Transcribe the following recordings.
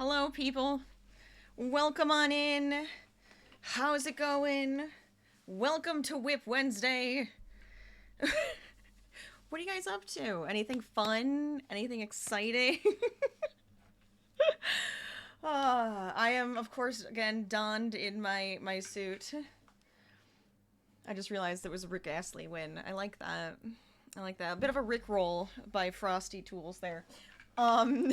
Hello, people. Welcome on in. How's it going? Welcome to Whip Wednesday. What are you guys up to? Anything fun? Anything exciting? I am, of course, again, donned in my suit. I just realized it was a Rick Astley win. I like that. I like that. A bit of a Rick roll by Frosty Tools there. Um...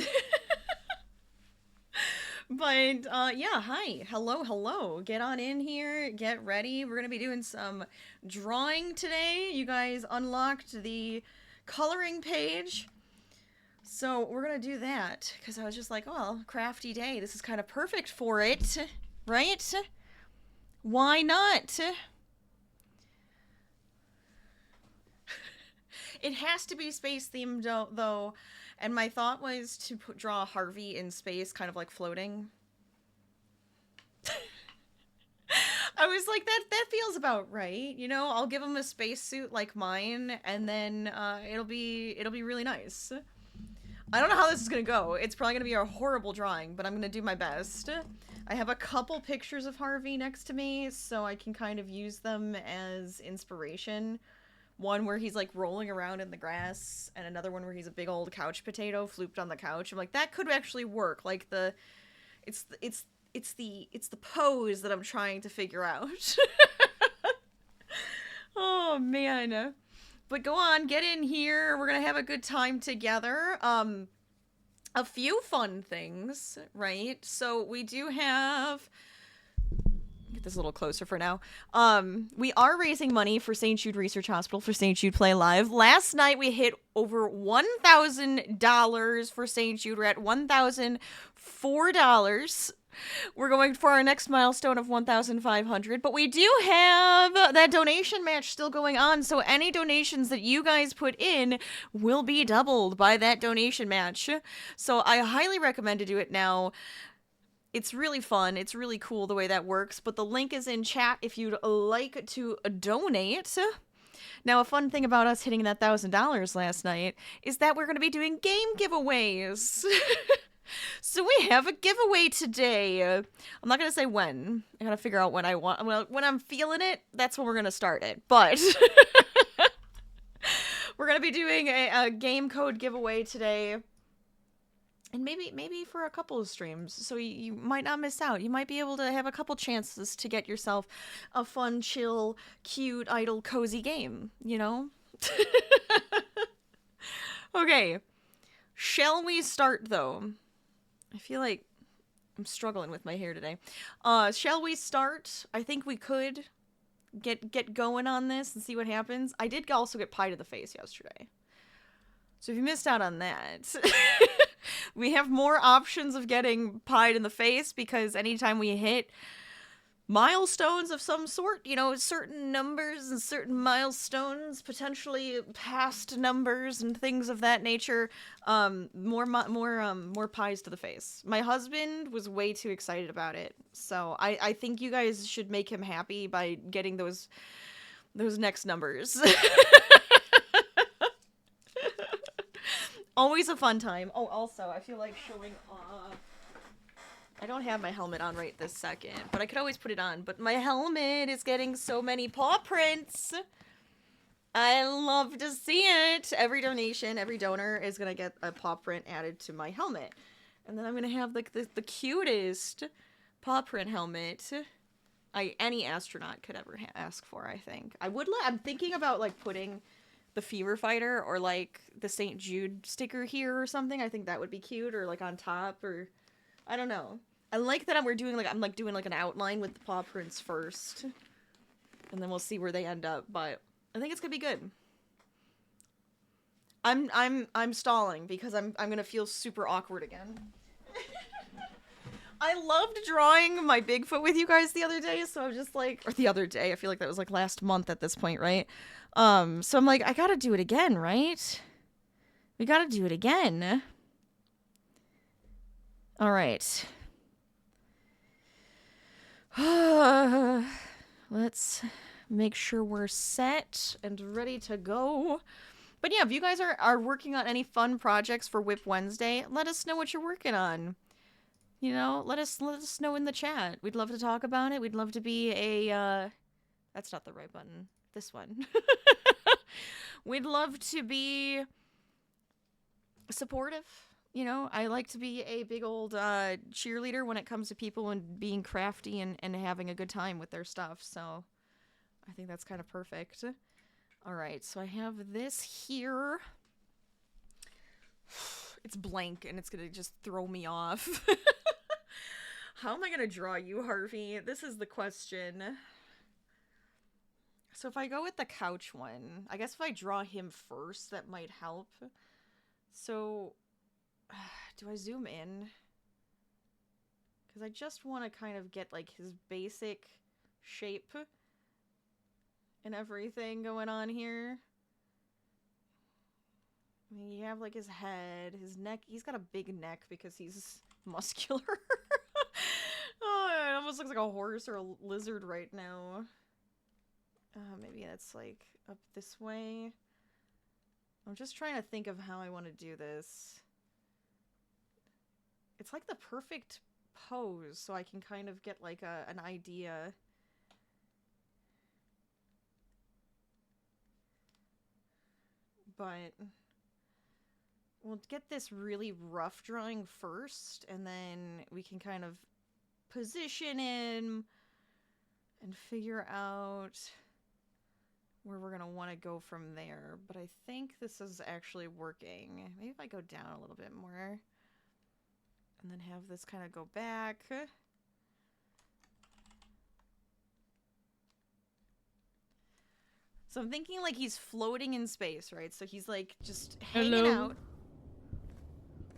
But, yeah, hi. Hello, hello. Get on in here. Get ready. We're gonna be doing some drawing today. You guys unlocked the coloring page. So, we're gonna do that. Because I was just like, oh, crafty day. This is kind of perfect for it. Right? Why not? It has to be space themed, though. And my thought was to draw Harvey in space, kind of like floating. I was like, that feels about right, you know? I'll give him a spacesuit like mine, and then it'll be really nice. I don't know how this is gonna go. It's probably gonna be a horrible drawing, but I'm gonna do my best. I have a couple pictures of Harvey next to me, so I can kind of use them as inspiration. One where he's like rolling around in the grass, and another one where he's a big old couch potato flooped on the couch. I'm like, that could actually work. Like it's the pose that I'm trying to figure out. Oh man. But go on, get in here. We're gonna have a good time together. A few fun things, right? So we do have, get this a little closer for now. We are raising money for St. Jude Research Hospital for St. Jude Play Live. Last night we hit over $1,000 for St. Jude. We're at $1,004. We're going for our next milestone of 1,500, but we do have that donation match still going on, so any donations that you guys put in will be doubled by that donation match. So I highly recommend to do it now. It's really fun. It's really cool the way that works, but the link is in chat if you'd like to donate. Now, a fun thing about us hitting that $1,000 last night is that we're going to be doing game giveaways. So we have a giveaway today. I'm not going to say when. I got to figure out when I want. Well, when I'm feeling it, that's when we're going to start it. But we're going to be doing a game code giveaway today. And maybe for a couple of streams, so you might not miss out. You might be able to have a couple chances to get yourself a fun, chill, cute, idle, cozy game, you know? Okay. Shall we start, though? I feel like I'm struggling with my hair today. Shall we start? I think we could get going on this and see what happens. I did also get pie to the face yesterday. So if you missed out on that... We have more options of getting pied in the face because anytime we hit milestones of some sort, you know, certain numbers and certain milestones, potentially past numbers and things of that nature, more pies to the face. My husband was way too excited about it, so I think you guys should make him happy by getting those next numbers. Always a fun time. Oh, also, I feel like showing off. I don't have my helmet on right this second, but I could always put it on. But my helmet is getting so many paw prints. I love to see it. Every donation, every donor is going to get a paw print added to my helmet. And then I'm going to have like the cutest paw print helmet any astronaut could ever ask for, I think. I'm thinking about like putting the Fever Fighter or like the St. Jude sticker here or something. I think that would be cute, or like on top, or I don't know. I like that I'm doing like an outline with the paw prints first, and then we'll see where they end up. But I think it's gonna be good. I'm stalling because I'm gonna feel super awkward again. I loved drawing my Bigfoot with you guys the other day, so I'm just like, or the other day, I feel like that was like last month at this point, right? So I'm like, I gotta do it again, right? We gotta do it again. All right. Let's make sure we're set and ready to go. But yeah, if you guys are working on any fun projects for Whip Wednesday, let us know what you're working on. You know, let us know in the chat. We'd love to talk about it. We'd love to be a that's not the right button. This one. We'd love to be supportive. You know, I like to be a big old cheerleader when it comes to people and being crafty and having a good time with their stuff. So I think that's kind of perfect. All right, so I have this here. It's blank and it's going to just throw me off. How am I going to draw you, Harvey? This is the question. So if I go with the couch one, I guess if I draw him first, that might help. So, do I zoom in? Because I just want to kind of get, like, his basic shape and everything going on here. I mean, you have, like, his head, his neck. He's got a big neck because he's muscular. Oh, it almost looks like a horse or a lizard right now. Maybe that's, like, up this way. I'm just trying to think of how I want to do this. It's, like, the perfect pose, so I can kind of get, like, an idea. But we'll get this really rough drawing first, and then we can kind of position him and figure out where we're going to want to go from there. But I think this is actually working. Maybe if I go down a little bit more and then have this kind of go back. So I'm thinking like he's floating in space, right? So he's like just hanging out.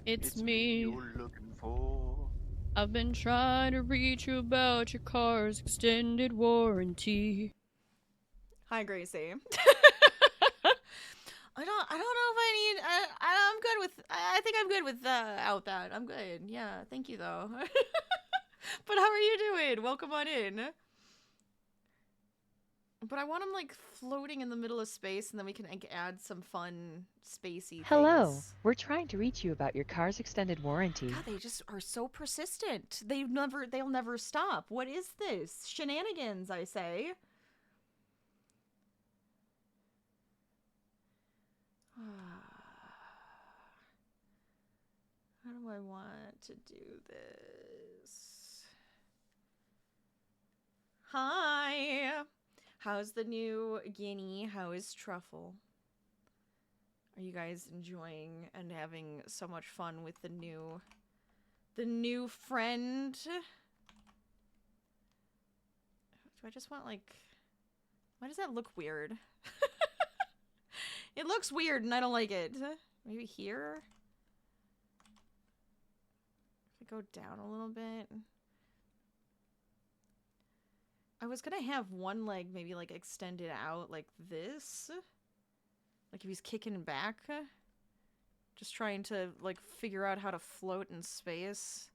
It's me you're looking for. I've been trying to reach you about your car's extended warranty. Hi, Gracie. I don't know if I need. I'm good with. I think I'm good without that. I'm good. Yeah, thank you though. But how are you doing? Welcome on in. But I want him like floating in the middle of space, and then we can like, add some fun spacey Hello, things. we're trying to reach you about your car's extended warranty. God, they just are so persistent. They'll never stop. What is this? Shenanigans, I say. How do I want to do this? Hi! How's the new guinea? How is Truffle? Are you guys enjoying and having so much fun with the new friend? Do I just want like... Why does that look weird? It looks weird and I don't like it. Maybe here? If I go down a little bit. I was gonna have one leg maybe like extended out like this. Like if he's kicking back. Just trying to like figure out how to float in space.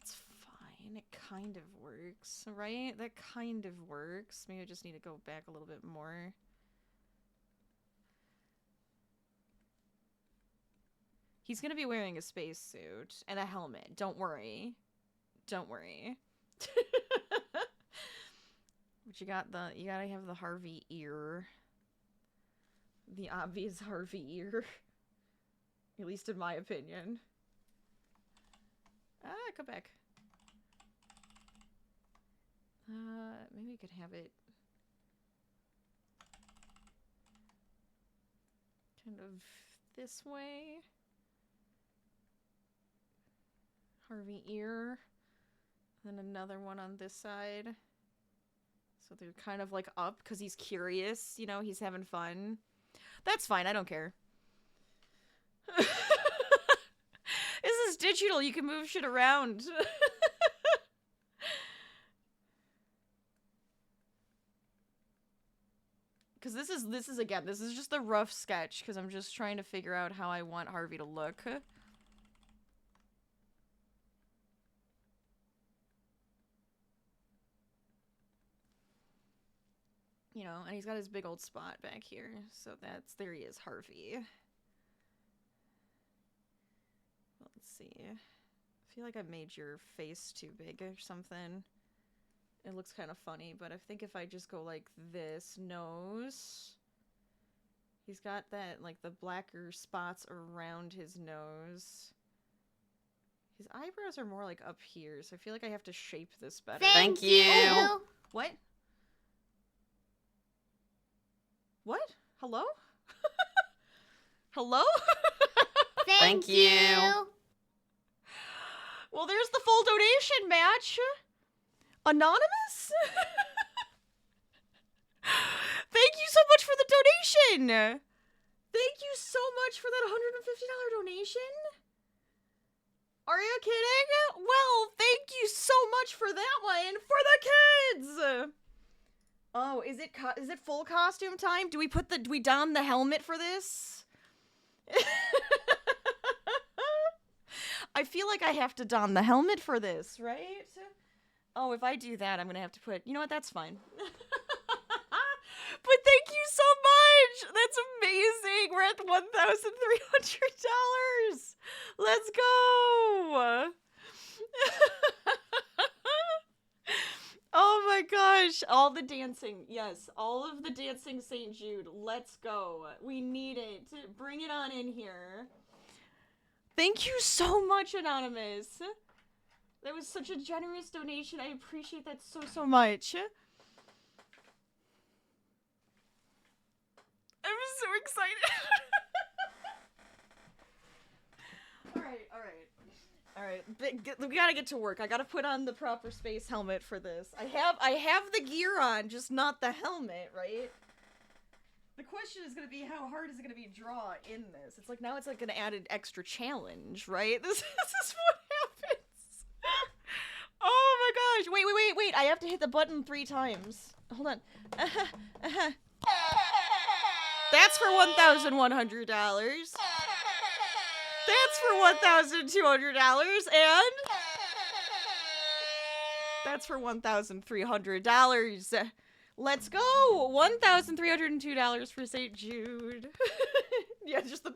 It's fine. It kind of works, right? That kind of works. Maybe I just need to go back a little bit more. He's gonna be wearing a spacesuit and a helmet. Don't worry. Don't worry. But you gotta have the Harvey ear. The obvious Harvey ear. At least in my opinion. Ah, come back. Maybe we could have it kind of this way. Harvey ear. Then another one on this side. So they're kind of like up because he's curious, you know, he's having fun. That's fine, I don't care. This is digital, you can move shit around. Because this is again, this is just a rough sketch because I'm just trying to figure out how I want Harvey to look. You know, and he's got his big old spot back here. So there he is, Harvey. Let's see. I feel like I made your face too big or something. It looks kind of funny, but I think if I just go like this, nose. He's got that, like, the blacker spots around his nose. His eyebrows are more like up here, so I feel like I have to shape this better. Thank you. Oh, what? What? Hello? Hello? Thank you. Well, there's the full donation match. Anonymous? Thank you so much for the donation. Thank you so much for that $150 donation. Are you kidding? Well, thank you so much for that one for the kids. Oh, is it full costume time? Do we don the helmet for this? I feel like I have to don the helmet for this, right? Oh, if I do that, I'm gonna have to put... You know what? That's fine. But thank you so much! That's amazing! We're at $1,300! Let's go! Oh my gosh! All the dancing. Yes, all of the dancing St. Jude. Let's go. We need it. Bring it on in here. Thank you so much, Anonymous! That was such a generous donation. I appreciate that so much. I'm so excited. All right. We gotta get to work. I gotta put on the proper space helmet for this. I have the gear on, just not the helmet, right? The question is gonna be, how hard is it gonna be to draw in this? It's like, now it's like an added extra challenge, right? This is what happens. Oh my gosh. Wait. I have to hit the button 3 times. Hold on. That's for $1,100. That's for $1,200. And that's for $1,300. Let's go! $1,302 for St. Jude. Yeah, just the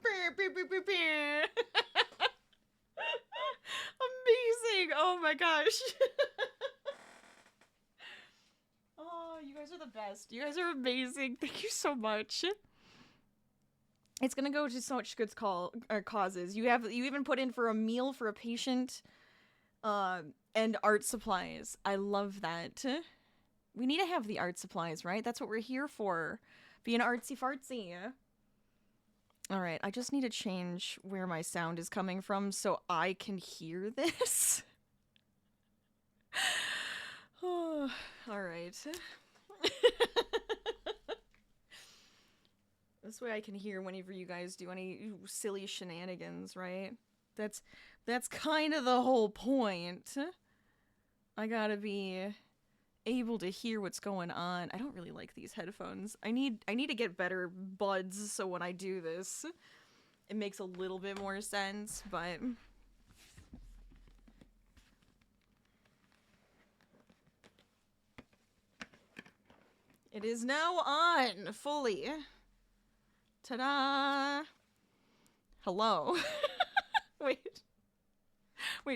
amazing! Oh my gosh. Oh, you guys are the best. You guys are amazing. Thank you so much. It's gonna go to such good causes. You even put in for a meal for a patient, and art supplies. I love that. We need to have the art supplies, right? That's what we're here for. Being artsy fartsy. Alright, I just need to change where my sound is coming from so I can hear this. Oh, alright. This way I can hear whenever you guys do any silly shenanigans, right? That's kind of the whole point. I gotta be able to hear what's going on. I don't really like these headphones. I need to get better buds so when I do this, it makes a little bit more sense, but... It is now on, fully. Ta-da! Hello. Wait,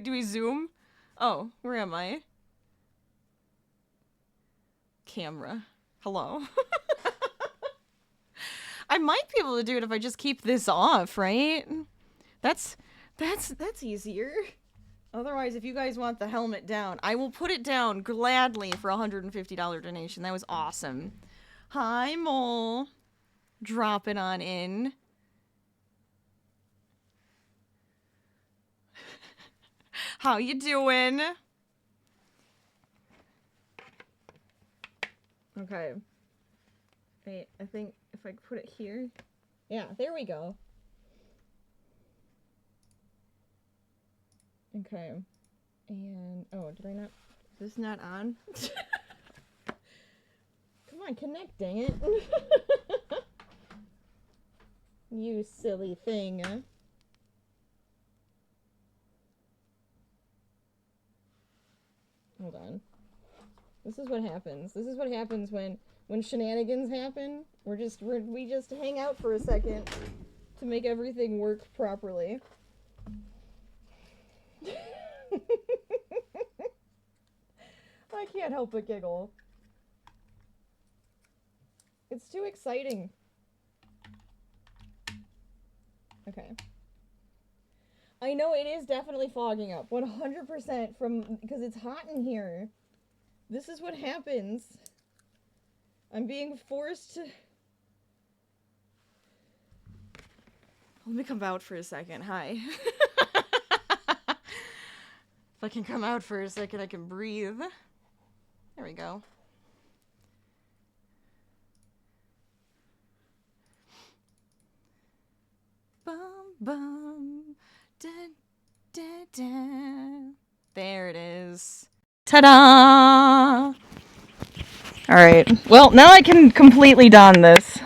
do we zoom? Oh, where am I? Camera. Hello. I might be able to do it if I just keep this off, right? That's easier. Otherwise, if you guys want the helmet down, I will put it down gladly for a $150 donation. That was awesome. Hi, Mole. Drop it on in. How you doing? Okay. Wait, I think if I put it here. Yeah, there we go. Okay. And, oh, did I not? Is this not on? Come on, connect, dang it. You silly thing. Hold on. This is what happens. This is what happens when when shenanigans happen, we just hang out for a second to make everything work properly. I can't help but giggle. It's too exciting. Okay. I know it is definitely fogging up. 100% because it's hot in here. This is what happens. I'm being forced to... Let me come out for a second. Hi. If I can come out for a second, I can breathe. There we go. Bum, bum, da, da, da. There it is. Ta-da! Alright, well, now I can completely don this.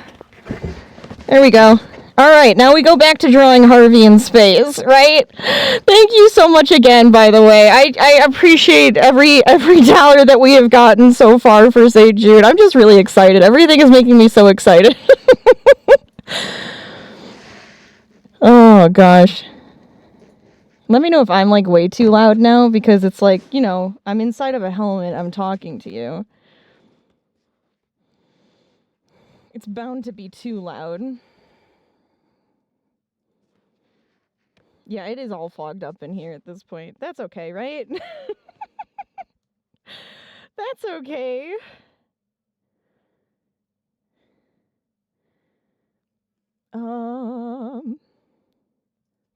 There we go. Alright, now we go back to drawing Harvey in space, right? Thank you so much again, by the way. I appreciate every dollar that we have gotten so far for St. Jude. I'm just really excited. Everything is making me so excited. Oh, gosh. Let me know if I'm, like, way too loud now, because it's like, you know, I'm inside of a helmet, I'm talking to you. It's bound to be too loud. Yeah, it is all fogged up in here at this point. That's okay, right? That's okay.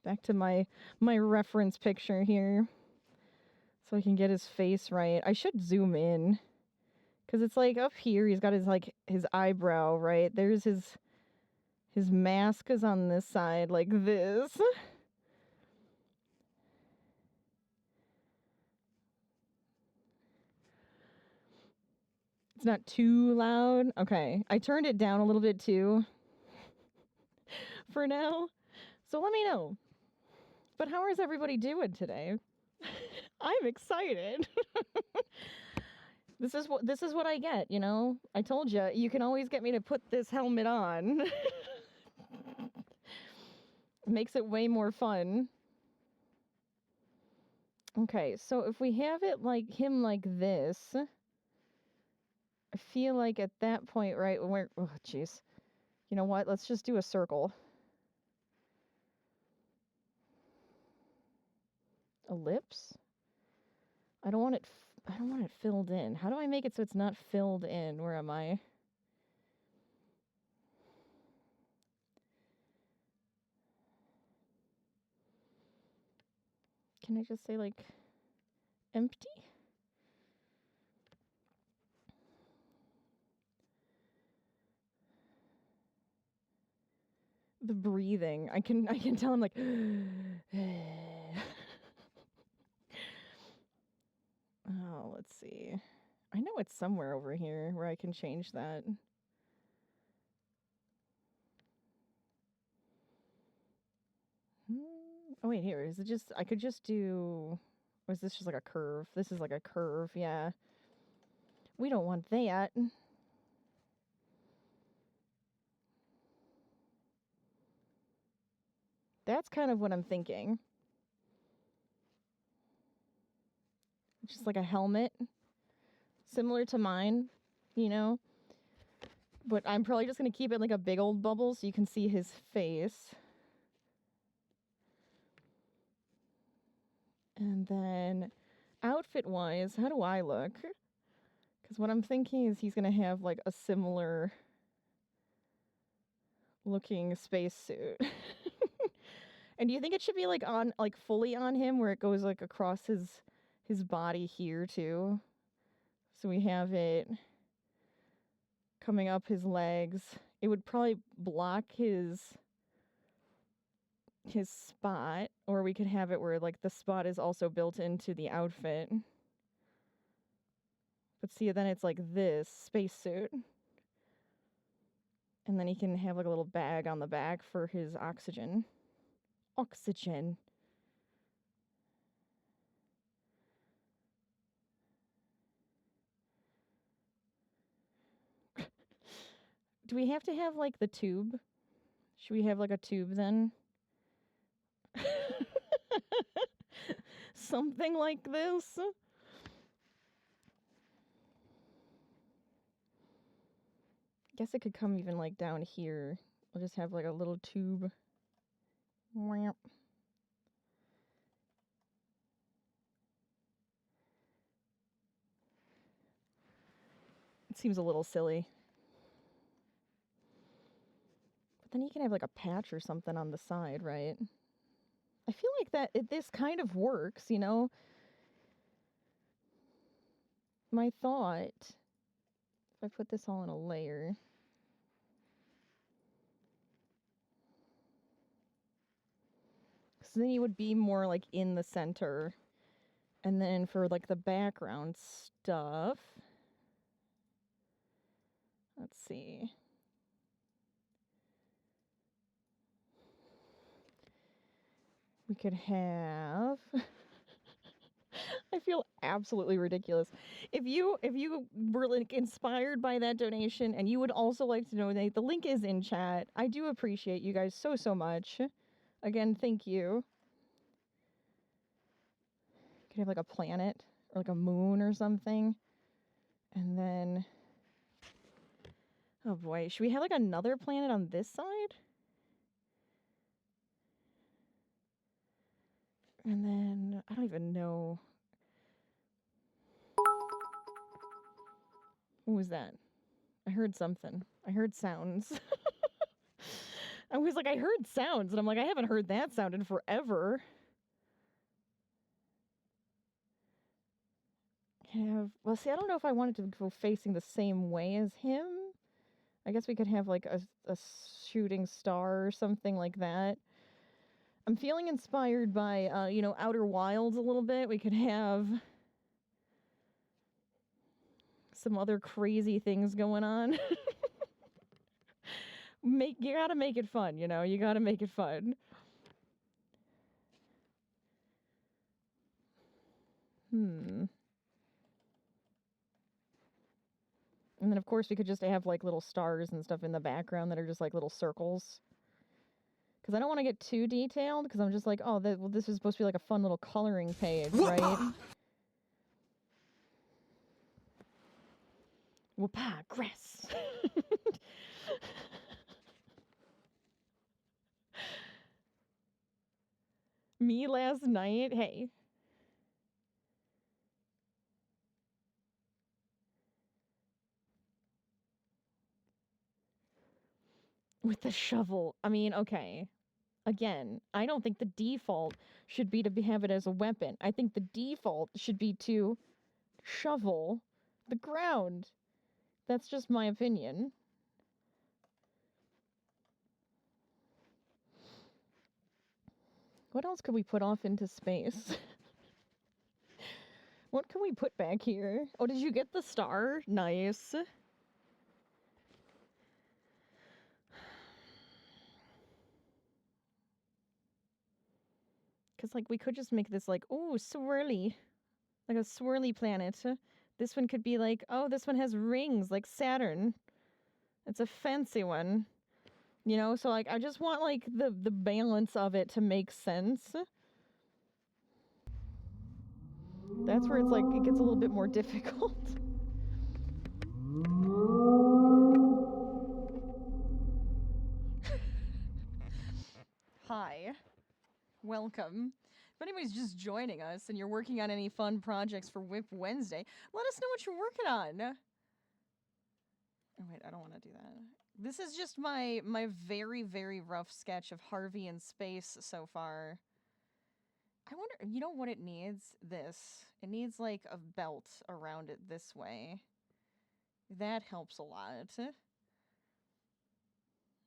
Back to my reference picture here. So I can get his face right. I should zoom in. Because it's like up here, he's got his eyebrow, right? There's his mask is on this side, like this. It's not too loud. Okay, I turned it down a little bit too. For now. So let me know. But how is everybody doing today? I'm excited. This is what I get, you know? I told you, you can always get me to put this helmet on. Makes it way more fun. Okay, so if we have it like him like this, I feel like at that point, right, when we're, oh jeez. You know what? Let's just do a circle. Ellipse? I don't want it filled in. How do I make it so it's not filled in? Where am I? Can I just say like empty? The breathing. I can tell I'm like oh, let's see. I know it's somewhere over here where I can change that. Oh wait, here. Is it just I could just do, or is this just like a curve? This is like a curve, yeah. We don't want that. That's kind of what I'm thinking. Just like a helmet. Similar to mine, you know? But I'm probably just going to keep it like a big old bubble so you can see his face. And then outfit-wise, how do I look? Because what I'm thinking is he's going to have like a similar looking spacesuit. And do you think it should be like on, like fully on him where it goes like across his body here too? So we have it coming up his legs. It would probably block his spot, or we could have it where like the spot is also built into the outfit. But see, then it's like this spacesuit. And then he can have like a little bag on the back for his oxygen. Oxygen. Do we have to have, like, the tube? Should we have, like, a tube then? Something like this? Guess it could come even, like, down here. We'll just have, like, a little tube. Whamp. It seems a little silly. But then you can have, like, a patch or something on the side, right? I feel like this kind of works, you know? My thought, if I put this all in a layer... So then you would be more, like, in the center. And then for, like, the background stuff... Let's see... We could have... I feel absolutely ridiculous. If you were, like, inspired by that donation and you would also like to donate, the link is in chat. I do appreciate you guys so much. Again, thank you. Could have, like, a planet or, like, a moon or something. And then... Oh boy, should we have, like, another planet on this side? And then, I don't even know. What was that? I heard something. I heard sounds. I was like, I heard sounds, and I'm like, I haven't heard that sound in forever. Well, see, I don't know if I wanted to go facing the same way as him. I guess we could have, like, a shooting star or something like that. I'm feeling inspired by, you know, Outer Wilds a little bit. We could have some other crazy things going on. You gotta make it fun, you know? You gotta make it fun. And then, of course, we could just have, like, little stars and stuff in the background that are just, like, little circles. Because I don't want to get too detailed, because I'm just like, oh, well, this is supposed to be like a fun little coloring page, right? Whoopah, grass. Me last night, hey. With the shovel. I mean, okay. Again, I don't think the default should be to have it as a weapon. I think the default should be to shovel the ground. That's just my opinion. What else could we put off into space? What can we put back here? Oh, did you get the star? Nice. Because, like, we could just make this, like, oh, swirly. Like a swirly planet. This one could be like, oh, this one has rings, like Saturn. It's a fancy one. You know, so, like, I just want, like, the balance of it to make sense. That's where it's, like, it gets a little bit more difficult. Hi. Welcome. If anybody's just joining us and you're working on any fun projects for Whip Wednesday, let us know what you're working on. Oh, wait, I don't want to do that. This is just my very, very rough sketch of Harvey in space so far. I wonder, you know what it needs? This. It needs, like, a belt around it this way. That helps a lot.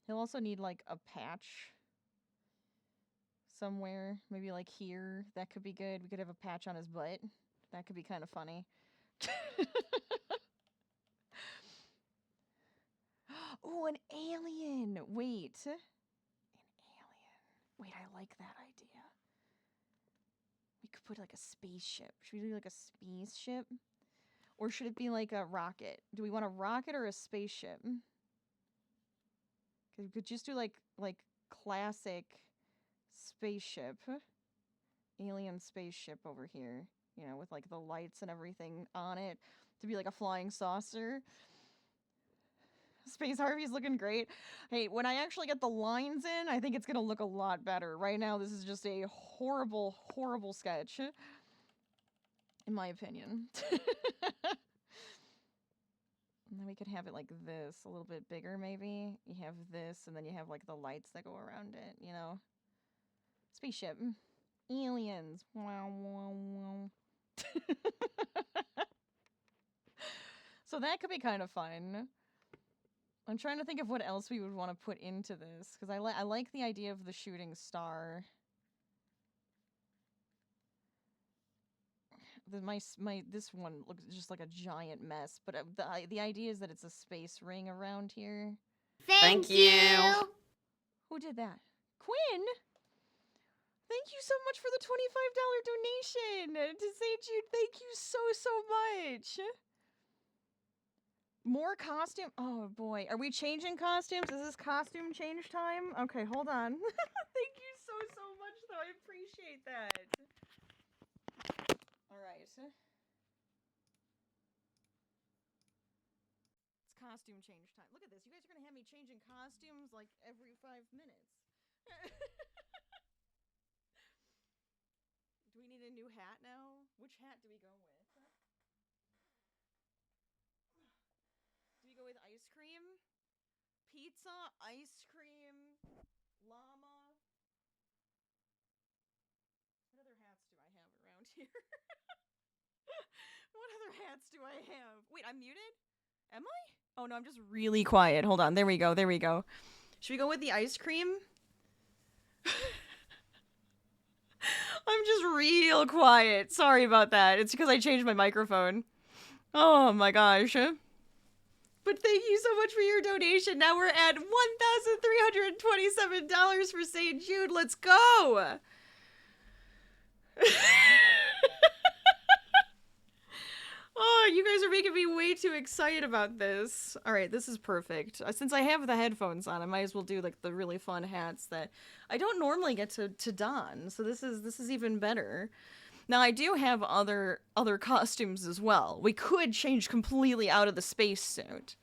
He'll also need, like, a patch somewhere. Maybe, like, here. That could be good. We could have a patch on his butt. That could be kind of funny. Oh, an alien! Wait. An alien. Wait, I like that idea. We could put, like, a spaceship. Should we do, like, a spaceship? Or should it be, like, a rocket? Do we want a rocket or a spaceship? We could just do like classic spaceship, alien spaceship over here. You know, with like the lights and everything on it to be like a flying saucer. Space Harvey's looking great. Hey, when I actually get the lines in, I think it's gonna look a lot better. Right now, this is just a horrible, horrible sketch. In my opinion. And then we could have it like this, a little bit bigger maybe. You have this, and then you have like the lights that go around it, you know? Spaceship. Aliens. Wow, wow, wow. So that could be kind of fun. I'm trying to think of what else we would want to put into this, because I like the idea of the shooting star. This one looks just like a giant mess, but the idea is that it's a space ring around here. Thank you. Who did that? Quinn? Thank you so much for the $25 donation to St. Jude. Thank you so much. More costume. Oh boy, are we changing costumes? Is this costume change time? Okay, hold on. Thank you so much, though. I appreciate that. All right. It's costume change time. Look at this. You guys are gonna have me changing costumes like every 5 minutes. Do we need a new hat now? Which hat do we go with? Do we go with ice cream? Pizza, ice cream, llama. What other hats do I have around here? What other hats do I have? Wait, I'm muted? Am I? Oh no, I'm just really quiet. Hold on. There we go. Should we go with the ice cream? I'm just real quiet. Sorry about that. It's because I changed my microphone. Oh my gosh. But thank you so much for your donation. Now we're at $1,327 for St. Jude. Let's go! Oh, you guys are making me way too excited about this. Alright, this is perfect. Since I have the headphones on, I might as well do like the really fun hats that I don't normally get to don. So this is even better. Now I do have other costumes as well. We could change completely out of the spacesuit.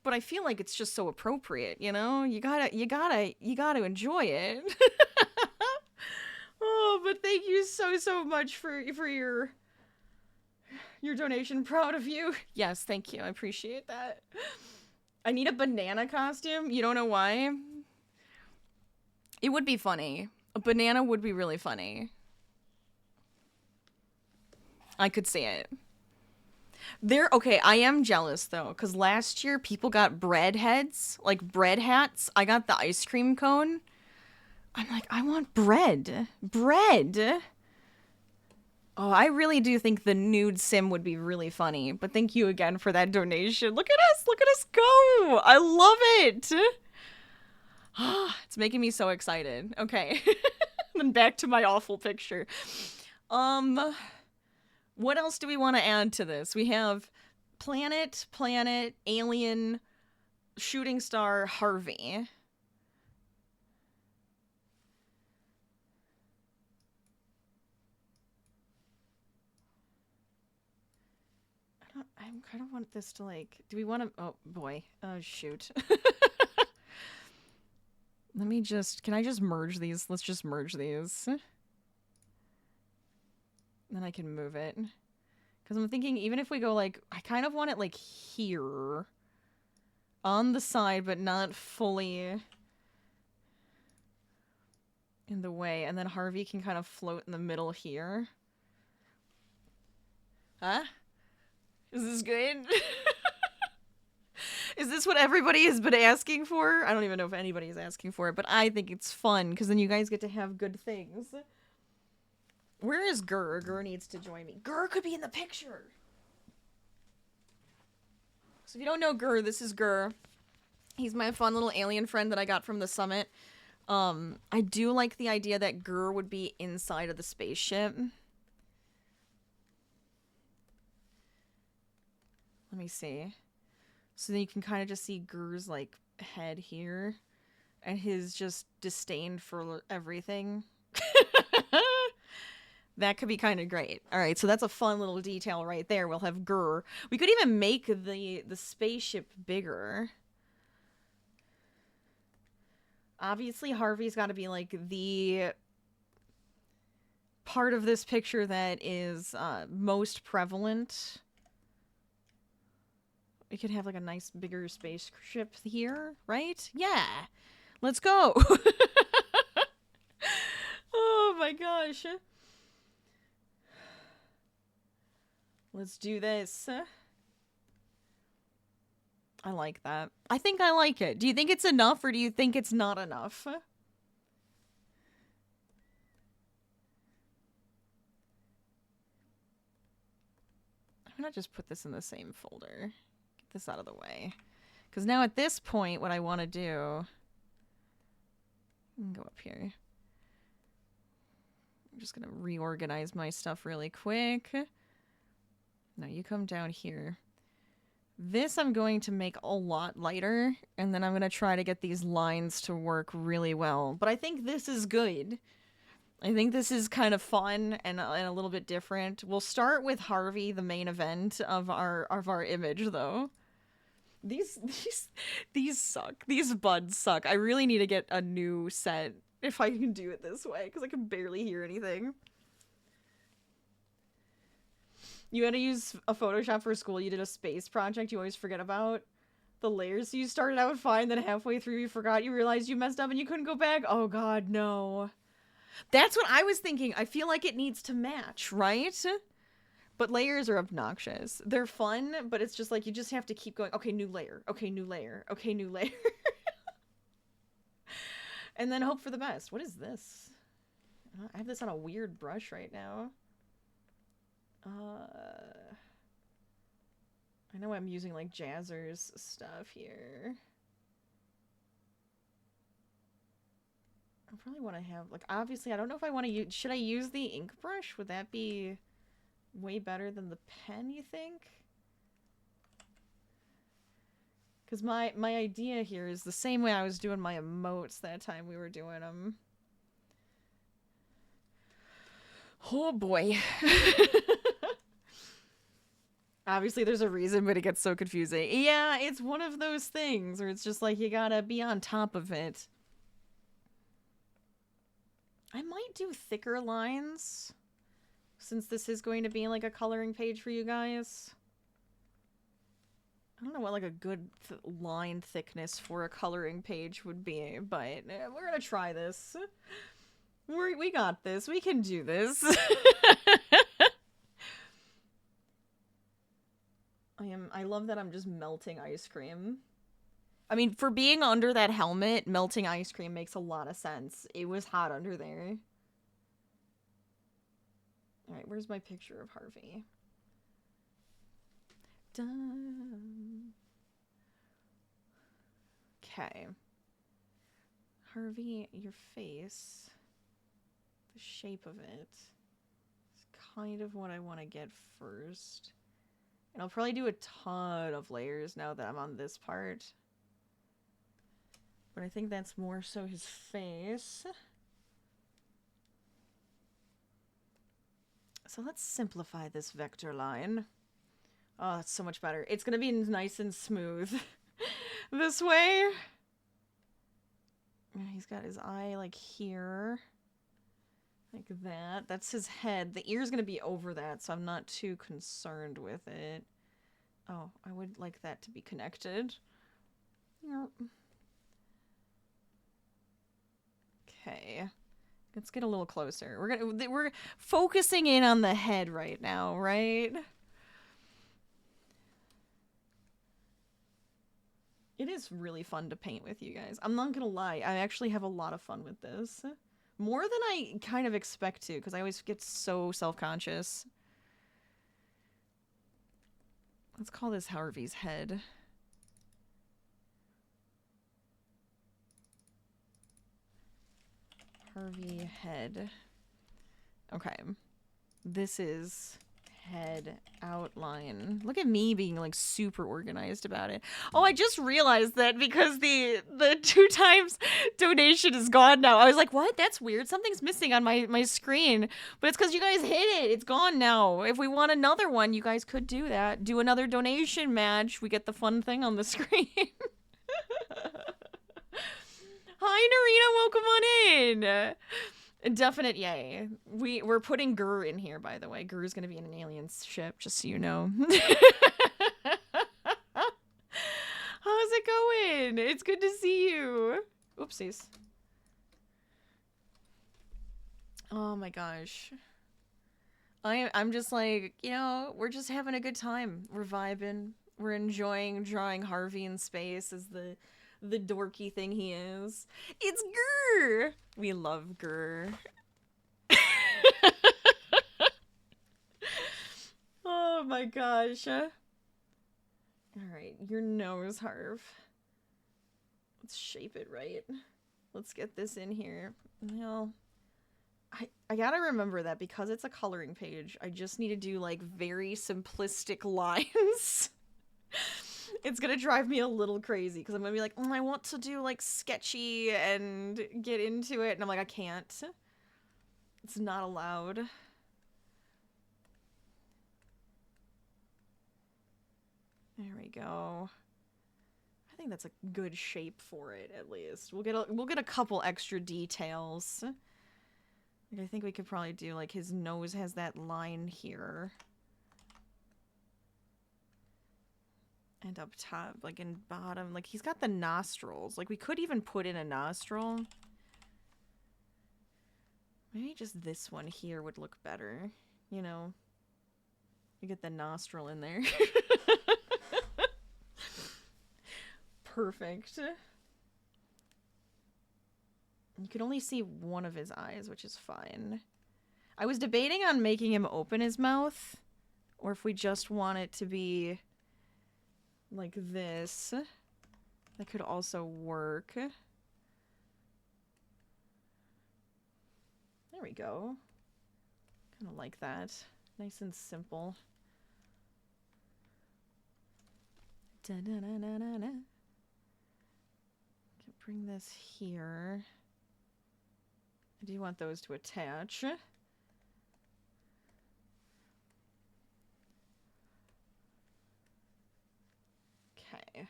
But I feel like it's just so appropriate, you know? You gotta enjoy it. Oh, but thank you so much for your donation. Proud of you. Yes, thank you. I appreciate that. I need a banana costume. You don't know why? It would be funny. A banana would be really funny. I could see it. Okay, I am jealous though, because last year people got bread heads, like bread hats. I got the ice cream cone. I'm like, I want bread. Bread. Oh, I really do think the nude sim would be really funny. But thank you again for that donation. Look at us go. I love it. It's making me so excited. Okay. Then back to my awful picture. What else do we want to add to this? We have planet, alien, shooting star, Harvey. I kind of want this to like, do we want to, oh boy, oh shoot. Can I just merge these? Let's just merge these. Then I can move it. Because I'm thinking, even if we go like, I kind of want it like here. On the side, but not fully in the way. And then Harvey can kind of float in the middle here. Huh? Is this good? Is this what everybody has been asking for? I don't even know if anybody's asking for it, but I think it's fun, because then you guys get to have good things. Where is Gur? Gur needs to join me. Gur could be in the picture! So if you don't know Gur, this is Gur. He's my fun little alien friend that I got from the summit. I do like the idea that Gur would be inside of the spaceship. Let me see. So then you can kind of just see Gur's, like, head here. And his just disdain for everything. That could be kind of great. All right, so that's a fun little detail right there. We'll have Gur. We could even make the spaceship bigger. Obviously, Harvey's got to be, like, the part of this picture that is most prevalent. We could have, like, a nice bigger spaceship here, right? Yeah. Let's go. Oh my gosh. Let's do this. I like that. I think I like it. Do you think it's enough or do you think it's not enough? I'm gonna just put this in the same folder. Get this out of the way. Because now at this point, what I want to do... Go up here. I'm just gonna reorganize my stuff really quick. Now you come down here. This I'm going to make a lot lighter, and then I'm going to try to get these lines to work really well. But I think this is good. I think this is kind of fun and a little bit different. We'll start with Harvey, the main event of our image, though. These suck. These buds suck. I really need to get a new set if I can do it this way, because I can barely hear anything. You had to use a Photoshop for school. You did a space project you always forget about. The layers you started out fine, then halfway through you forgot, you realized you messed up and you couldn't go back. Oh god, no. That's what I was thinking. I feel like it needs to match, right? But layers are obnoxious. They're fun, but it's just like you just have to keep going. Okay, new layer. Okay, new layer. Okay, new layer. And then hope for the best. What is this? I have this on a weird brush right now. I know I'm using like Jazzer's stuff here. I probably want to have, like, obviously I don't know if I want to use, should I use the ink brush? Would that be way better than the pen, you think? Because my idea here is the same way I was doing my emotes that time we were doing them. Oh boy. Obviously there's a reason, but it gets so confusing. Yeah, it's one of those things where it's just like you gotta be on top of it. I might do thicker lines, since this is going to be like a coloring page for you guys. I don't know what like a good line thickness for a coloring page would be, but we're gonna try this. We got this. We can do this. I love that I'm just melting ice cream. I mean, for being under that helmet, melting ice cream makes a lot of sense. It was hot under there. Alright, where's my picture of Harvey? Done. Okay. Harvey, your face, the shape of it, is kind of what I want to get first. And I'll probably do a ton of layers now that I'm on this part. But I think that's more so his face. So let's simplify this vector line. Oh, that's so much better. It's gonna be nice and smooth this way. He's got his eye like here. Like that. That's his head. The ear's gonna be over that, so I'm not too concerned with it. Oh, I would like that to be connected. Yep. Okay. Let's get a little closer. We're focusing in on the head right now, right? It is really fun to paint with you guys. I'm not gonna lie, I actually have a lot of fun with this. More than I kind of expect to, because I always get so self-conscious. Let's call this Harvey's head. Harvey head. Okay. This is head outline. Look at me being like super organized about it. Oh, I just realized that because the 2 times donation is gone now. I was like, what? That's weird. Something's missing on my screen. But it's because you guys hit it. It's gone now. If we want another one, you guys could do that. Do another donation match. We get the fun thing on the screen. Hi, Narita. Welcome on in. Definite yay. We're putting Gur in here, by the way. Gur's gonna be in an alien ship, just so you know. How's it going? It's good to see you. Oopsies. Oh my gosh. I'm just like, you know, we're just having a good time. We're vibing. We're enjoying drawing Harvey in space as the dorky thing he is. It's Gur! We love Gur. Oh my gosh. Alright, your nose, Harv. Let's shape it right. Let's get this in here. Well, I gotta remember that because it's a coloring page, I just need to do like very simplistic lines. It's gonna drive me a little crazy because I'm gonna be like, I want to do like sketchy and get into it, and I'm like, I can't. It's not allowed. There we go. I think that's a good shape for it, at least. We'll get a couple extra details. Like, I think we could probably do like his nose has that line here. And up top, like in bottom, like he's got the nostrils. Like we could even put in a nostril. Maybe just this one here would look better, you know? You get the nostril in there. Perfect. You can only see one of his eyes, which is fine. I was debating on making him open his mouth, or if we just want it to be like this. That could also work. There we go. Kind of like that. Nice and simple. Da-da-da-da-da-da. Can bring this here. I do want those to attach. Okay.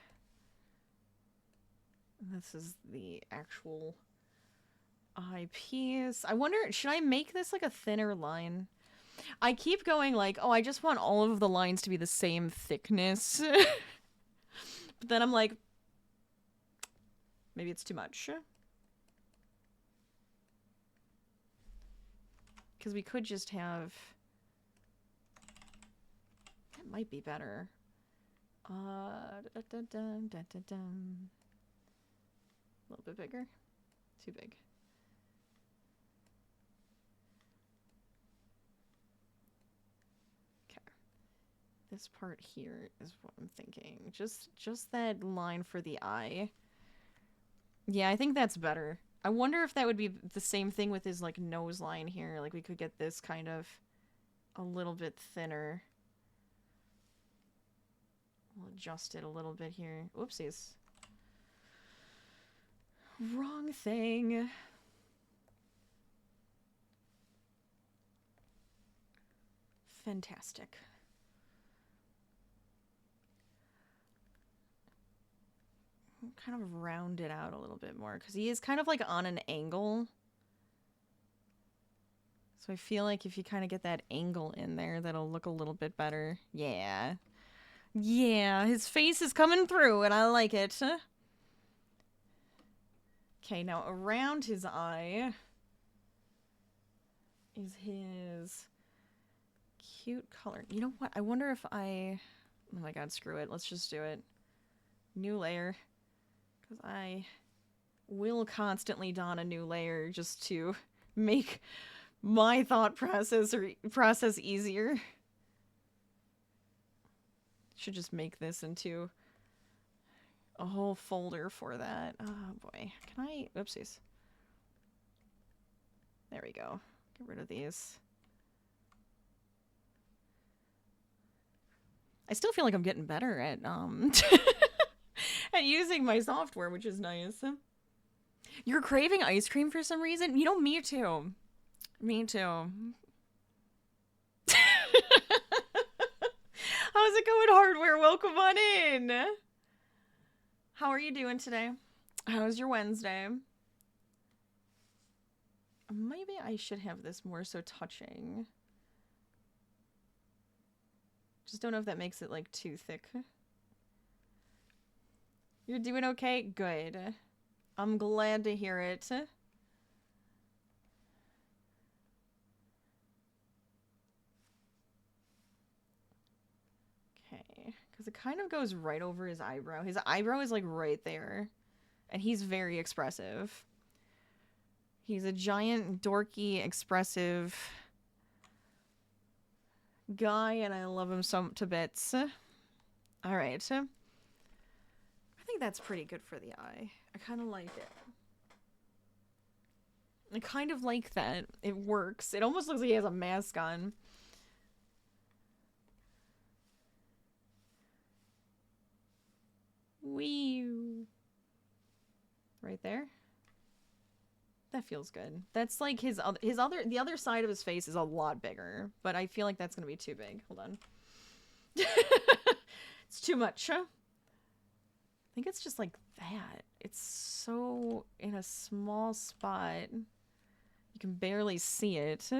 This is the actual eyepiece. I wonder, should I make this like a thinner line? I keep going like, oh, I just want all of the lines to be the same thickness. But then I'm like, maybe it's too much. Because we could just have... That might be better. A little bit bigger. Too big. Okay. This part here is what I'm thinking. Just that line for the eye. Yeah, I think that's better. I wonder if that would be the same thing with his, like, nose line here. Like, we could get this kind of a little bit thinner. We'll adjust it a little bit here. Whoopsies. Wrong thing. Fantastic. Kind of round it out a little bit more because he is kind of like on an angle. So I feel like if you kind of get that angle in there, that'll look a little bit better. Yeah. Yeah, his face is coming through and I like it. Okay, now around his eye is his cute color. You know what? I wonder if I... Oh my god, screw it. Let's just do it. New layer. Because I will constantly don a new layer just to make my thought process easier. Should just make this into a whole folder for that. Oh boy. Can I... Oopsies. There we go. Get rid of these. I still feel like I'm getting better at at using my software, which is nice. You're craving ice cream for some reason? You know, me too. Me too. How's it going, Hardware? Welcome on in. How are you doing today? How's your Wednesday? Maybe I should have this more so touching. Just don't know if that makes it, like, too thick. You're doing okay? Good. I'm glad to hear it. Okay. Because it kind of goes right over his eyebrow. His eyebrow is, like, right there. And he's very expressive. He's a giant, dorky, expressive guy, and I love him so to bits. Alright. I think that's pretty good for the eye. I kind of like it. I kind of like that. It works. It almost looks like he has a mask on. Wee. Right there. That feels good. That's like the other side of his face is a lot bigger, but I feel like that's gonna be too big. Hold on. It's too much. I think it's just like that. It's so in a small spot. You can barely see it.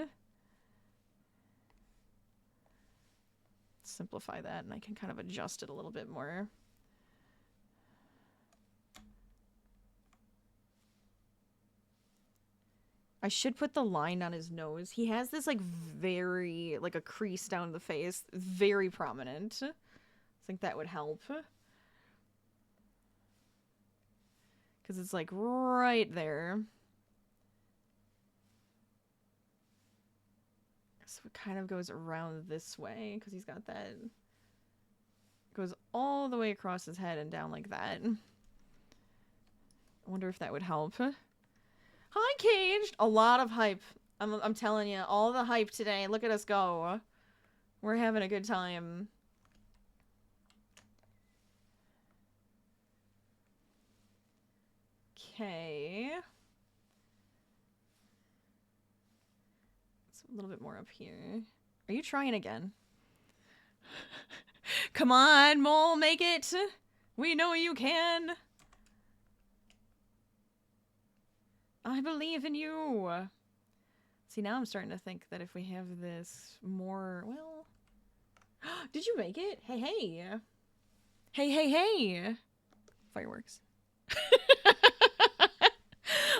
Simplify that, and I can kind of adjust it a little bit more. I should put the line on his nose. He has this, like, very, like, a crease down the face. Very prominent. I think that would help. Because it's, like, right there. So it kind of goes around this way, because he's got that. Goes all the way across his head and down like that. I wonder if that would help. Hi, Caged! A lot of hype. I'm telling you, all the hype today. Look at us go. We're having a good time. Okay. It's a little bit more up here. Are you trying again? Come on, Mole, make it! We know you can! I believe in you! See, now I'm starting to think that if we have this more... Well... Did you make it? Hey, hey! Hey, hey, hey! Fireworks.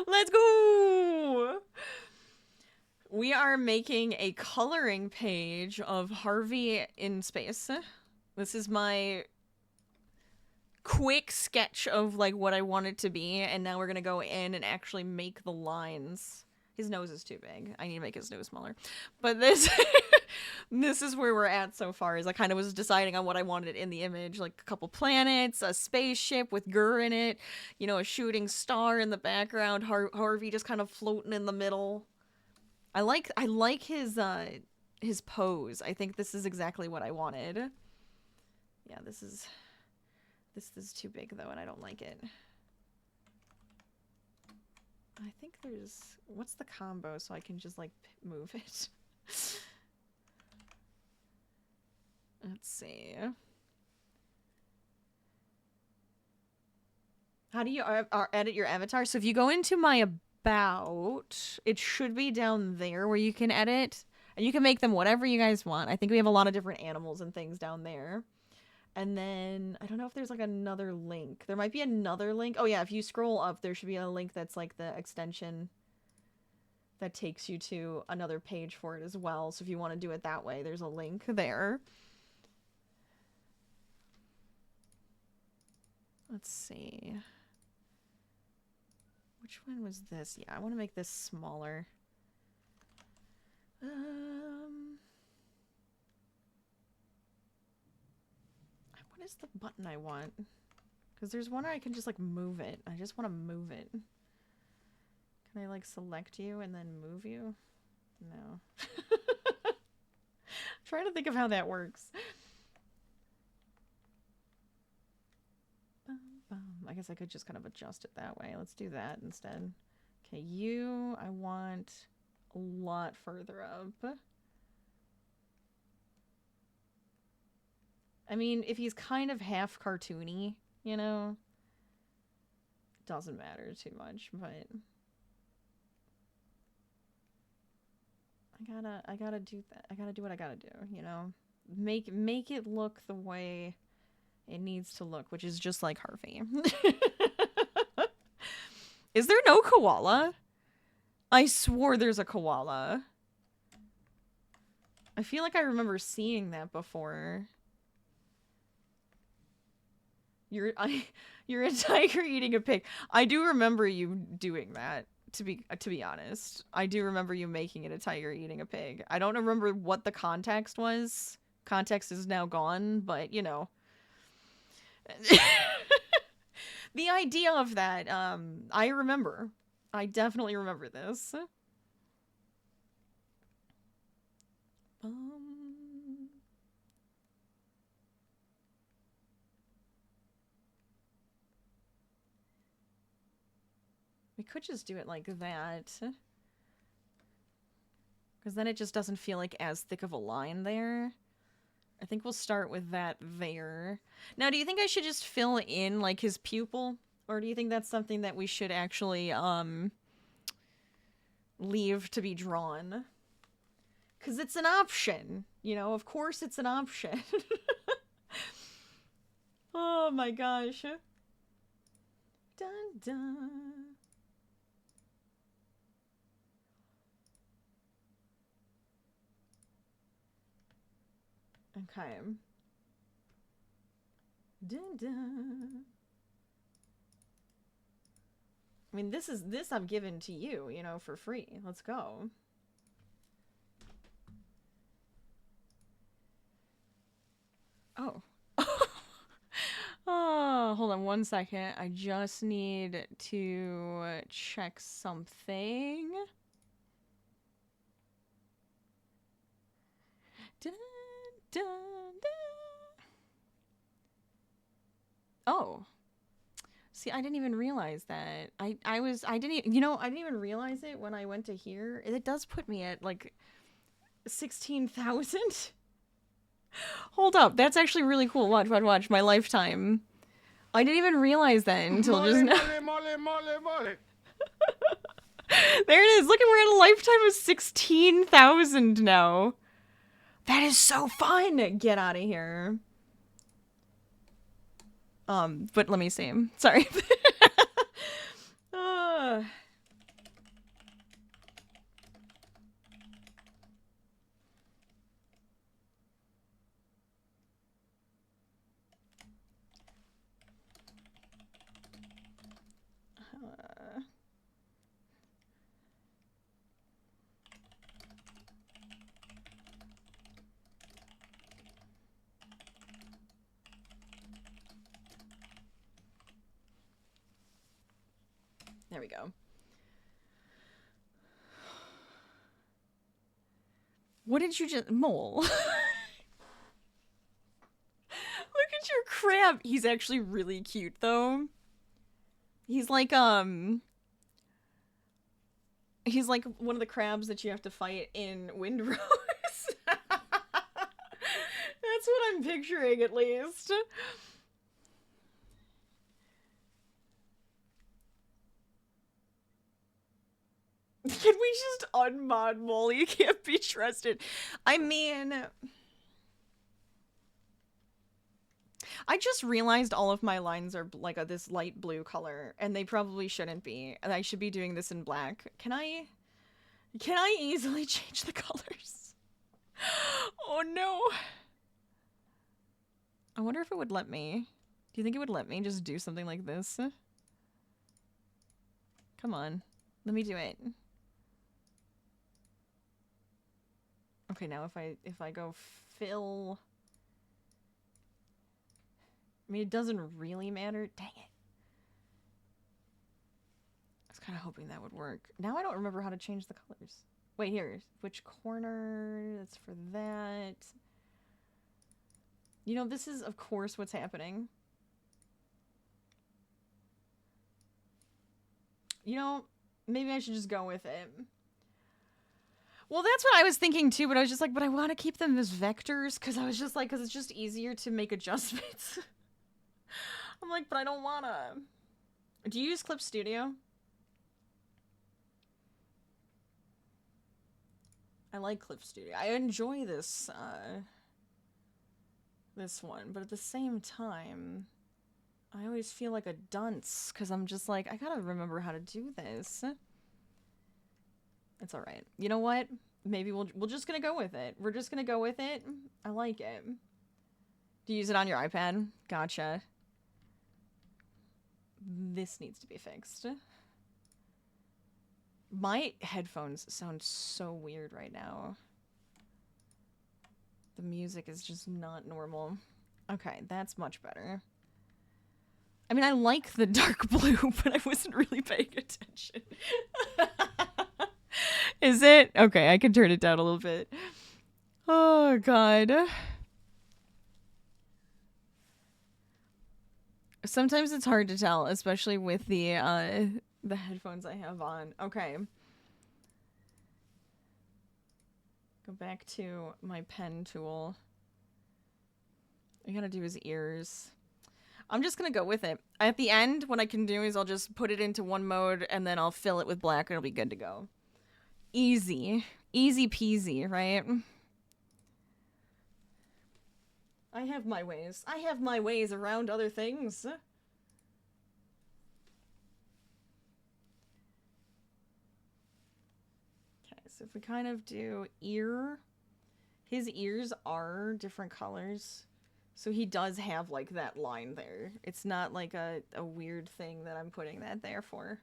Let's go! We are making a coloring page of Harvey in space. This is my quick sketch of, like, what I want it to be, and now we're gonna go in and actually make the lines. His nose is too big. I need to make his nose smaller. But this this is where we're at so far, is I kind of was deciding on what I wanted in the image, like a couple planets, a spaceship with Gurr in it, you know, a shooting star in the background, Harvey just kind of floating in the middle. I like his pose. I think this is exactly what I wanted. Yeah, this is too big though, and I don't like it. I think there's... What's the combo so I can just, like, move it? Let's see. How do you edit your avatar? So if you go into my about, it should be down there where you can edit. And you can make them whatever you guys want. I think we have a lot of different animals and things down there. And then, I don't know if there's, like, another link. There might be another link. Oh, yeah, if you scroll up, there should be a link that's, like, the extension that takes you to another page for it as well. So if you want to do it that way, there's a link there. Let's see. Which one was this? Yeah, I want to make this smaller. What is the button I want? Because there's one where I can just, like, move it. I just want to move it. Can I, like, select you and then move you? No. I'm trying to think of how that works. I guess I could just kind of adjust it that way. Let's do that instead. Okay, you, I want a lot further up. I mean, if he's kind of half cartoony, you know, it doesn't matter too much, but I gotta do that. I gotta do what I gotta do, you know? Make it look the way it needs to look, which is just like Harvey. Is there no koala? I swore there's a koala. I feel like I remember seeing that before. You're a tiger eating a pig. I do remember you doing that, to be honest. I do remember you making it a tiger eating a pig. I don't remember what the context was. Context is now gone, but you know. The idea of that, I remember. I definitely remember this. We could just do it like that. Because then it just doesn't feel like as thick of a line there. I think we'll start with that there. Now, do you think I should just fill in, like, his pupil? Or do you think that's something that we should actually, leave to be drawn? Because it's an option. You know, of course it's an option. Oh my gosh. Dun dun. Okay. Dun dun. I mean, this I'm giving to you, you know, for free. Let's go. Oh. Oh, hold on one second. I just need to check something. Dun, dun, dun. Oh. See, I didn't even realize that. I didn't even realize it when I went to here. It does put me at like 16,000. Hold up, that's actually really cool. Watch. My lifetime. I didn't even realize that until just now. There it is. Look, we're at a lifetime of 16,000 now. That is so fun. Get out of here. But let me see. Sorry. There we go. What did you just... Mole. Look at your crab. He's actually really cute, though. He's like, he's like one of the crabs that you have to fight in Windrose. That's what I'm picturing, at least. Can we just unmod Mole? You can't be trusted. I mean... I just realized all of my lines are like this light blue color, and they probably shouldn't be. And I should be doing this in black. Can I easily change the colors? Oh no. I wonder if it would let me. Do you think it would let me just do something like this? Come on. Let me do it. Okay, now if I go fill... I mean, it doesn't really matter. Dang it. I was kind of hoping that would work. Now I don't remember how to change the colors. Wait, here. Which corner? That's for that. You know, this is, of course, what's happening. You know, maybe I should just go with it. Well, that's what I was thinking too, but I was just like, but I want to keep them as vectors, because I was just like, because it's just easier to make adjustments. I'm like, but I don't want to. Do you use Clip Studio? I like Clip Studio. I enjoy this, this one, but at the same time, I always feel like a dunce, because I'm just like, I gotta remember how to do this. It's alright. You know what? Maybe we're just gonna go with it. We're just gonna go with it. I like it. Do you use it on your iPad? Gotcha. This needs to be fixed. My headphones sound so weird right now. The music is just not normal. Okay, that's much better. I mean, I like the dark blue, but I wasn't really paying attention. Is it? Okay, I can turn it down a little bit. Oh, God. Sometimes it's hard to tell, especially with the headphones I have on. Okay. Go back to my pen tool. I gotta do his ears. I'm just gonna go with it. At the end, what I can do is I'll just put it into one mode and then I'll fill it with black and it'll be good to go. Easy. Easy peasy, right? I have my ways. I have my ways around other things. Okay, so if we kind of do ear, his ears are different colors. So he does have, like, that line there. It's not, like, a weird thing that I'm putting that there for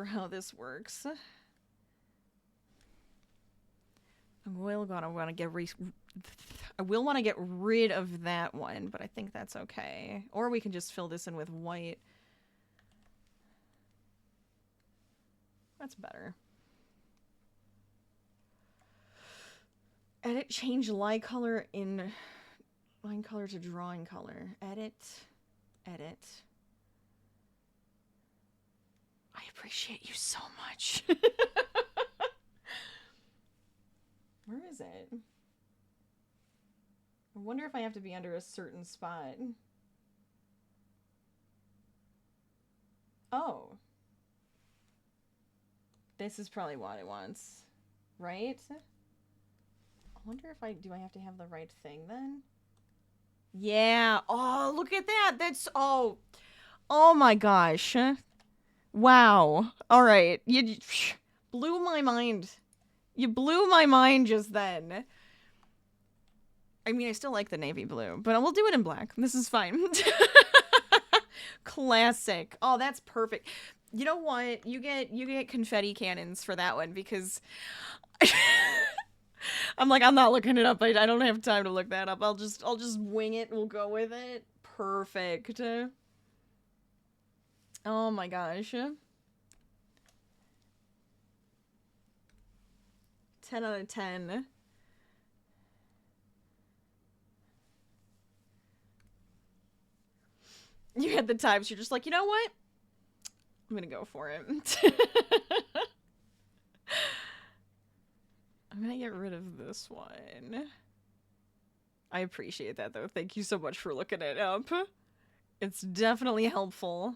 how this works. I will want to get rid of that one, but I think that's okay. Or we can just fill this in with white. That's better. Edit, change line color in line color to drawing color. Edit. Edit. I appreciate you so much. Where is it? I wonder if I have to be under a certain spot. Oh. This is probably what it wants. Right? I wonder if do I have to have the right thing then? Yeah. Oh, look at that. That's, oh my gosh. Wow. All right. You blew my mind. You blew my mind just then. I mean, I still like the navy blue, but we'll do it in black. This is fine. Classic. Oh, that's perfect. You know what? You get confetti cannons for that one because I'm like, I'm not looking it up. I don't have time to look that up. I'll just wing it. We'll go with it. Perfect. Oh my gosh. 10 out of 10. You had the types, you're just like, you know what? I'm gonna go for it. I'm gonna get rid of this one. I appreciate that though. Thank you so much for looking it up. It's definitely helpful.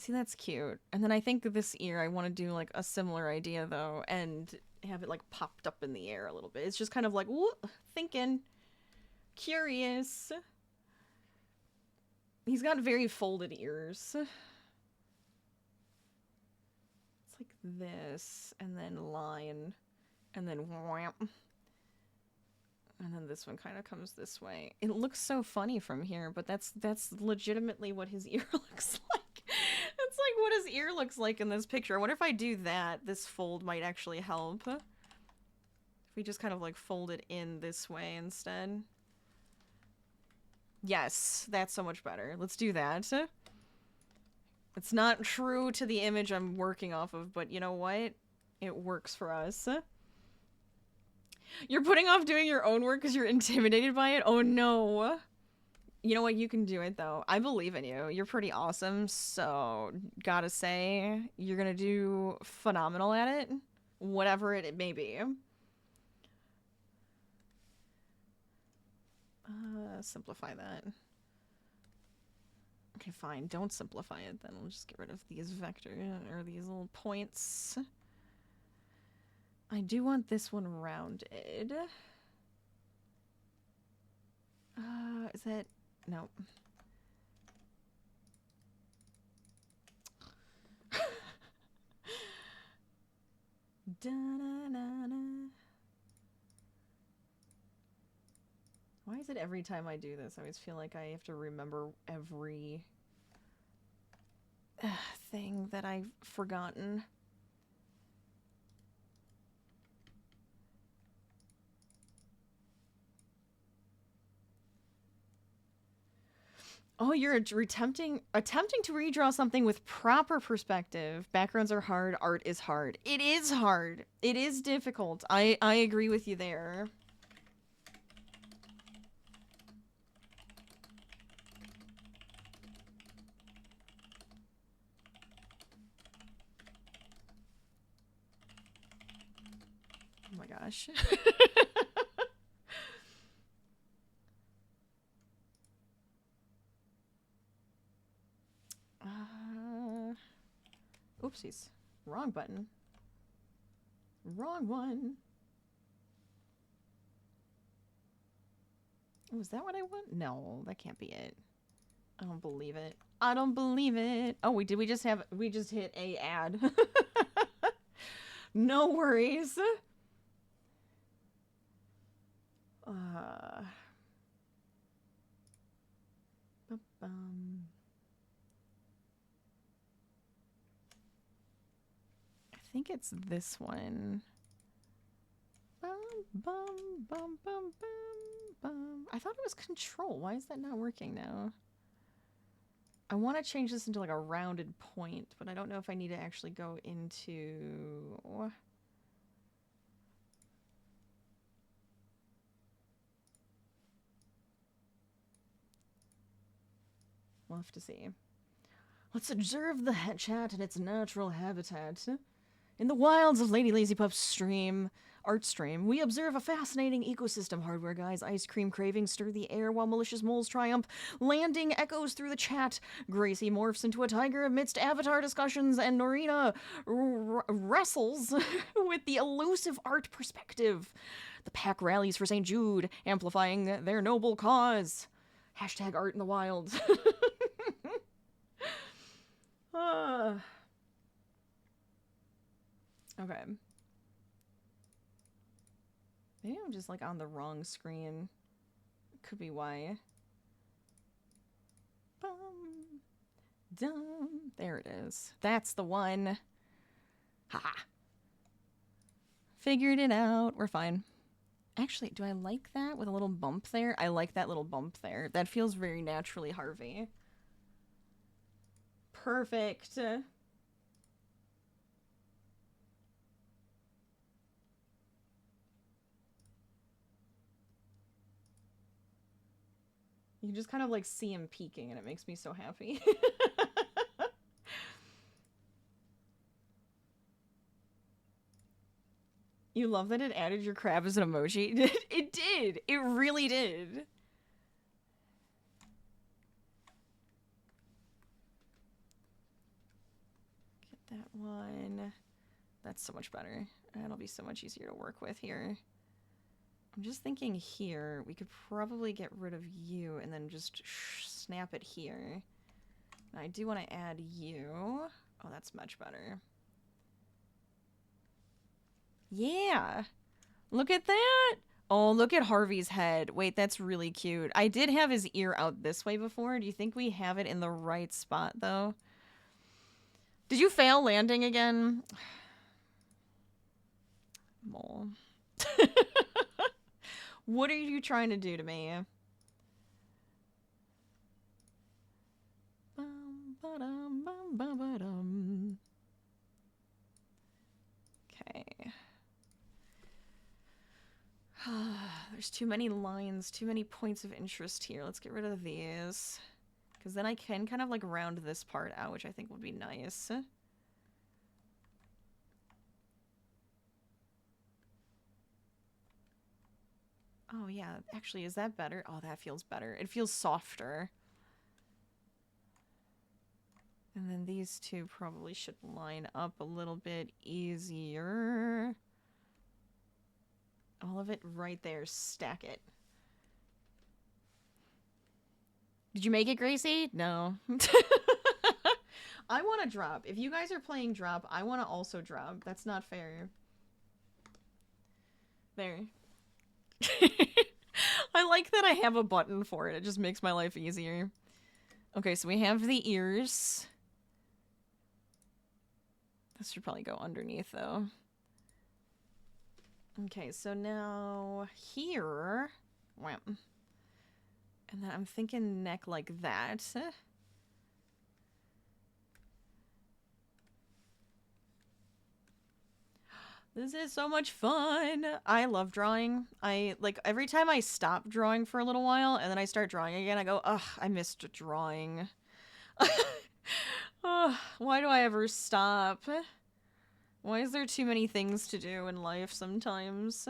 See, that's cute. And then I think this ear, I want to do like a similar idea though, and have it like popped up in the air a little bit. It's just kind of like, thinking. Curious. He's got very folded ears. It's like this, and then line, and then wham. And then this one kind of comes this way. It looks so funny from here, but that's legitimately what his ear looks like. It's like what his ear looks like in this picture. I wonder if I do that, this fold might actually help. If we just kind of like fold it in this way instead. Yes, that's so much better. Let's do that. It's not true to the image I'm working off of, but you know what? It works for us. You're putting off doing your own work because you're intimidated by it? Oh no. You know what? You can do it, though. I believe in you. You're pretty awesome, so gotta say, you're gonna do phenomenal at it, whatever it may be. Simplify that. Okay, fine. Don't simplify it, then. We'll just get rid of these vectors, or these little points. I do want this one rounded. Is that... No. Da-na-na-na. Why is it every time I do this, I always feel like I have to remember every thing that I've forgotten? Oh, you're attempting to redraw something with proper perspective. Backgrounds are hard. Art is hard. It is hard. It is difficult. I agree with you there. Oh my gosh. Oopsies. Wrong button. Wrong one. Oh, is that what I want? No, that can't be it. I don't believe it. I don't believe it. Oh, we just hit a ad. No worries. I think it's this one. Bum, bum, bum, bum, bum, bum. I thought it was control. Why is that not working now? I want to change this into like a rounded point, but I don't know if I need to actually go into... We'll have to see. Let's observe the chat in its natural habitat. In the wilds of LadyLazyPup's art stream, we observe a fascinating ecosystem. Hardware guys, ice cream cravings stir the air while malicious moles triumph. Landing echoes through the chat. Gracie morphs into a tiger amidst avatar discussions, and Norina wrestles with the elusive art perspective. The pack rallies for St. Jude, amplifying their noble cause. Hashtag art in the wild. Okay. Maybe I'm just like on the wrong screen. Could be why. Bum, dum. There it is. That's the one. Ha! Figured it out. We're fine. Actually, do I like that with a little bump there? I like that little bump there. That feels very naturally Harvey. Perfect. You just kind of like see him peeking and it makes me so happy. You love that it added your crab as an emoji? It did! It really did! Get that one. That's so much better. That'll be so much easier to work with here. I'm just thinking here, we could probably get rid of you and then just snap it here. And I do want to add you. Oh, that's much better. Yeah! Look at that! Oh, look at Harvey's head. Wait, that's really cute. I did have his ear out this way before. Do you think we have it in the right spot, though? Did you fail landing again? Mole. What are you trying to do to me? Okay. There's There's too many lines, too many points of interest here. Let's get rid of these. Because then I can kind of like round this part out, which I think would be nice. Oh yeah, actually, is that better? Oh, that feels better. It feels softer. And then these two probably should line up a little bit easier. All of it right there. Stack it. Did you make it, Gracie? No. I want to drop. If you guys are playing drop, I want to also drop. That's not fair. There. I like that I have a button for it. It just makes my life easier. Okay, so we have the ears. This should probably go underneath, though. Okay, so now here. Wham. And then I'm thinking neck like that. This is so much fun. I love drawing. Like, every time I stop drawing for a little while and then I start drawing again, I go, ugh, I missed drawing. Ugh, why do I ever stop? Why is there too many things to do in life sometimes?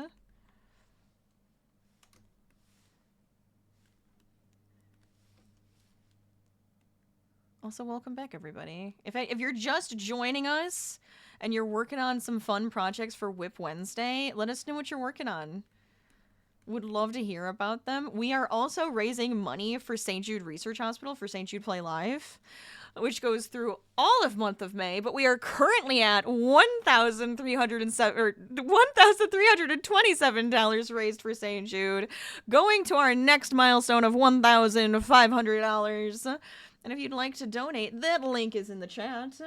Also, welcome back, everybody. If you're just joining us and you're working on some fun projects for Whip Wednesday, let us know what you're working on. Would love to hear about them. We are also raising money for St. Jude Research Hospital for St. Jude Play Live, which goes through all of month of May, but we are currently at $1,327 raised for St. Jude, going to our next milestone of $1,500. And if you'd like to donate, that link is in the chat.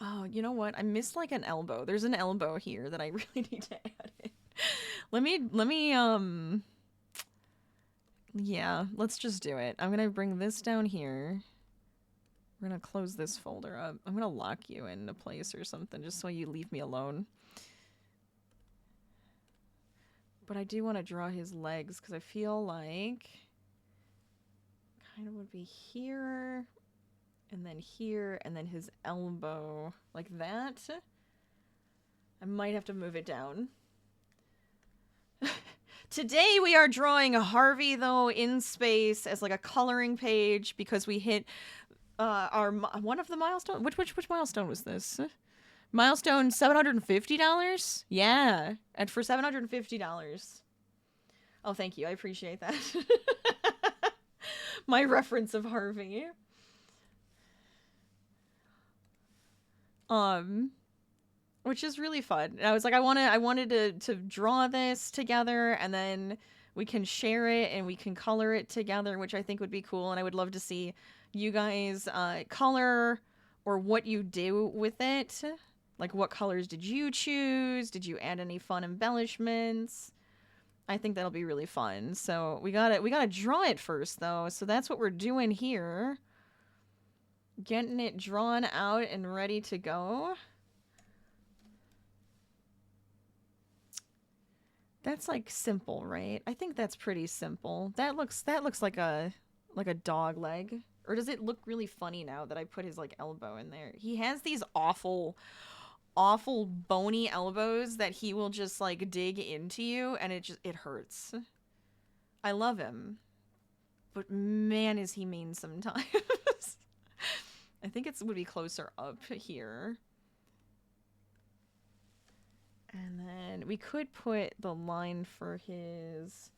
Oh, you know what? I missed like an elbow. There's an elbow here that I really need to add in. Yeah, let's just do it. I'm gonna bring this down here. We're gonna close this folder up. I'm gonna lock you into place or something just so you leave me alone. But I do want to draw his legs because I feel like kind of would be here and then his elbow like that. I might have to move it down. Today we are drawing a Harvey, though, in space as like a coloring page because we hit one of the milestone. Which milestone was this? Milestone $750? Yeah, and for $750. Oh, thank you. I appreciate that. My reference of Harvey. Which is really fun. And I was like, I wanted to draw this together, and then we can share it and we can color it together, which I think would be cool. And I would love to see you guys color or what you do with it. Like, what colors did you choose? Did you add any fun embellishments? I think that'll be really fun. So we gotta draw it first, though. So that's what we're doing here. Getting it drawn out and ready to go. That's like simple, right? I think that's pretty simple. That looks like a dog leg. Or does it look really funny now that I put his like elbow in there? He has these awful bony elbows that he will just like dig into you and it hurts. I love him. But man, is he mean sometimes. I think it would be closer up here. And then we could put the line for his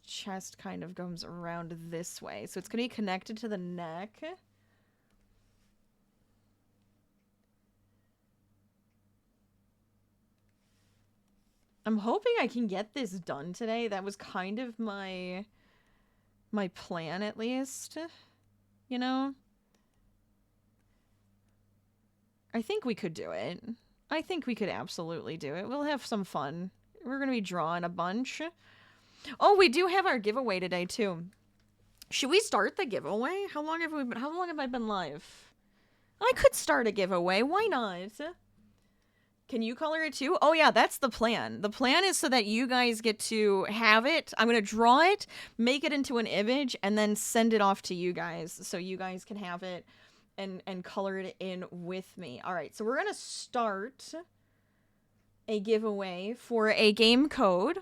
chest kind of goes around this way. So it's going to be connected to the neck. I'm hoping I can get this done today. That was kind of my plan, at least. You know? I think we could do it. I think we could absolutely do it. We'll have some fun. We're going to be drawing a bunch. Oh, we do have our giveaway today, too. Should we start the giveaway? How long have I been live? I could start a giveaway. Why not? Can you color it too? Oh yeah, that's the plan. The plan is so that you guys get to have it. I'm going to draw it, make it into an image, and then send it off to you guys so you guys can have it and color it in with me. All right, so we're going to start a giveaway for a game code.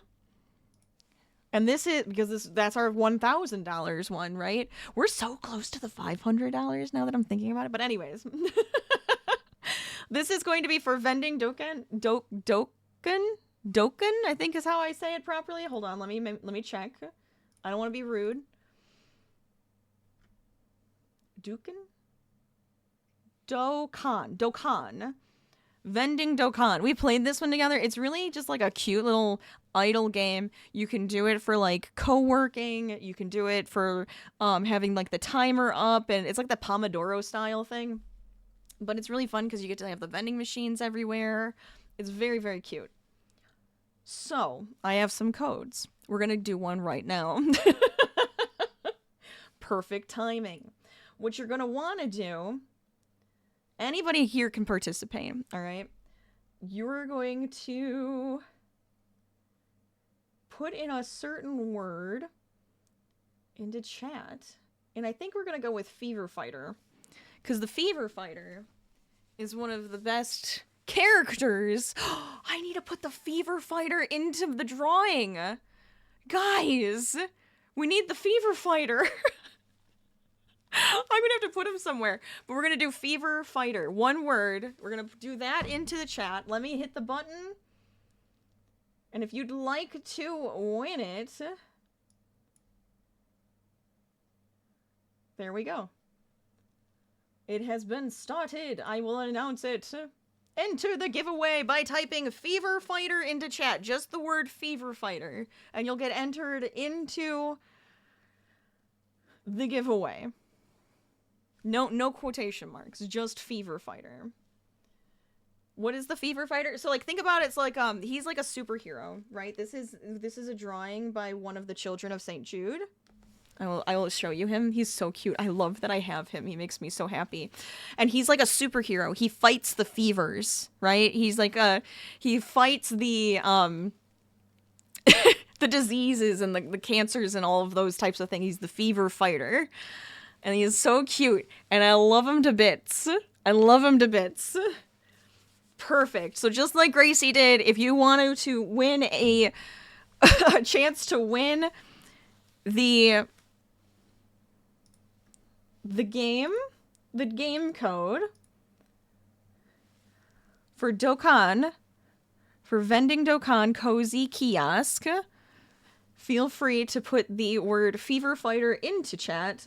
And this is because that's our $1,000 one, right? We're so close to the $500 now that I'm thinking about it. But anyways, this is going to be for vending Doken, I think is how I say it properly. Hold on, let me check. I don't want to be rude. Dokkan. Vending Dokkan. We played this one together. It's really just like a cute little idle game. You can do it for like co-working. You can do it for having like the timer up, and it's like the Pomodoro style thing. But it's really fun because you get to have the vending machines everywhere. It's very, very cute. So, I have some codes. We're going to do one right now. Perfect timing. What you're going to want to do, anybody here can participate, all right? You're going to put in a certain word into chat. And I think we're going to go with Fever Fighter. Because the Fever Fighter is one of the best characters. I need to put the Fever Fighter into the drawing. Guys, we need the Fever Fighter. I'm going to have to put him somewhere. But we're going to do Fever Fighter. One word. We're going to do that into the chat. Let me hit the button. And if you'd like to win it... There we go. It has been started. I will announce it. Enter the giveaway by typing Fever Fighter into chat. Just the word Fever Fighter. And you'll get entered into the giveaway. No quotation marks. Just Fever Fighter. What is the Fever Fighter? So like think about it, it's like he's like a superhero, right? This is a drawing by one of the children of St. Jude. I will show you him. He's so cute. I love that I have him. He makes me so happy. And he's like a superhero. He fights the fevers, right? He's like he fights the the diseases and the cancers and all of those types of things. He's the Fever Fighter. And he is so cute. And I love him to bits. I love him to bits. Perfect. So just like Gracie did, if you wanted to win a chance to win the game code for Dokkan, for vending Dokkan Cozy Kiosk, feel free to put the word Fever Fighter into chat.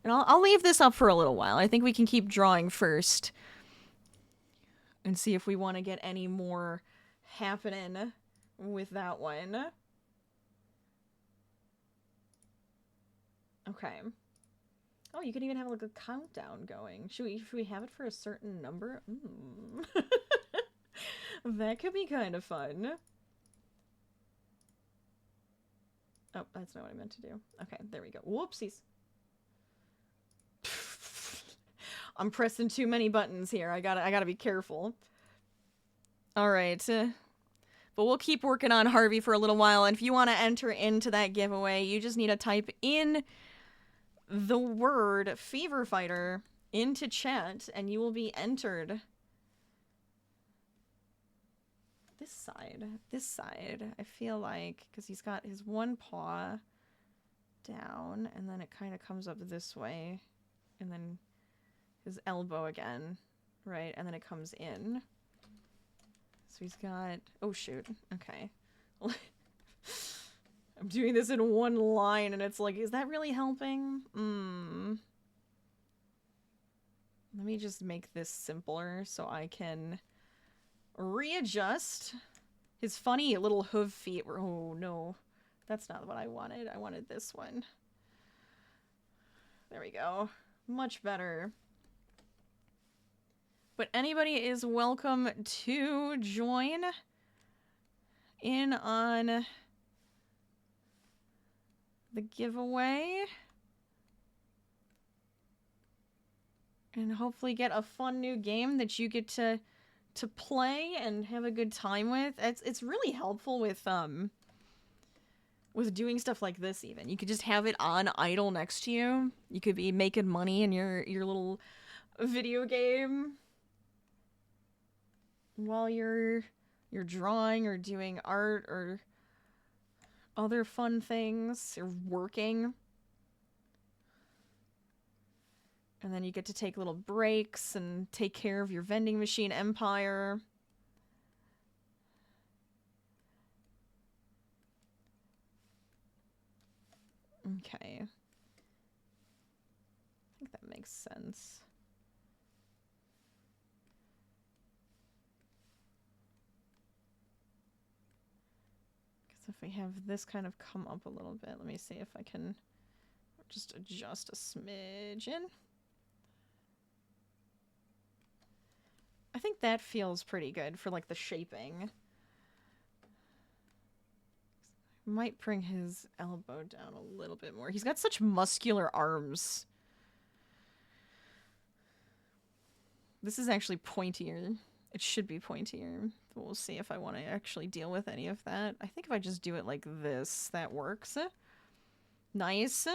And I'll leave this up for a little while. I think we can keep drawing first and see if we want to get any more happening with that one. Okay. Oh, you can even have like a countdown going. Should we have it for a certain number? That could be kind of fun. Oh, that's not what I meant to do. Okay, there we go. Whoopsies. I'm pressing too many buttons here. I gotta be careful. All right. But we'll keep working on Harvey for a little while. And if you want to enter into that giveaway, you just need to type in the word Fever Fighter into chat and you will be entered. This side, I feel like, because he's got his one paw down and then it kind of comes up this way and then his elbow again, right? And then it comes in. So he's got, oh shoot, okay. I'm doing this in one line and it's like, is that really helping? Let me just make this simpler so I can readjust. His funny little hoof feet were, oh no, that's not what I wanted. I wanted this one. There we go. Much better. But anybody is welcome to join in on the giveaway and hopefully get a fun new game that you get to to play and have a good time with. It's really helpful with doing stuff like this. Even you could just have it on idle next to you. You could be making money in your little video game while you're drawing or doing art or other fun things or working. And then you get to take little breaks and take care of your vending machine empire. Okay. I think that makes sense. Because if we have this kind of come up a little bit, let me see if I can just adjust a smidgen. I think that feels pretty good for, like, the shaping. Might bring his elbow down a little bit more. He's got such muscular arms. This is actually pointier. It should be pointier. But we'll see if I want to actually deal with any of that. I think if I just do it like this, that works. Nice.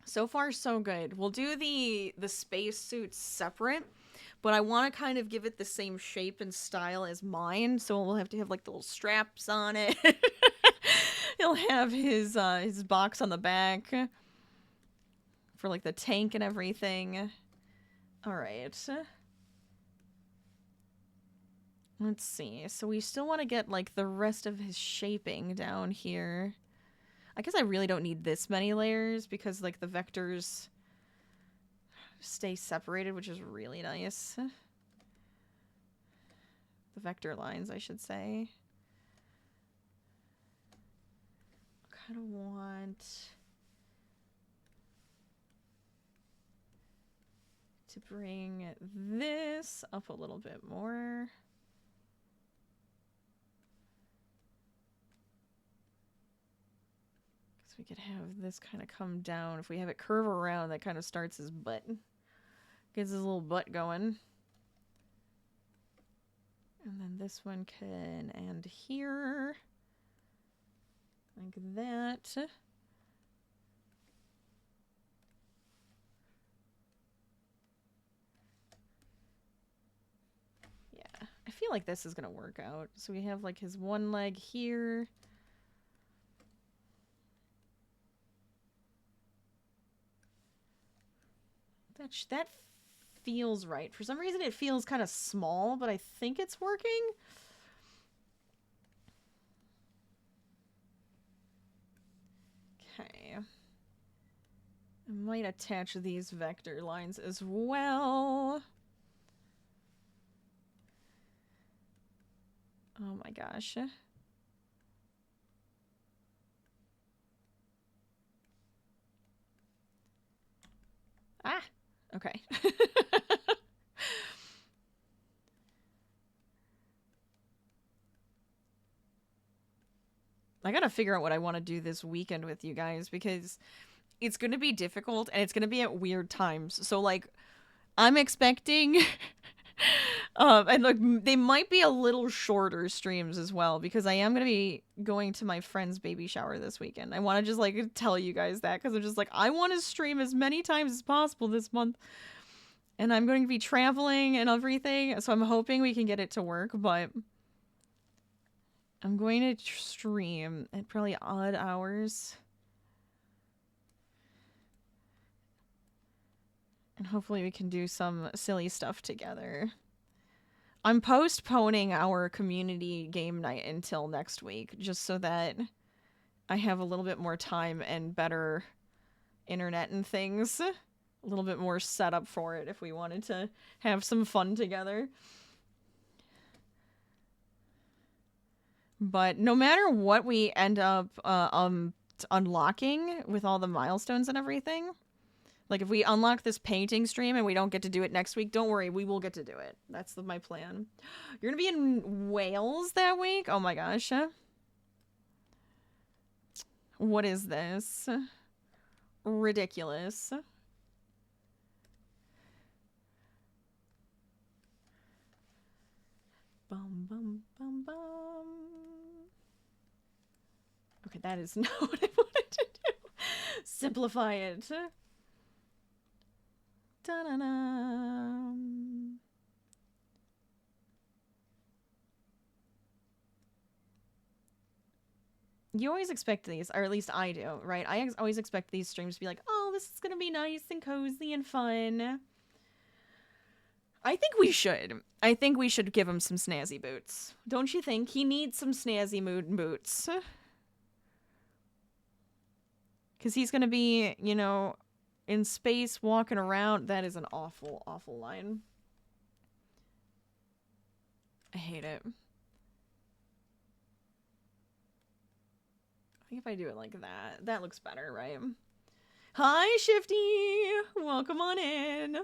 So far, so good. We'll do the space suits separate. But I want to kind of give it the same shape and style as mine, so we'll have to have, like, the little straps on it. He'll have his box on the back for, like, the tank and everything. Alright. Let's see. So we still want to get, like, the rest of his shaping down here. I guess I really don't need this many layers because, like, the vectors stay separated, which is really nice. The vector lines, I should say. I kind of want to bring this up a little bit more. Because we could have this kind of come down. If we have it curve around, that kind of starts his butt. Gets his little butt going. And then this one can end here. Like that. Yeah, I feel like this is gonna work out. So we have, like, his one leg here. That feels right. For some reason it feels kind of small, but I think it's working. Okay. I might attach these vector lines as well. Oh my gosh. Ah! Okay. I gotta figure out what I want to do this weekend with you guys because it's gonna be difficult and it's gonna be at weird times. So, like, I'm expecting and look, they might be a little shorter streams as well because I am gonna be going to my friend's baby shower this weekend. I want to just, like, tell you guys that because I'm just like, I want to stream as many times as possible this month. And I'm going to be traveling and everything, so I'm hoping we can get it to work, but I'm going to stream at probably odd hours. And hopefully we can do some silly stuff together. I'm postponing our community game night until next week, just so that I have a little bit more time and better internet and things. A little bit more setup for it if we wanted to have some fun together. But no matter what we end up unlocking with all the milestones and everything, like if we unlock this painting stream and we don't get to do it next week, don't worry, we will get to do it. That's my plan. You're gonna be in Wales that week? Oh my gosh. What is this? Ridiculous. Bum, bum, bum, bum. Okay, that is not what I wanted to do. Simplify it. Da-da-da. You always expect these, or at least I do, right? I always expect these streams to be like, oh, this is gonna be nice and cozy and fun. I think we should. I think we should give him some snazzy boots. Don't you think? He needs some snazzy mood boots. Because he's gonna be, you know, in space walking around. That is an awful, awful line. I hate it. I think if I do it like that, that looks better, right? Hi, Shifty! Welcome on in.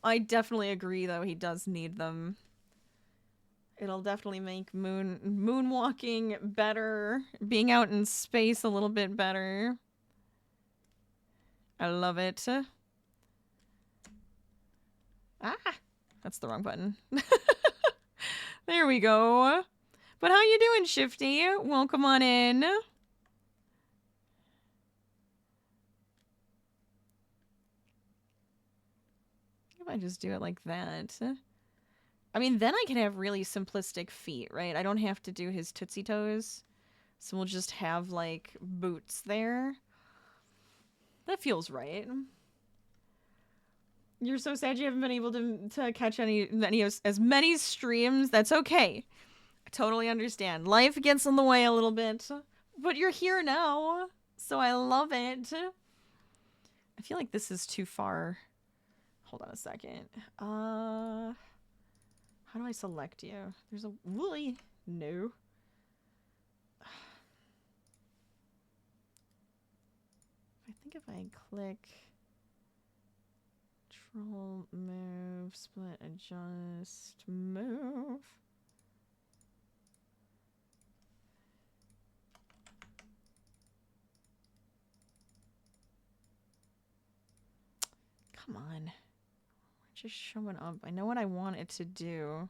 I definitely agree, though. He does need them. It'll definitely make moonwalking better. Being out in space a little bit better. I love it. Ah! That's the wrong button. There we go. But how you doing, Shifty? Welcome on in. If I just do it like that. I mean, then I can have really simplistic feet, right? I don't have to do his Tootsie Toes. So we'll just have, like, boots there. That feels right. You're so sad you haven't been able to catch as many streams. That's okay. I totally understand. Life gets in the way a little bit. But you're here now. So I love it. I feel like this is too far. Hold on a second. How do I select you? There's a woolly. No. I think if I click Control, move, split, adjust, move. Come on. Just showing up. I know what I want it to do.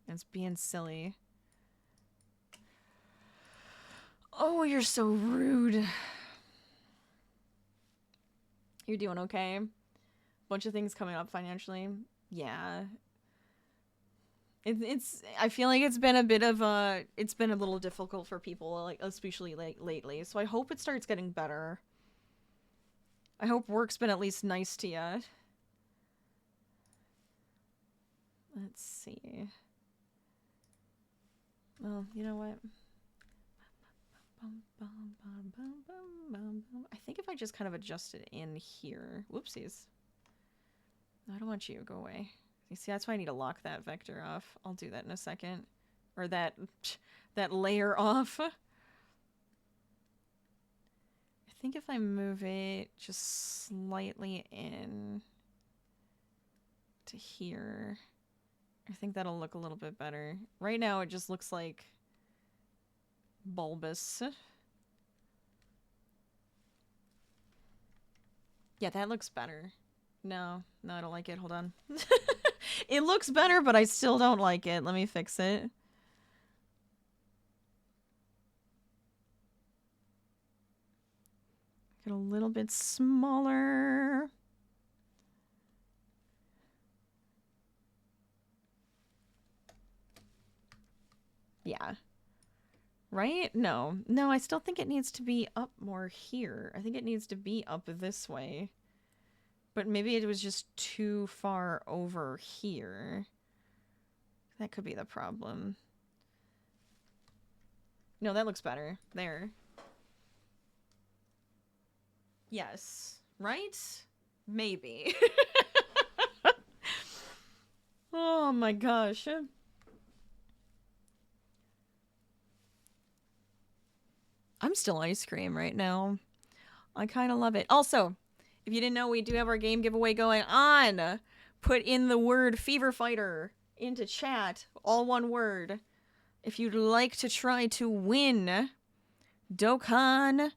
It's being silly. Oh, you're so rude. You're doing okay? Bunch of things coming up financially. Yeah. It's I feel like it's been a bit of a it's been a little difficult for people, like especially lately. So I hope it starts getting better. I hope work's been at least nice to you. Let's see. Well, you know what? I think if I just kind of adjust it in here. Whoopsies. I don't want you to go away. You see, that's why I need to lock that vector off. I'll do that in a second. Or that layer off. I think if I move it just slightly in to here, I think that'll look a little bit better. Right now it just looks like bulbous. Yeah, that looks better. No, I don't like it. Hold on. It looks better, but I still don't like it. Let me fix it. Get a little bit smaller. Yeah. Right? No, I still think it needs to be up more here. I think it needs to be up this way. But maybe it was just too far over here. That could be the problem. No, that looks better. There. Yes. Right? Maybe. Oh my gosh. I'm still ice cream right now. I kind of love it. Also, if you didn't know, we do have our game giveaway going on. Put in the word Fever Fighter into chat. All one word. If you'd like to try to win Dokkan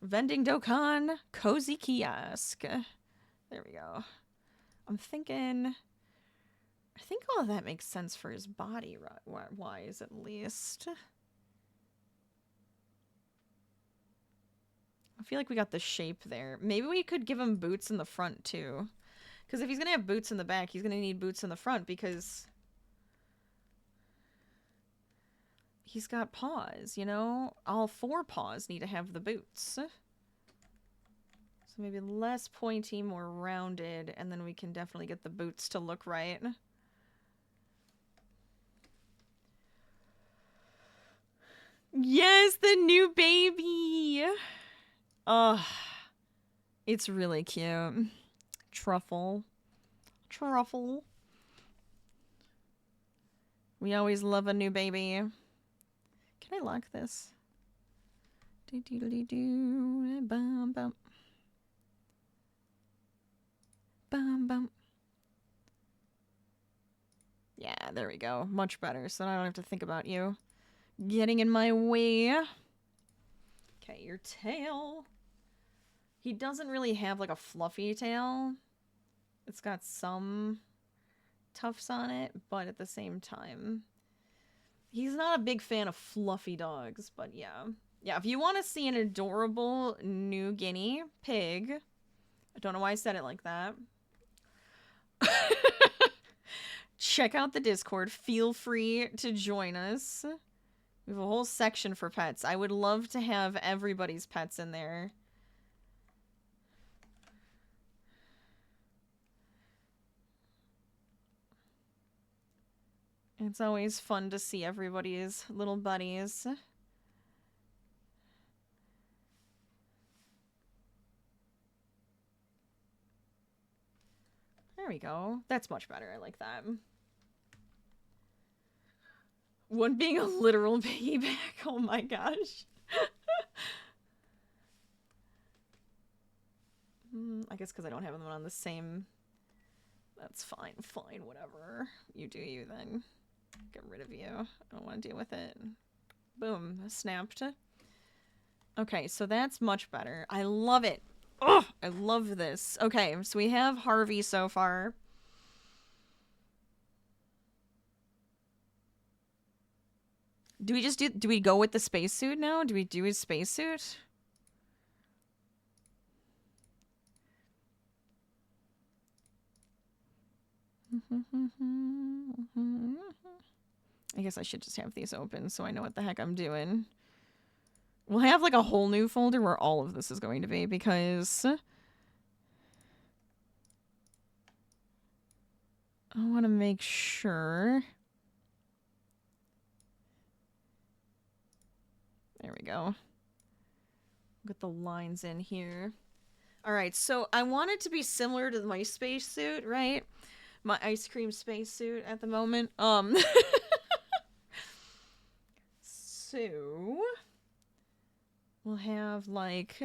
Vending Dokkan Cozy Kiosk. There we go. I'm thinking I think all of that makes sense for his body wise, at least. I feel like we got the shape there. Maybe we could give him boots in the front, too. Because if he's going to have boots in the back, he's going to need boots in the front because he's got paws, you know? All 4 paws need to have the boots. So maybe less pointy, more rounded, and then we can definitely get the boots to look right. Yes, the new baby! Oh, it's really cute. Truffle. Truffle. We always love a new baby. Can I lock this? Do-do-do-do. Bum, bum. Bum, bum. Yeah, there we go. Much better, so I don't have to think about you getting in my way. Okay, your tail. He doesn't really have like a fluffy tail. It's got some tufts on it, but at the same time, he's not a big fan of fluffy dogs, but yeah. Yeah, if you want to see an adorable New Guinea pig, I don't know why I said it like that. Check out the Discord. Feel free to join us. We have a whole section for pets. I would love to have everybody's pets in there. It's always fun to see everybody's little buddies. There we go. That's much better. I like that. One being a literal piggyback. Oh my gosh. I guess because I don't have them on the same... That's fine. Fine. Whatever. You do you then. Get rid of you. I don't want to deal with it. Boom. Snapped. Okay, so that's much better. I love it. Oh, I love this. Okay, so we have Harvey so far. Do we go with the spacesuit now? Do we do his spacesuit? I guess I should just have these open so I know what the heck I'm doing. We'll have like a whole new folder where all of this is going to be because I want to make sure. There we go. Get the lines in here. All right, so I want it to be similar to my spacesuit, right? My ice cream spacesuit at the moment. So we'll have like,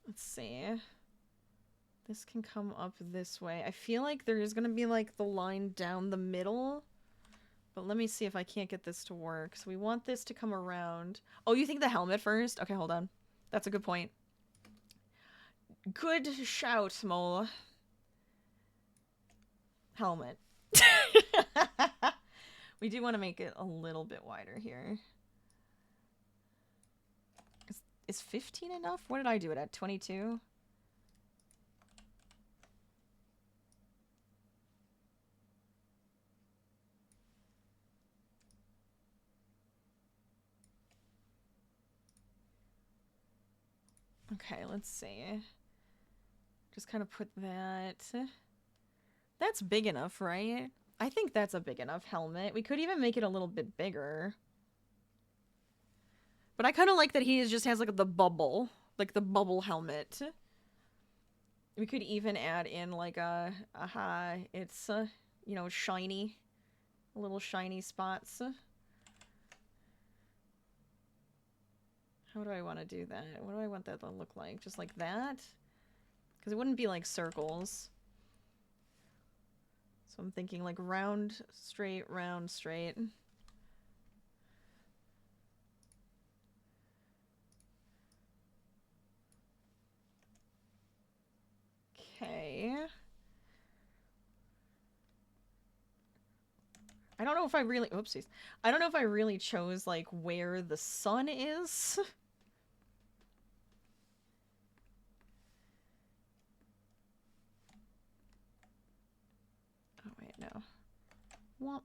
let's see. This can come up this way. I feel like there is gonna be like the line down the middle. But let me see if I can't get this to work. So we want this to come around. Oh, you think the helmet first? Okay, hold on. That's a good point. Good shout, Mole. Helmet. We do want to make it a little bit wider here. Is 15 enough? What did I do it at? 22? Okay, let's see. Just kind of put that... That's big enough, right? I think that's a big enough helmet. We could even make it a little bit bigger. But I kind of like that he just has, like, the bubble. Like, the bubble helmet. We could even add in, like, it's, you know, shiny. Little shiny spots. How do I want to do that? What do I want that to look like? Just like that? Because it wouldn't be, like, circles. So I'm thinking like round, straight, round, straight. Okay. don't know if I really, oopsies. I don't know if I really chose, like, where the sun is. Oh, wait, no. Womp.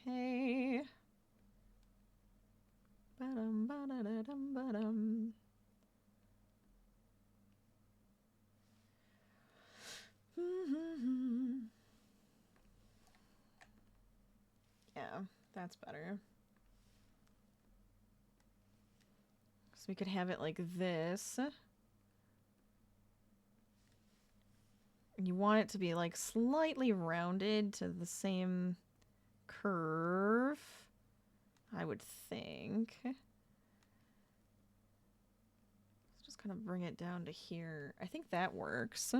Okay. Ba-dum, ba-da-da-dum, ba-dum. Yeah, that's better. So we could have it like this. You want it to be like slightly rounded to the same curve, I would think. Let's just kind of bring it down to here. I think that works.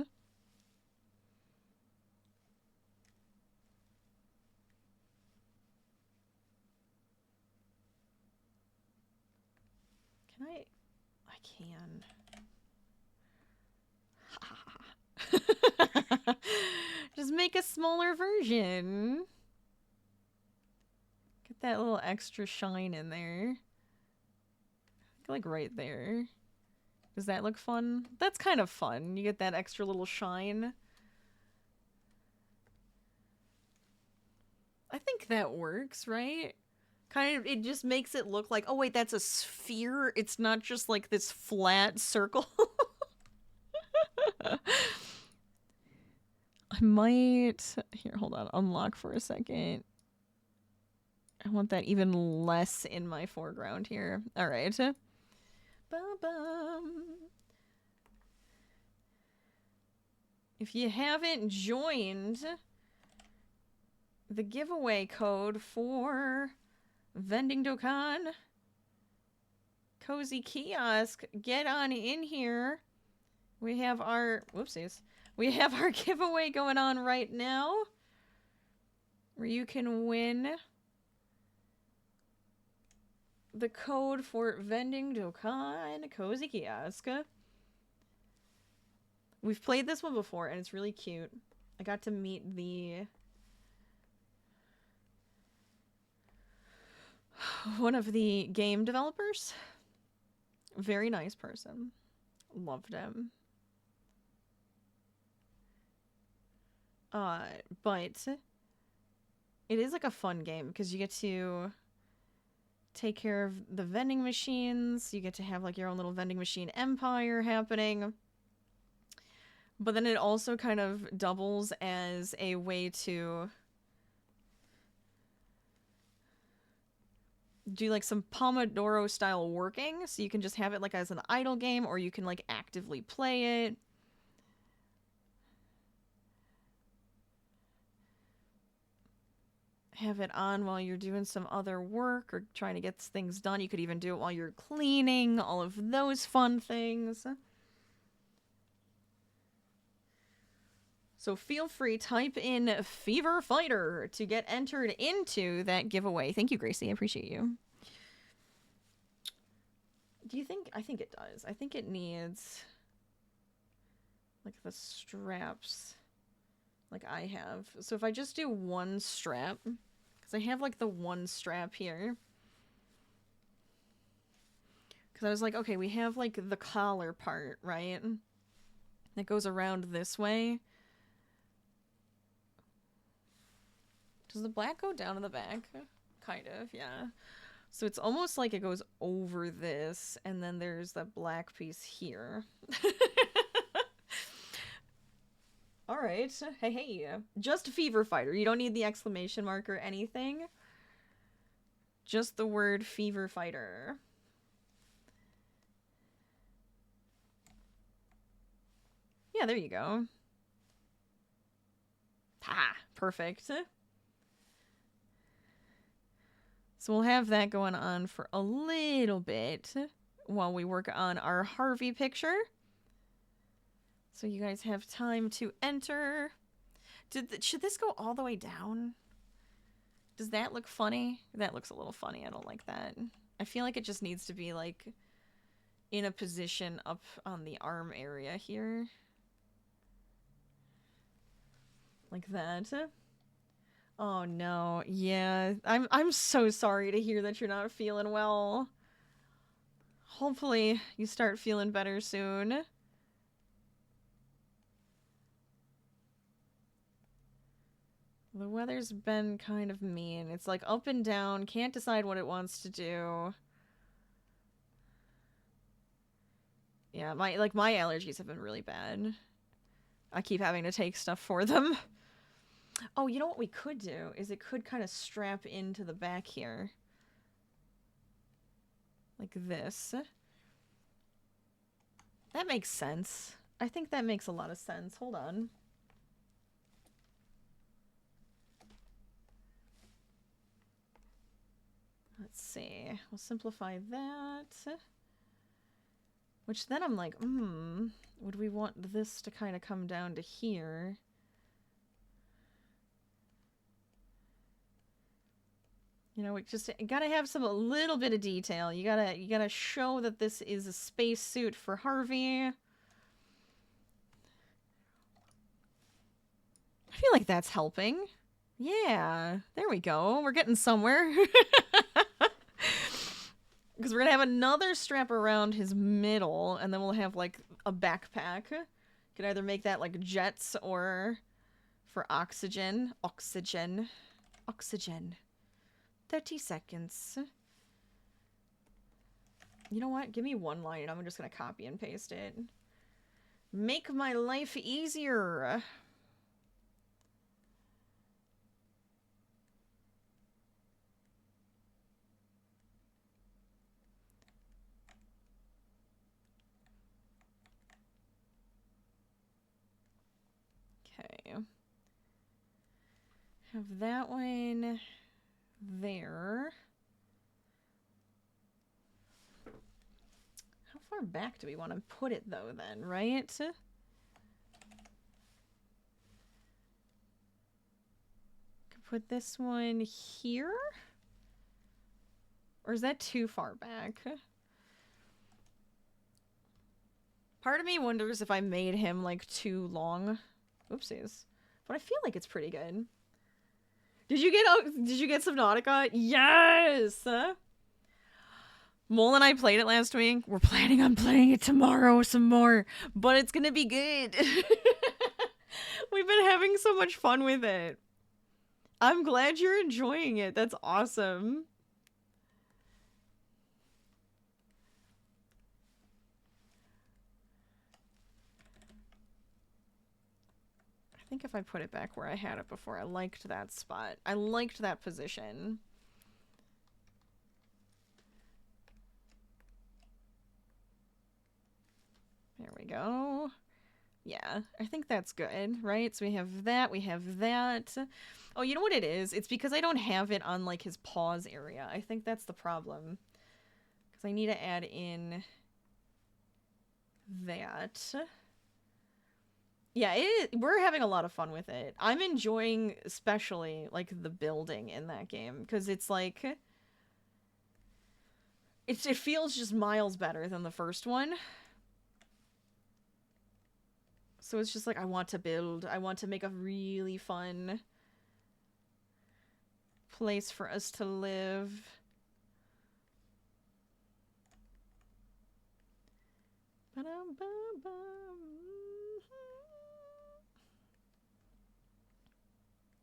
Can I can. Just make a smaller version. Get that little extra shine in there. Like right there. Does that look fun? That's kind of fun. You get that extra little shine. I think that works, right? Kind of, it just makes it look like, oh wait, that's a sphere. It's not just like this flat circle. I might... Here, hold on. Unlock for a second. I want that even less in my foreground here. Alright. Ba-bum. If you haven't joined the giveaway code for Vending Dokkan Cozy Kiosk, get on in here. We have our... Whoopsies. We have our giveaway going on right now, where you can win the code for Vending Dokkan Cozy Kiosk. We've played this one before, and it's really cute. I got to meet the... one of the game developers. Very nice person. Loved him. But it is like a fun game because you get to take care of the vending machines. You get to have like your own little vending machine empire happening. But then it also kind of doubles as a way to do like some Pomodoro style working. So you can just have it like as an idle game, or you can like actively play it. Have it on while you're doing some other work or trying to get things done. You could even do it while you're cleaning, all of those fun things. So feel free, type in Fever Fighter to get entered into that giveaway. Thank you, Gracie. I appreciate you. Do you think... I think it does. I think it needs like the straps like I have. So if I just do one strap... I have, like, the one strap here. Because I was like, okay, we have, like, the collar part, right? That goes around this way. Does the black go down in the back? Kind of, yeah. So it's almost like it goes over this, and then there's that black piece here. Alright, hey. Just Fever Fighter. You don't need the exclamation mark or anything. Just the word Fever Fighter. Yeah, there you go. Ha! Perfect. So we'll have that going on for a little bit while we work on our Harvey picture. So you guys have time to enter. Should this go all the way down? Does that look funny? That looks a little funny. I don't like that. I feel like it just needs to be like in a position up on the arm area here. Like that. Oh no, yeah. I'm so sorry to hear that you're not feeling well. Hopefully you start feeling better soon. The weather's been kind of mean. It's like up and down, can't decide what it wants to do. Yeah, my allergies have been really bad. I keep having to take stuff for them. Oh, you know what we could do is it could kind of strap into the back here. Like this. That makes sense. I think that makes a lot of sense. Hold on. Let's see. We'll simplify that. Which then I'm like, would we want this to kind of come down to here? You know, we just gotta have a little bit of detail. You gotta show that this is a spacesuit for Harvey. I feel like that's helping. Yeah, there we go. We're getting somewhere. Because we're gonna have another strap around his middle, and then we'll have like a backpack. Could either make that like jets or for oxygen. Oxygen. 30 seconds. You know what? Give me one line and I'm just gonna copy and paste it. Make my life easier. Okay. Have that one there. How far back do we want to put it though then, right? Could put this one here? Or is that too far back? Part of me wonders if I made him like too long. Oopsies. But I feel like it's pretty good. Did you get Subnautica? Yes! Mole and I played it last week. We're planning on playing it tomorrow some more, but it's gonna be good. We've been having so much fun with it. I'm glad you're enjoying it. That's awesome. I think if I put it back where I had it before, I liked that spot. I liked that position. There we go. Yeah, I think that's good, right? So we have that, we have that. Oh, you know what it is? It's because I don't have it on, like, his paws area. I think that's the problem. Because I need to add in that. Yeah, we're having a lot of fun with it. I'm enjoying especially, like, the building in that game. Because it's, like... it feels just miles better than the first one. So it's just like, I want to build. I want to make a really fun place for us to live.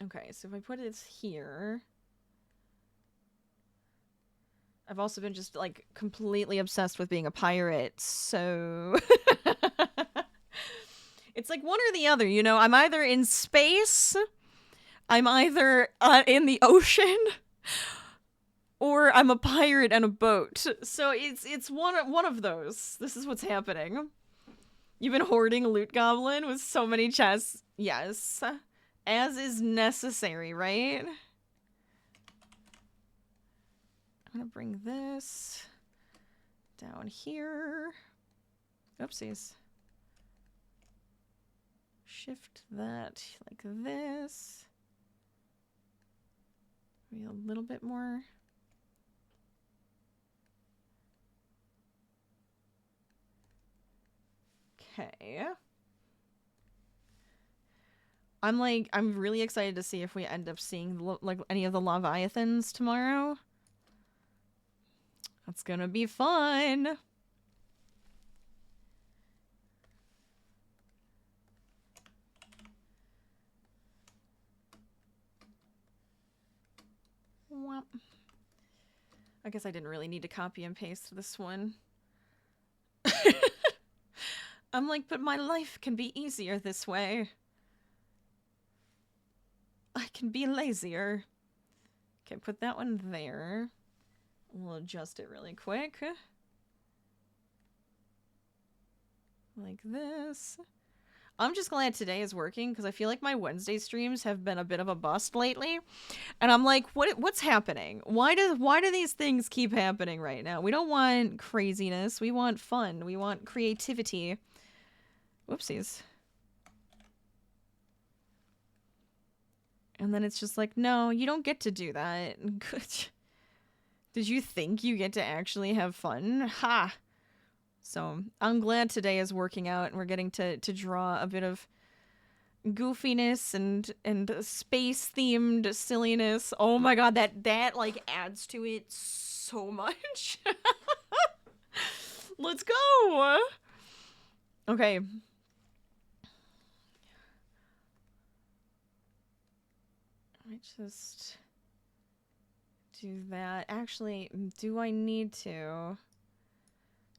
Okay, so if I put it here... I've also been just, like, completely obsessed with being a pirate, so... It's like one or the other, you know? I'm either in space, I'm either in the ocean, or I'm a pirate on a boat. So it's one of those. This is what's happening. You've been hoarding Loot Goblin with so many chests. Yes. As is necessary, right? I'm gonna bring this down here. Oopsies. Shift that like this. Maybe a little bit more. Okay. I'm really excited to see if we end up seeing like any of the Leviathans tomorrow. That's gonna be fun. Womp. I guess I didn't really need to copy and paste this one. I'm like, but my life can be easier this way. I can be lazier. Okay, put that one there. We'll adjust it really quick. Like this. I'm just glad today is working because I feel like my Wednesday streams have been a bit of a bust lately. And I'm like, what's happening? Why do these things keep happening right now? We don't want craziness. We want fun. We want creativity. Whoopsies. And then it's just like, no, you don't get to do that. Did you think you get to actually have fun? Ha! So, I'm glad today is working out and we're getting to draw a bit of goofiness and space-themed silliness. Oh my god, that like adds to it so much. Let's go! Okay. I just do that. Actually, do I need to?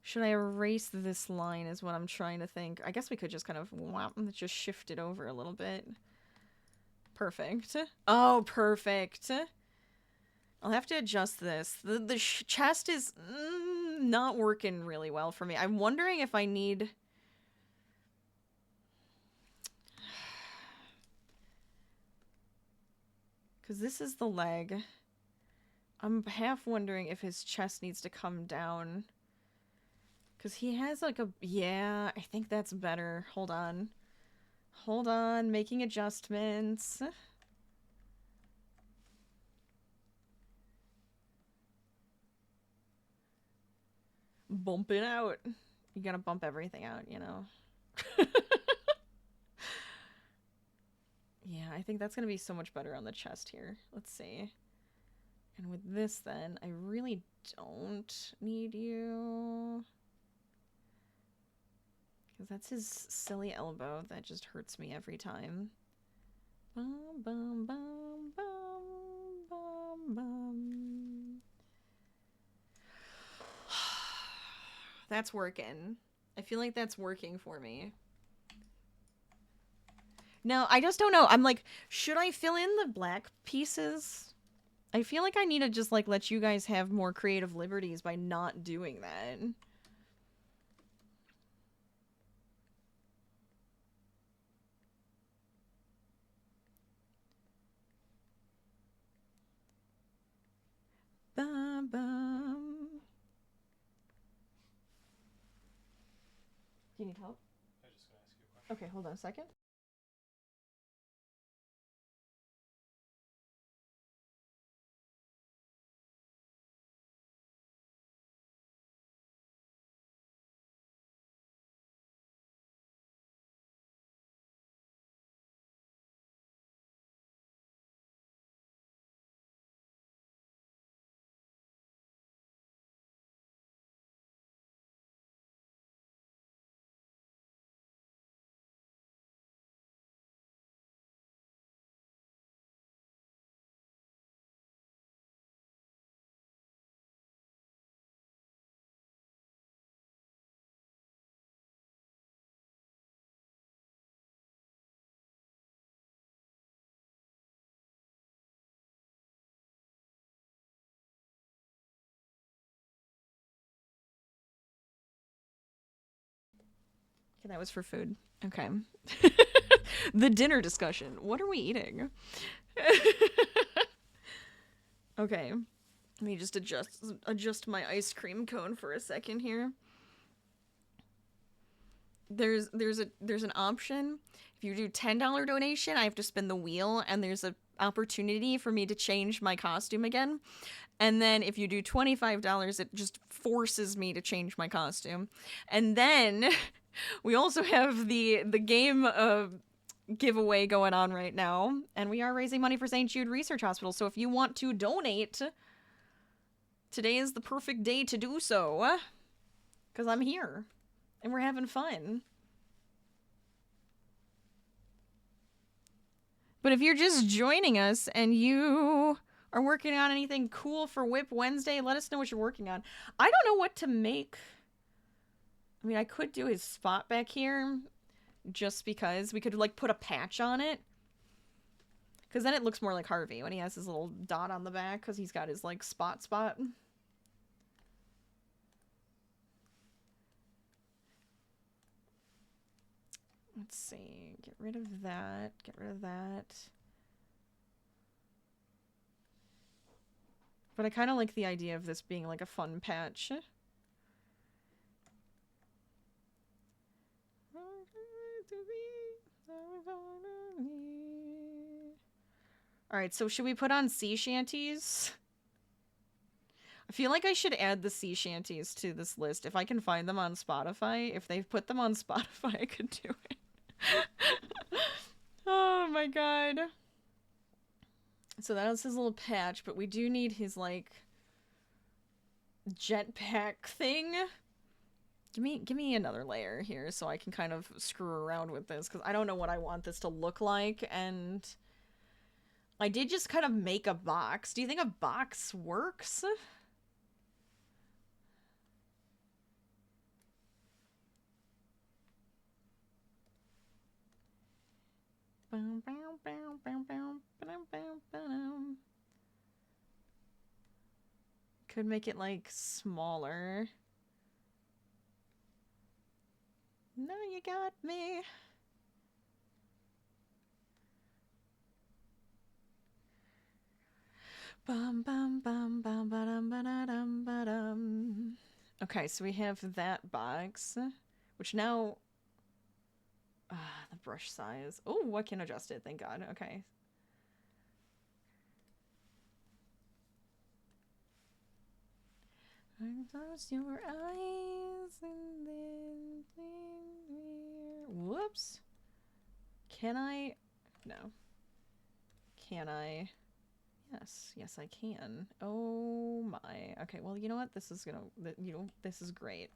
Should I erase this line is what I'm trying to think. I guess we could just kind of just shift it over a little bit. Perfect. Oh, perfect. I'll have to adjust this. The chest is not working really well for me. I'm wondering if I need... Because this is the leg. I'm half wondering if his chest needs to come down. Because he has like a... Yeah, I think that's better. Hold on. Hold on. Making adjustments. Bump it out. You gotta bump everything out, you know? Yeah, I think that's gonna be so much better on the chest here. Let's see. And with this then, I really don't need you. Because that's his silly elbow that just hurts me every time. Bum, bum, bum, bum, bum, bum. That's working. I feel like that's working for me. No, I just don't know. I'm like, should I fill in the black pieces? I feel like I need to just, like, let you guys have more creative liberties by not doing that. Bum, bum. Do you need help? I was just gonna ask you a question. Okay, hold on a second. Okay, that was for food. Okay. The dinner discussion. What are we eating? Okay. Let me just adjust my ice cream cone for a second here. There's an option. If you do $10 donation, I have to spin the wheel and there's an opportunity for me to change my costume again. And then if you do $25, it just forces me to change my costume. And then we also have the game of giveaway going on right now, and we are raising money for St. Jude Research Hospital. So if you want to donate, today is the perfect day to do so, because I'm here and we're having fun. But if you're just joining us and you are working on anything cool for Whip Wednesday, let us know what you're working on. I don't know what to make. I mean, I could do his spot back here just because we could, like, put a patch on it. Because then it looks more like Harvey when he has his little dot on the back because he's got his, like, spot. Let's see. Get rid of that. Get rid of that. But I kind of like the idea of this being, like, a fun patch. Alright, so should we put on sea shanties? I feel like I should add the sea shanties to this list. If I can find them on Spotify. If they've put them on Spotify, I could do it. Oh my god. So that was his little patch, but we do need his, like, jetpack thing. Give me another layer here so I can kind of screw around with this, because I don't know what I want this to look like, and I did just kind of make a box. Do you think a box works? Could make it, like, smaller. No, you got me. Bum bum bum bum ba-dum ba-da-dum ba-dum. Okay, so we have that box, which now the brush size. Oh, I can adjust it, thank God. Okay. Close your eyes and then whoops. Can I? No. Can I? Yes, yes I can. Oh my. Okay, well, you know what? This is gonna, this is great.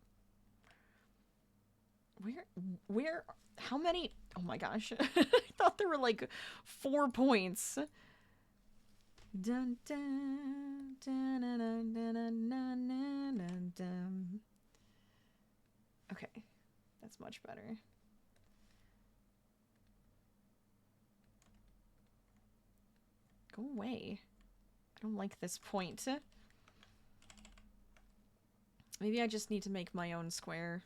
Where, how many? Oh my gosh. I thought there were like 4 points. Dun, dun, dun, dun, dun, dun, dun, dun, dun, dun. Okay, that's much better. Go away. I don't like this point. Maybe I just need to make my own square.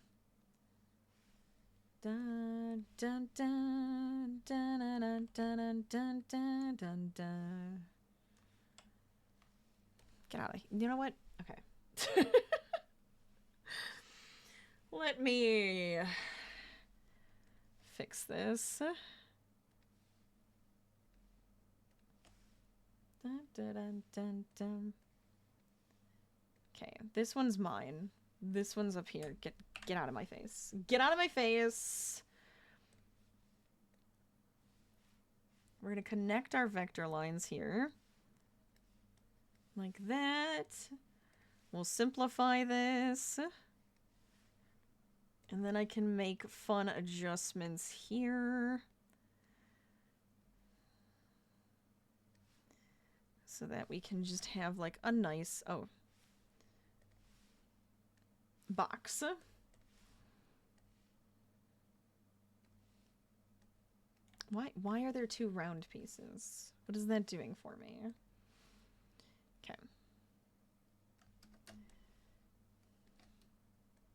Dun, dun, dun, dun, dun, dun, dun, dun, dun, dun. Get out of here. You know what? Okay. Let me fix this. Dun, dun, dun, dun, dun. Okay, this one's mine. This one's up here. Get out of my face. Get out of my face! We're gonna connect our vector lines here. Like that. We'll simplify this. And then I can make fun adjustments here. So that we can just have like a nice, box. Why are there 2 round pieces? What is that doing for me? Okay.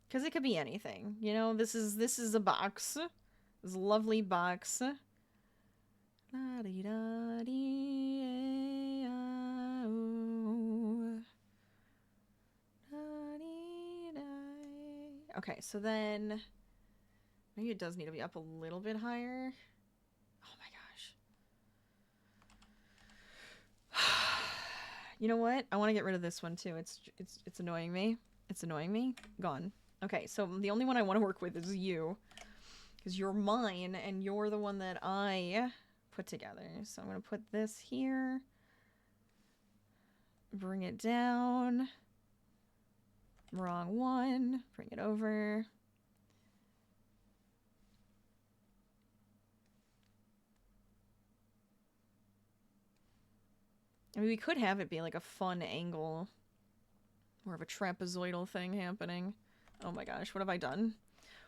Because it could be anything, you know. This is a box. This lovely box. Okay, so then maybe it does need to be up a little bit higher. Oh my gosh. You know what? I want to get rid of this one too. It's annoying me. It's annoying me. Gone. Okay, so the only one I want to work with is you. Because you're mine, and you're the one that I put together. So I'm going to put this here. Bring it down. Wrong one. Bring it over. I mean, we could have it be like a fun angle. More of a trapezoidal thing happening. Oh my gosh, what have I done?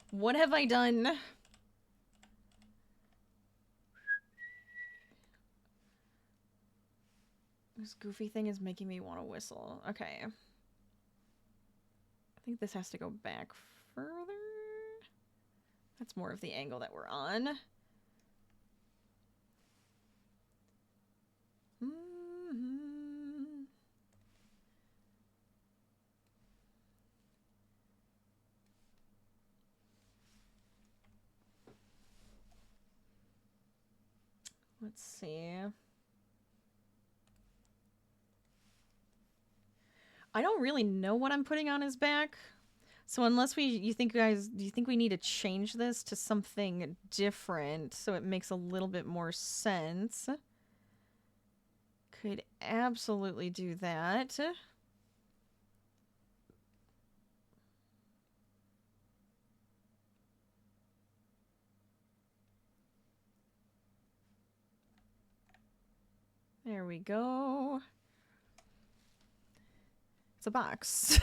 What have I done? This goofy thing is making me want to whistle. Okay. I think this has to go back further. That's more of the angle that we're on. Let's see. I don't really know what I'm putting on his back. So unless you think we need to change this to something different so it makes a little bit more sense? Could absolutely do that. There we go. It's a box.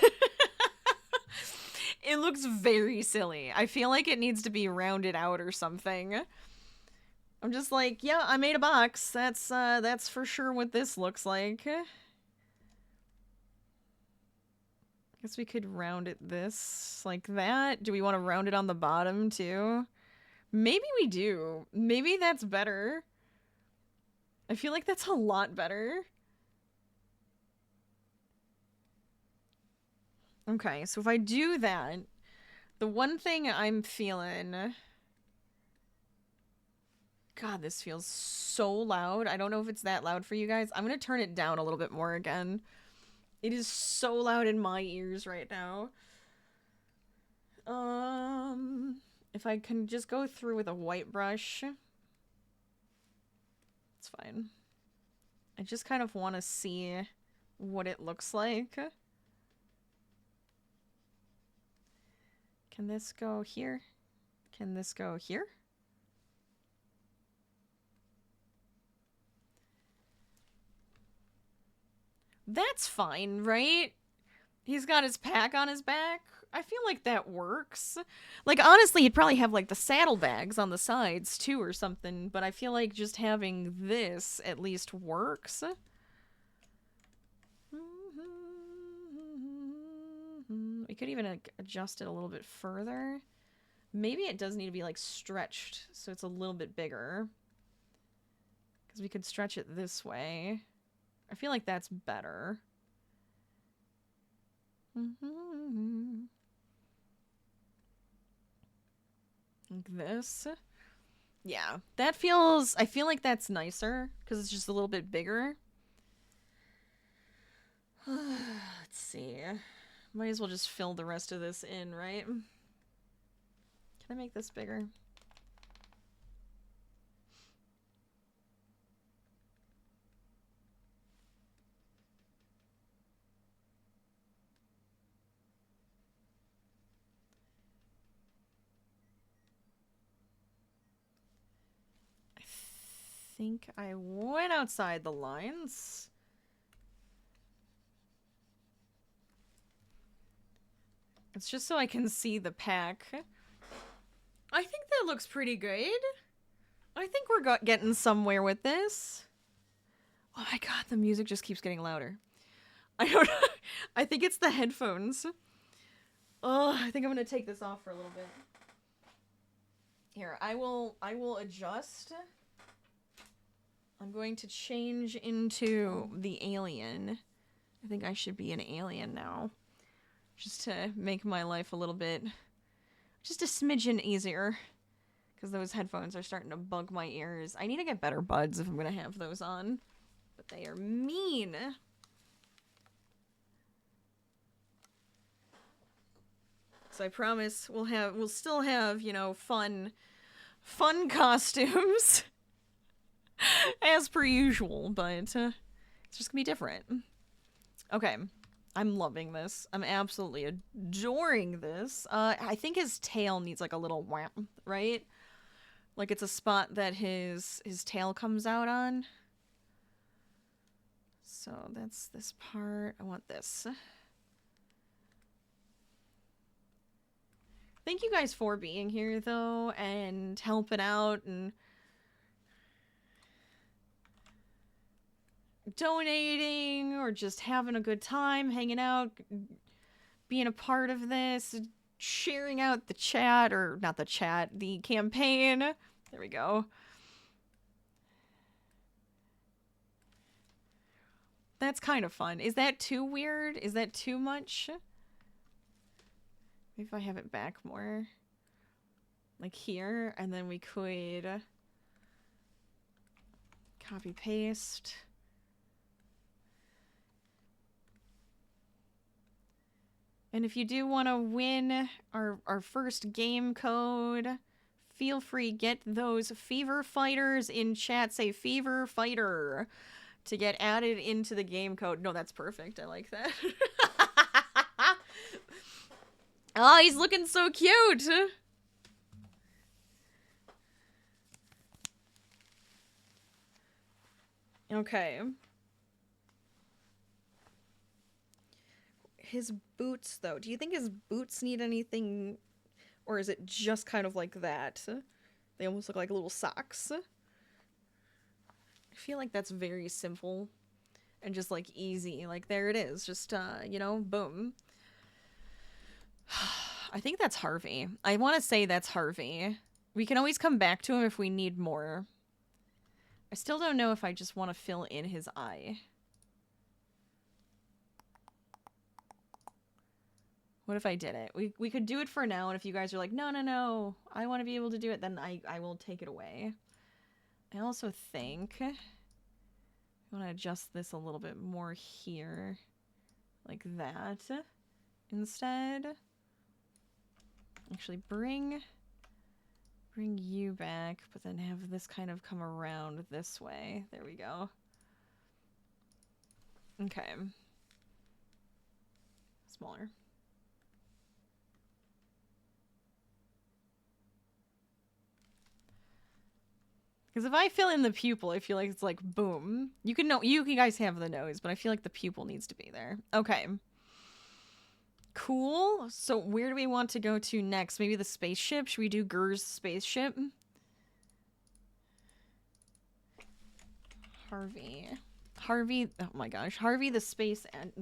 It looks very silly. I feel like it needs to be rounded out or something. I'm just like, yeah, I made a box. That's for sure what this looks like. Guess we could round it this like that. Do we want to round it on the bottom too? Maybe we do. Maybe that's better. I feel like that's a lot better. Okay, so if I do that, the one thing I'm feeling... God, this feels so loud. I don't know if it's that loud for you guys. I'm going to turn it down a little bit more again. It is so loud in my ears right now. If I can just go through with a white brush... It's fine. I just kind of want to see what it looks like. Can this go here? Can this go here? That's fine, right? He's got his pack on his back. I feel like that works. Like, honestly, he'd probably have, like, the saddlebags on the sides, too, or something. But I feel like just having this at least works. We could even adjust it a little bit further. Maybe it does need to be, like, stretched so it's a little bit bigger. Because we could stretch it this way. I feel like that's better. Like this. Yeah, that feels... I feel like that's nicer because it's just a little bit bigger. Let's see. Might as well just fill the rest of this in, right? Can I make this bigger? I think I went outside the lines. It's just so I can see the pack. I think that looks pretty good. I think we're getting somewhere with this. Oh my god, the music just keeps getting louder. I don't know. I think it's the headphones. Oh, I think I'm gonna take this off for a little bit. Here, I will adjust. I'm going to change into the alien. I think I should be an alien now. Just to make my life a little bit... just a smidgen easier. Because those headphones are starting to bug my ears. I need to get better buds if I'm going to have those on. But they are mean. So I promise we'll still have, you know, fun fun costumes. As per usual, but it's just gonna be different. Okay. I'm loving this. I'm absolutely adoring this. I think his tail needs like a little wham, right? Like it's a spot that his tail comes out on. So that's this part. I want this. Thank you guys for being here though and helping out and donating or just having a good time, hanging out, being a part of this, sharing out the chat, or not the chat, the campaign. There we go. That's kind of fun. Is that too weird? Is that too much? Maybe if I have it back more. Like here, and then we could copy paste. And if you do want to win our first game code, feel free, get those Fever Fighters in chat. Say Fever Fighter to get added into the game code. No, that's perfect. I like that. Oh, he's looking so cute. Okay. His boots, though. Do you think his boots need anything? Or is it just kind of like that? They almost look like little socks. I feel like that's very simple. And just, like, easy. Like, there it is. Just, you know, boom. I think that's Harvey. I want to say that's Harvey. We can always come back to him if we need more. I still don't know if I just want to fill in his eye. What if I did it? We could do it for now, and if you guys are like, no, no, no, I want to be able to do it, then I will take it away. I also think I want to adjust this a little bit more here. Like that. Instead. Actually, bring you back, but then have this kind of come around this way. There we go. Okay. Smaller. Because if I fill in the pupil, I feel like it's like, boom. You guys have the nose, but I feel like the pupil needs to be there. Okay. Cool. So where do we want to go to next? Maybe the spaceship? Should we do Gur's spaceship? Harvey, oh my gosh. Harvey the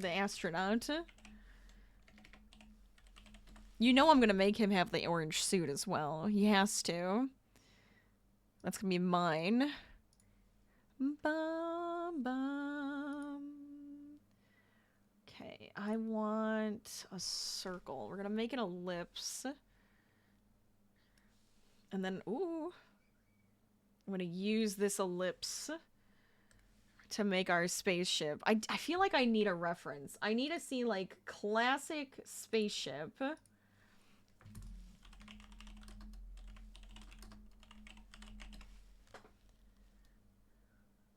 astronaut. You know I'm gonna make him have the orange suit as well. He has to. That's gonna be mine. Bum, bum. Okay, I want a circle. We're gonna make an ellipse. And then, ooh. I'm gonna use this ellipse to make our spaceship. I feel like I need a reference. I need to see, like, classic spaceship.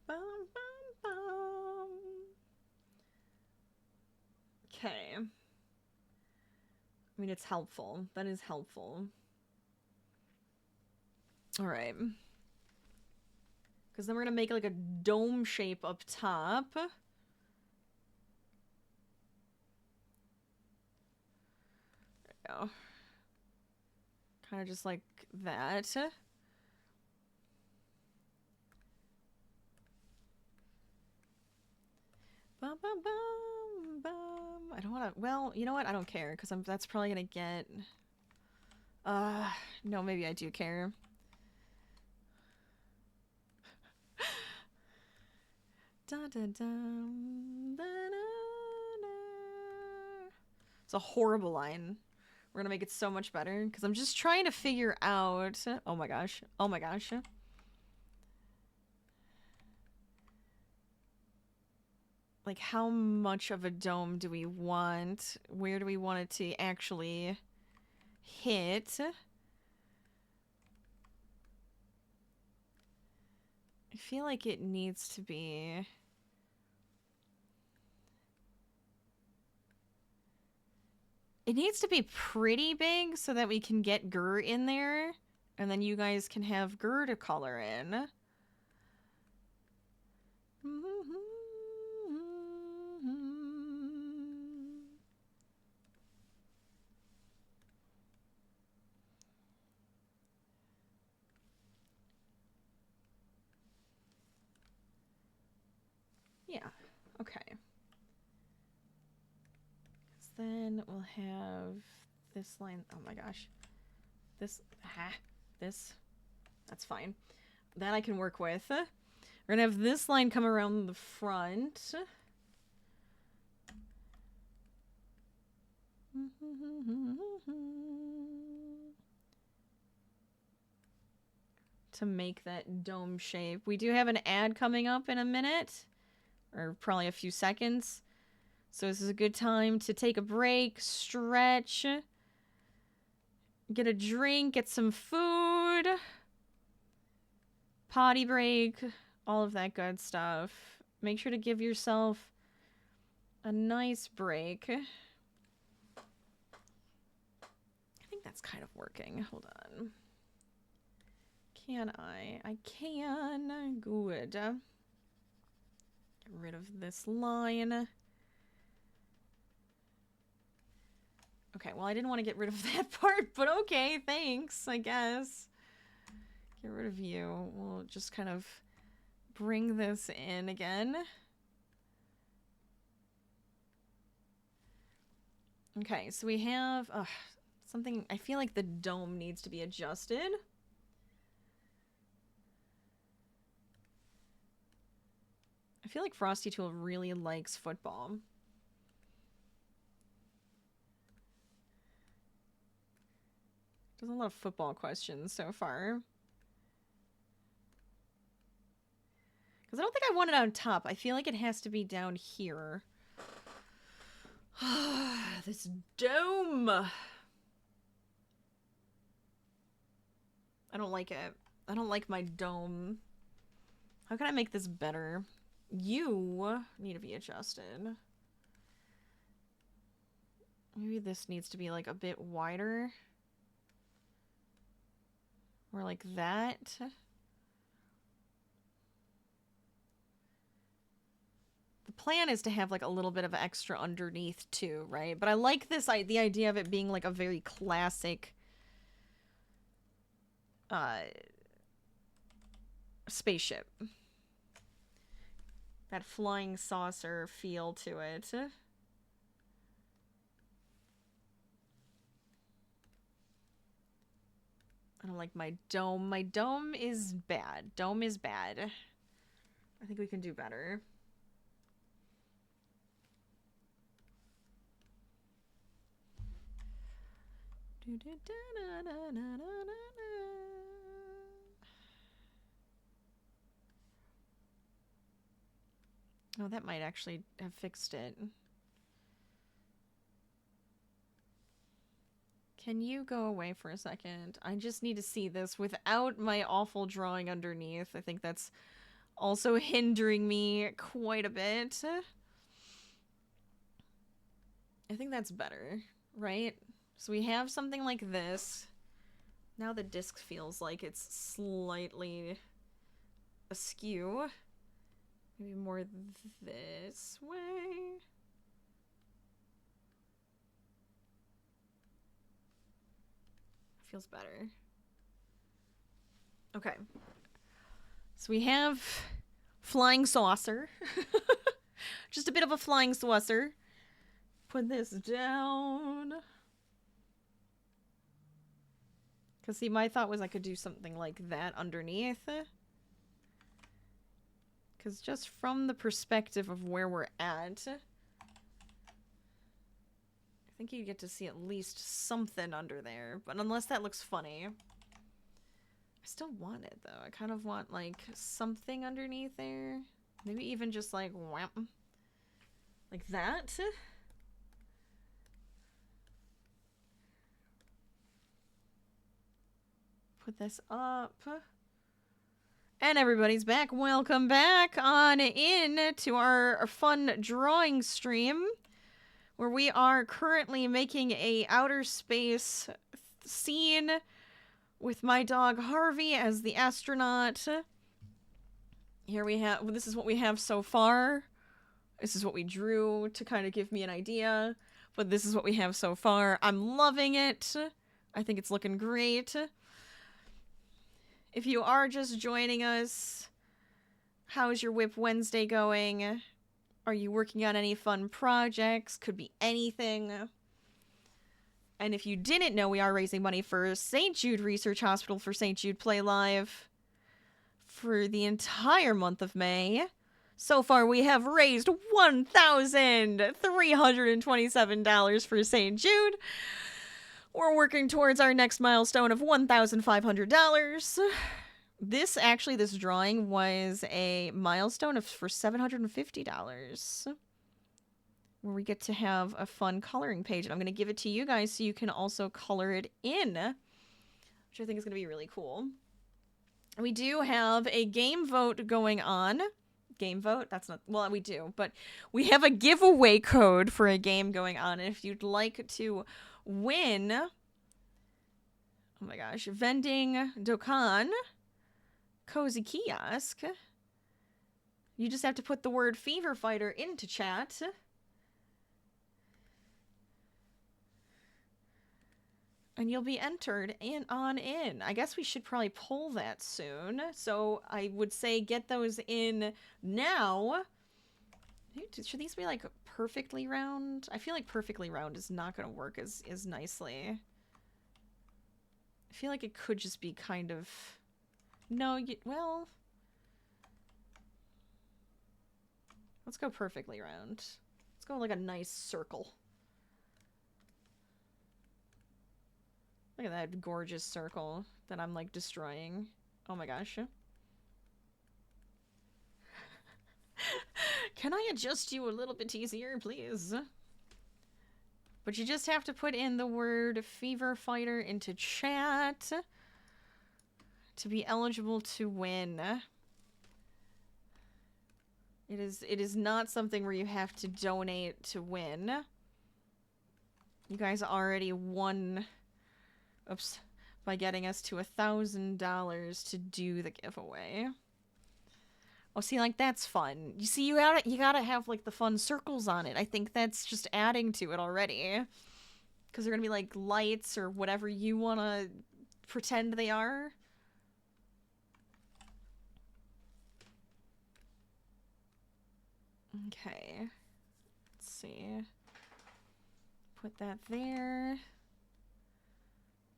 Bum, bum, bum. Okay. I mean, it's helpful. That is helpful. Alright. Because then we're going to make like a dome shape up top. There we go. Kind of just like that. Bum, bum, bum, bum. I don't want to... Well, you know what? I don't care, because that's probably going to get... No, maybe I do care. Da, da, da, da, da, da. It's a horrible line. We're going to make it so much better, because I'm just trying to figure out... Oh my gosh. Oh my gosh. Like, how much of a dome do we want? Where do we want it to actually hit? feel like it needs to be... It needs to be pretty big so that we can get Gur in there. And then you guys can have Gur to color in. Yeah, okay. Then we'll have this line. Oh my gosh. This, that's fine. That I can work with. We're gonna have this line come around the front. To make that dome shape. We do have an ad coming up in a minute, or probably a few seconds. So this is a good time to take a break, stretch, get a drink, get some food, potty break, all of that good stuff. Make sure to give yourself a nice break. I think that's kind of working. Hold on. Can I? I can. Good. Get rid of this line. Okay, well, I didn't want to get rid of that part, but okay, thanks, I guess. Get rid of you. We'll just kind of bring this in again. Okay, so we have something. I feel like the dome needs to be adjusted. I feel like Frosty Tool really likes football. There's a lot of football questions so far. Because I don't think I want it on top. I feel like it has to be down here. This dome. I don't like it. I don't like my dome. How can I make this better? You need to be adjusted. Maybe this needs to be like a bit wider. Or like that. The plan is to have like a little bit of extra underneath too, right? But I like this, the idea of it being like a very classic spaceship. That flying saucer feel to it. I don't like my dome. My dome is bad. Dome is bad. I think we can do better. Oh, that might actually have fixed it. Can you go away for a second? I just need to see this without my awful drawing underneath. I think that's also hindering me quite a bit. I think that's better, right? So we have something like this. Now the disc feels like it's slightly askew. Maybe more this way. Feels better. Okay. So we have flying saucer. Just a bit of a flying saucer. Put this down. Because see, my thought was I could do something like that underneath. Because just from the perspective of where we're at, I think you get to see at least something under there. But unless that looks funny. I still want it, though. I kind of want, like, something underneath there. Maybe even just, like, wham. Like that. Put this up. And everybody's back. Welcome back on in to our fun drawing stream, where we are currently making a outer space scene with my dog Harvey as the astronaut. Here we have, well, this is what we have so far. This is what we drew to kind of give me an idea, but this is what we have so far. I'm loving it. I think it's looking great. If you are just joining us, how's your Whip Wednesday going? Are you working on any fun projects? Could be anything. And if you didn't know, we are raising money for St. Jude Research Hospital for St. Jude Play Live for the entire month of May. So far, we have raised $1,327 for St. Jude. We're working towards our next milestone of $1,500. This drawing was a milestone for $750. Where we get to have a fun coloring page. And I'm going to give it to you guys so you can also color it in, which I think is going to be really cool. We do have a game vote going on. Game vote? That's not... Well, we do. But we have a giveaway code for a game going on. And if you'd like to win... Oh my gosh. Vending Dokkan. Cozy Kiosk. You just have to put the word Fever Fighter into chat. And you'll be entered in. I guess we should probably pull that soon. So I would say get those in now. Should these be like perfectly round? I feel like perfectly round is not going to work as nicely. I feel like it could just be kind of... No, well... Let's go perfectly round. Let's go like a nice circle. Look at that gorgeous circle that I'm, like, destroying. Oh my gosh. Can I adjust you a little bit easier, please? But you just have to put in the word Fever Fighter into chat to be eligible to win. It is not something where you have to donate to win. You guys already won... Oops, by getting us to $1,000 to do the giveaway. Oh, see, like, that's fun. You see, you gotta have, like, the fun circles on it. I think that's just adding to it already. Because they're gonna be, like, lights or whatever you wanna pretend they are. Okay. Let's see. Put that there.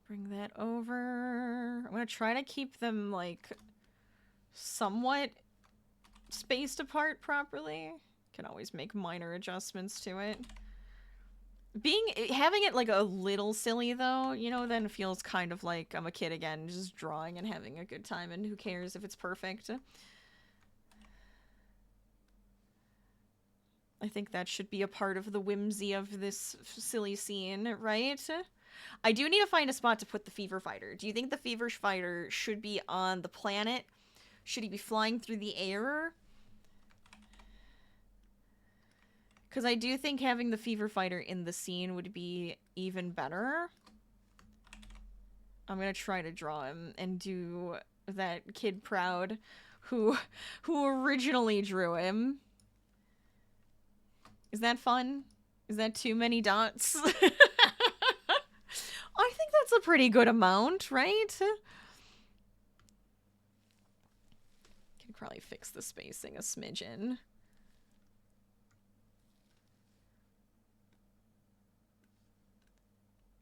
Bring that over. I'm gonna try to keep them, like, somewhat spaced apart properly. Can always make minor adjustments to it. Having it, like, a little silly, though, you know, then feels kind of like I'm a kid again, just drawing and having a good time, and who cares if it's perfect. I think that should be a part of the whimsy of this silly scene, right? I do need to find a spot to put the Fever Fighter. Do you think the Fever Fighter should be on the planet? Should he be flying through the air? Because I do think having the Fever Fighter in the scene would be even better. I'm going to try to draw him and do that kid proud who originally drew him. Is that fun? Is that too many dots? I think that's a pretty good amount, right? Could probably fix the spacing a smidgen.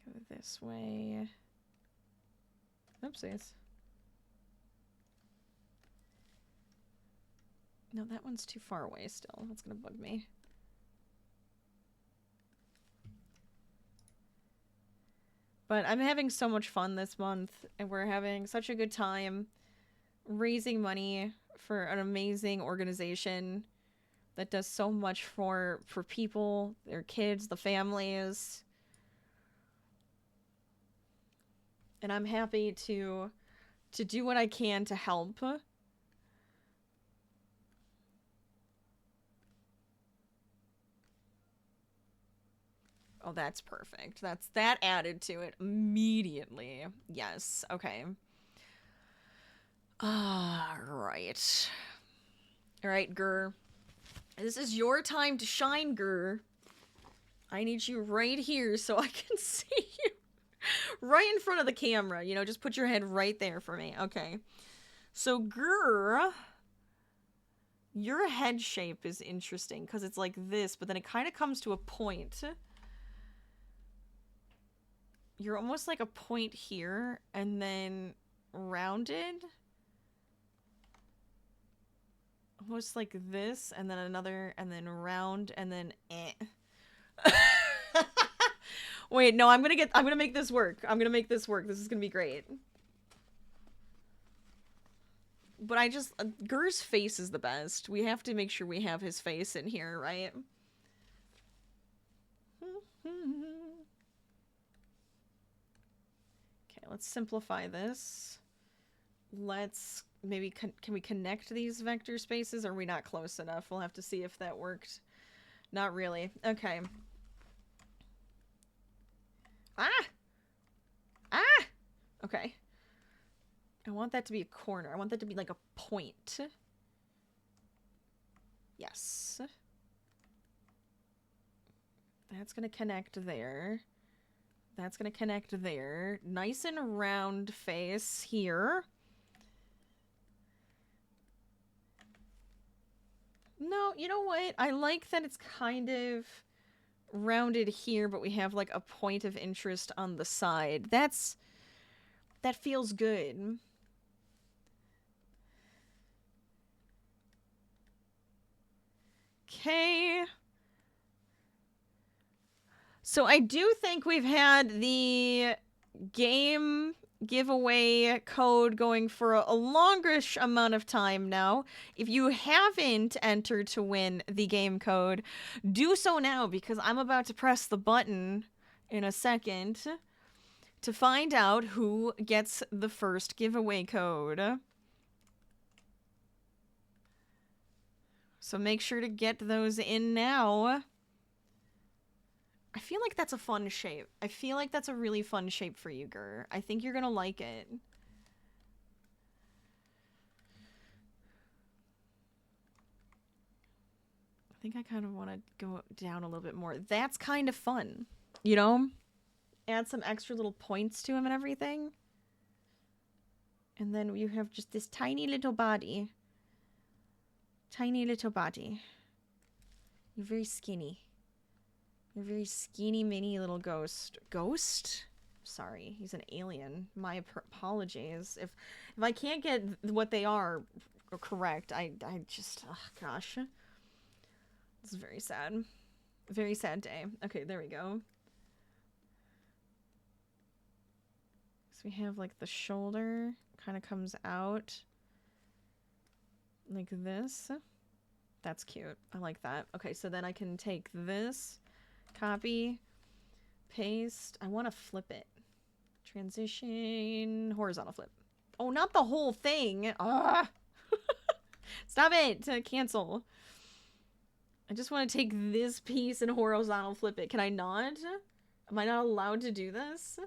Go this way. Oopsies. No, that one's too far away still. That's gonna bug me. But I'm having so much fun this month, and we're having such a good time raising money for an amazing organization that does so much for people, their kids, the families. And I'm happy to do what I can to help Oh, that's perfect. That added to it immediately. Yes. Okay. Right. All right, Grr. This is your time to shine, Grr. I need you right here so I can see you. Right in front of the camera, you know, just put your head right there for me. Okay. So, Grr, your head shape is interesting because it's like this, but then it kind of comes to a point. You're almost like a point here, and then rounded. Almost like this, and then another, and then round, and then eh. Wait, no, I'm gonna make this work. I'm gonna make this work. This is gonna be great. But Gur's face is the best. We have to make sure we have his face in here, right? Okay, let's simplify this. Let's maybe, can we connect these vector spaces? Or are we not close enough? We'll have to see if that worked. Not really. Okay. Ah! Ah! Okay. I want that to be a corner. I want that to be like a point. Yes. That's gonna connect there. That's gonna connect there. Nice and round face here. No, you know what? I like that it's kind of rounded here, but we have like a point of interest on the side. That feels good. Okay. So I do think we've had the game giveaway code going for a longish amount of time now. If you haven't entered to win the game code, do so now, because I'm about to press the button in a second to find out who gets the first giveaway code. So make sure to get those in now. I feel like that's a fun shape. I feel like that's a really fun shape for you, Gur. I think you're gonna like it. I think I kind of want to go down a little bit more. That's kind of fun, you know? Add some extra little points to him and everything. And then you have just this tiny little body. Tiny little body. You're very skinny. You're a very skinny mini little ghost. Ghost? Sorry, he's an alien. My apologies. If I can't get what they are correct, I just, oh gosh. This is very sad. Very sad day. Okay, there we go. So we have like the shoulder kind of comes out like this. That's cute. I like that. Okay, so then I can take this, copy, paste. I want to flip it. Transition, horizontal flip. Oh, not the whole thing. Ah! Stop it. Cancel. I just want to take this piece and horizontal flip it. Can I not? Am I not allowed to do this?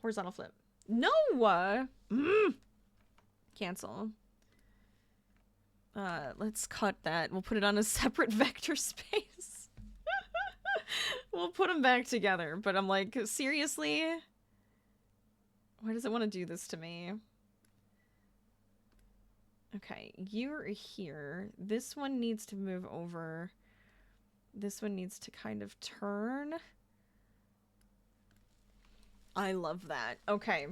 Horizontal flip. No! Cancel. Let's cut that. We'll put it on a separate vector space. We'll put them back together. But I'm like, seriously? Why does it want to do this to me? Okay, you're here. This one needs to move over. This one needs to kind of turn. I love that. Okay.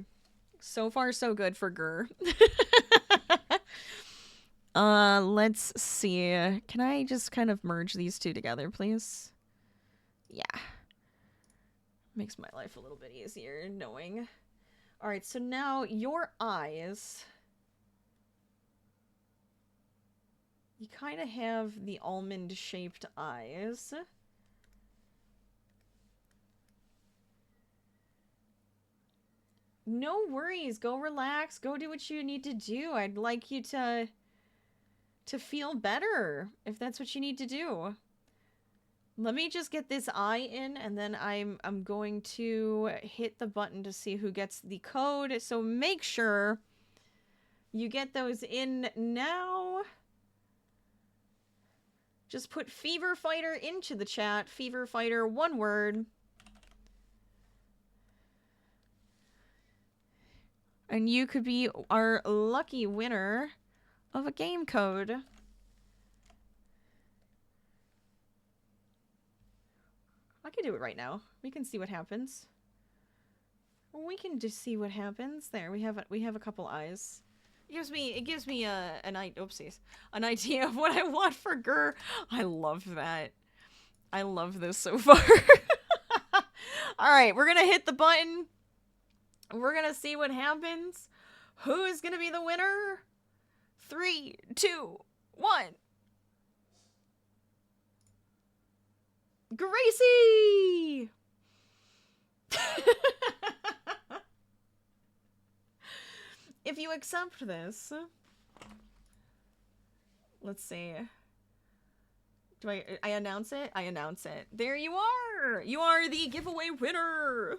So far, so good for Gur. Let's see. Can I just kind of merge these two together, please? Yeah. Makes my life a little bit easier knowing. Alright, so now your eyes. You kind of have the almond-shaped eyes. No worries. Go relax. Go do what you need to do. I'd like you to feel better, if that's what you need to do. Let me just get this eye in, and then I'm going to hit the button to see who gets the code. So make sure you get those in now. Just put Fever Fighter into the chat. Fever Fighter, one word. And you could be our lucky winner of a game code. I can do it right now. We can see what happens. We can just see what happens. There, we have a couple eyes. It gives me an idea of what I want for Gur. I love that. I love this so far. All right, we're gonna hit the button. We're gonna see what happens. Who is gonna be the winner? 3, 2, 1. Gracie! If you accept this, let's see. Do I announce it? I announce it. There you are! You are the giveaway winner!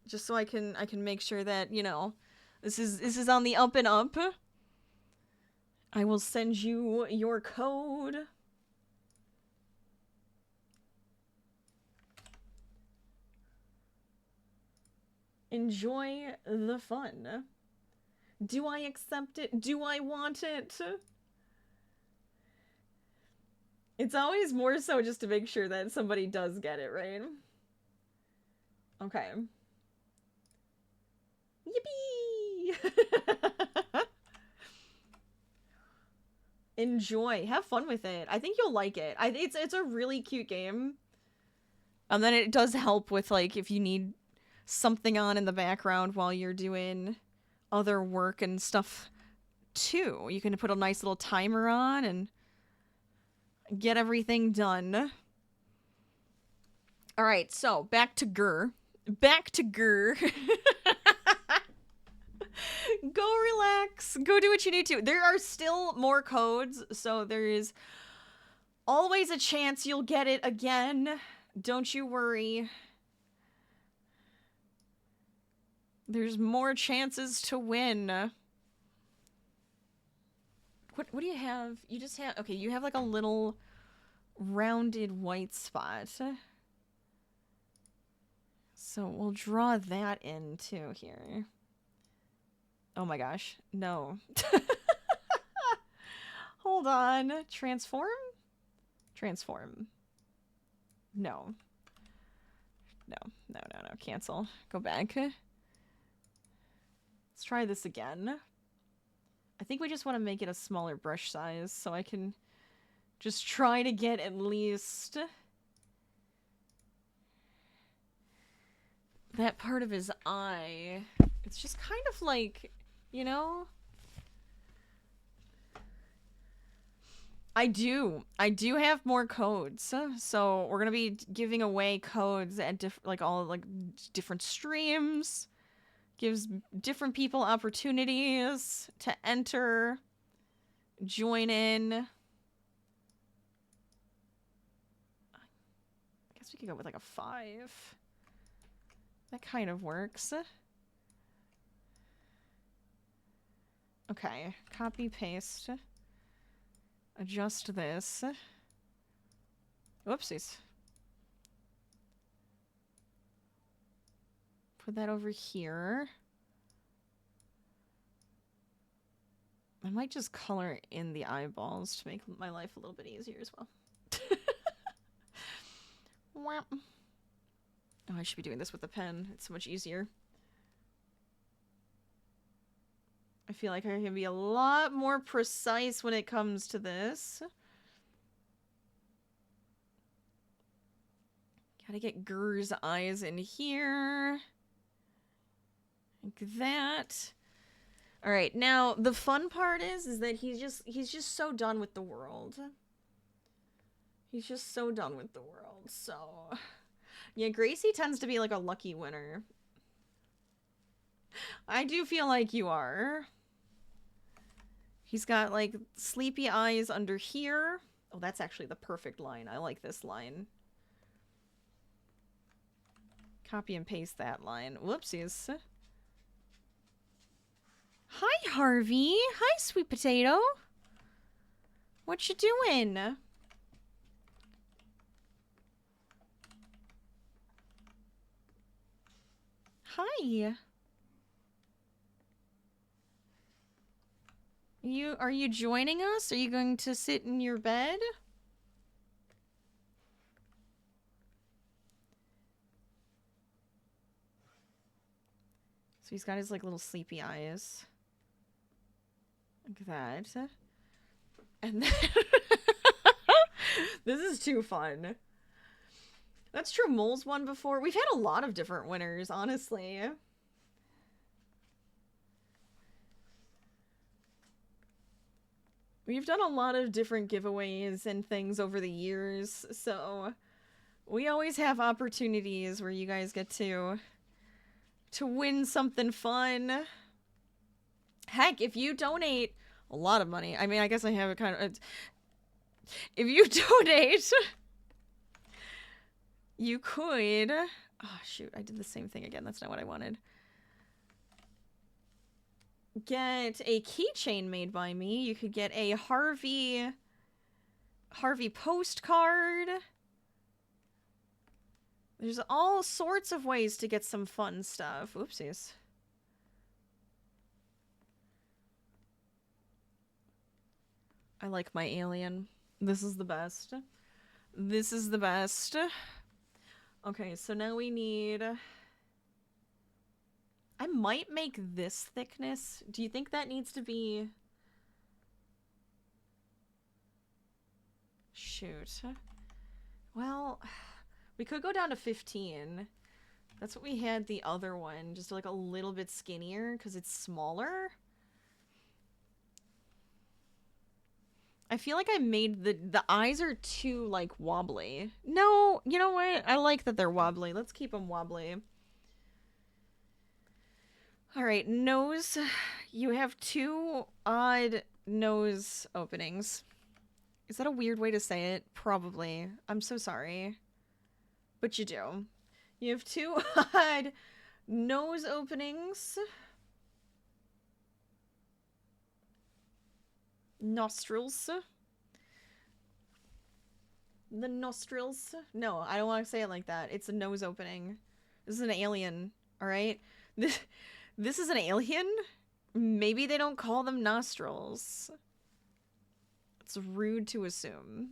Just so I can make sure that, you know, this is on the up and up. I will send you your code. Enjoy the fun. Do I accept it? Do I want it? It's always more so just to make sure that somebody does get it, right? Okay. Yippee! Enjoy. Have fun with it. I think you'll like it. It's a really cute game. And then it does help with, like, if you need something on in the background while you're doing other work and stuff too. You can put a nice little timer on and get everything done. All right, so back to Gur. Back to Gur. Go relax. Go do what you need to. There are still more codes, so there is always a chance you'll get it again. Don't you worry. There's more chances to win. What do you have? You just have... Okay, you have like a little rounded white spot. So we'll draw that in too here. Oh my gosh. No. Hold on. Transform? Transform. No. No. Cancel. Go back. Let's try this again. I think we just want to make it a smaller brush size so I can just try to get at least that part of his eye. It's just kind of like, you know? I do have more codes. So we're going to be giving away codes at different streams. Gives different people opportunities to enter, join in. I guess we could go with like a 5. That kind of works. Okay, copy, paste. Adjust this. Whoopsies. Put that over here. I might just color in the eyeballs to make my life a little bit easier as well. Oh, I should be doing this with a pen. It's so much easier. I feel like I can be a lot more precise when it comes to this. Gotta get Gur's eyes in here. Like that. All right, now the fun part is that he's just so done with the world. He's just so done with the world. So, yeah, Gracie tends to be like a lucky winner. I do feel like you are. He's got like sleepy eyes under here. Oh, that's actually the perfect line. I like this line. Copy and paste that line. Whoopsies. Hi, Harvey. Hi, sweet potato. What you doing? Hi. Are you joining us? Are you going to sit in your bed? So he's got his like little sleepy eyes. Like that. And then this is too fun. That's true. Moles won before. We've had a lot of different winners, honestly. We've done a lot of different giveaways and things over the years, so we always have opportunities where you guys get to win something fun. Heck, if you donate a lot of money, I mean, I guess I have it kind of... If you donate, you could... Oh, shoot, I did the same thing again. That's not what I wanted. Get a keychain made by me. You could get a Harvey postcard. There's all sorts of ways to get some fun stuff. Oopsies. I like my alien. This is the best. This is the best. Okay, so now we need... I might make this thickness. Do you think that needs to be... Shoot. Well, we could go down to 15. That's what we had the other one. Just like a little bit skinnier because it's smaller. I feel like I made the eyes are too like wobbly. No, you know what? I like that they're wobbly. Let's keep them wobbly. All right, nose. You have two odd nose openings. Is that a weird way to say it? Probably. I'm so sorry. But you do. You have two odd nose openings. Nostrils. The nostrils. No, I don't want to say it like that. It's a nose opening. This is an alien, alright? This is an alien? Maybe they don't call them nostrils. It's rude to assume.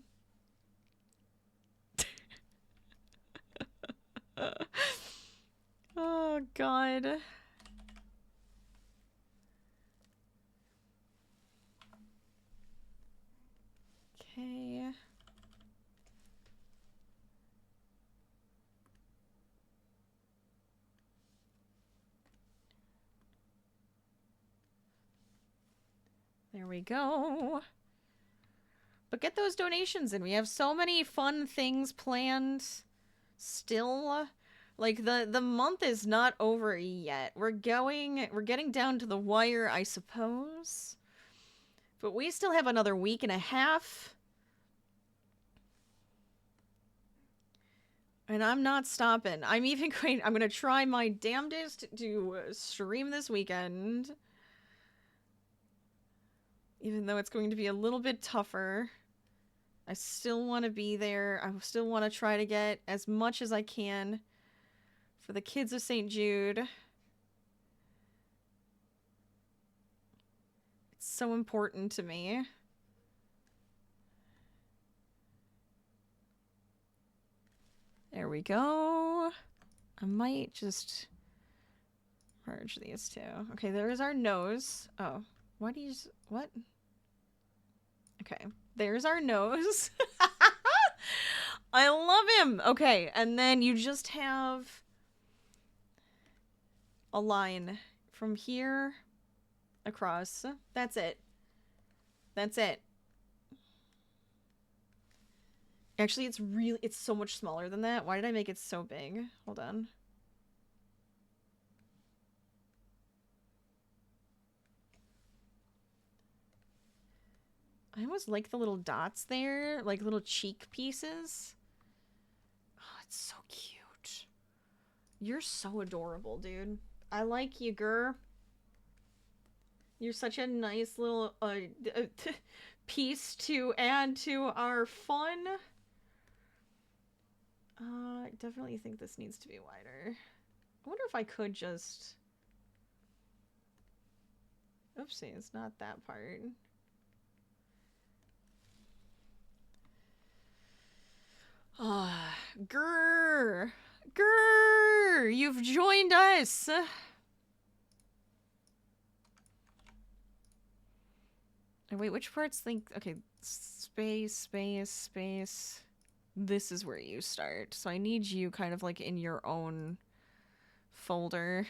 Oh, God. Okay. There we go. But get those donations in. We have so many fun things planned still. Like, the month is not over yet. We're getting down to the wire, I suppose. But we still have another week and a half. And I'm not stopping. I'm gonna try my damnedest to stream this weekend. Even though it's going to be a little bit tougher. I still want to be there. I still want to try to get as much as I can for the kids of St. Jude. It's so important to me. There we go. I might just merge these two. Okay, there's our nose. Oh, why do you... What? Okay, there's our nose. I love him. Okay, and then you just have a line from here across. That's it. That's it. Actually, it's so much smaller than that. Why did I make it so big? Hold on. I almost like the little dots there, like little cheek pieces. Oh, it's so cute. You're so adorable, dude. I like you, girl. You're such a nice little piece to add to our fun. I definitely think this needs to be wider. I wonder if I could just... Oopsie, it's not that part. Ah, grrr! Grrr! You've joined us! Oh, wait, which parts think... Okay, space, space, space. This is where you start. So I need you kind of like in your own folder.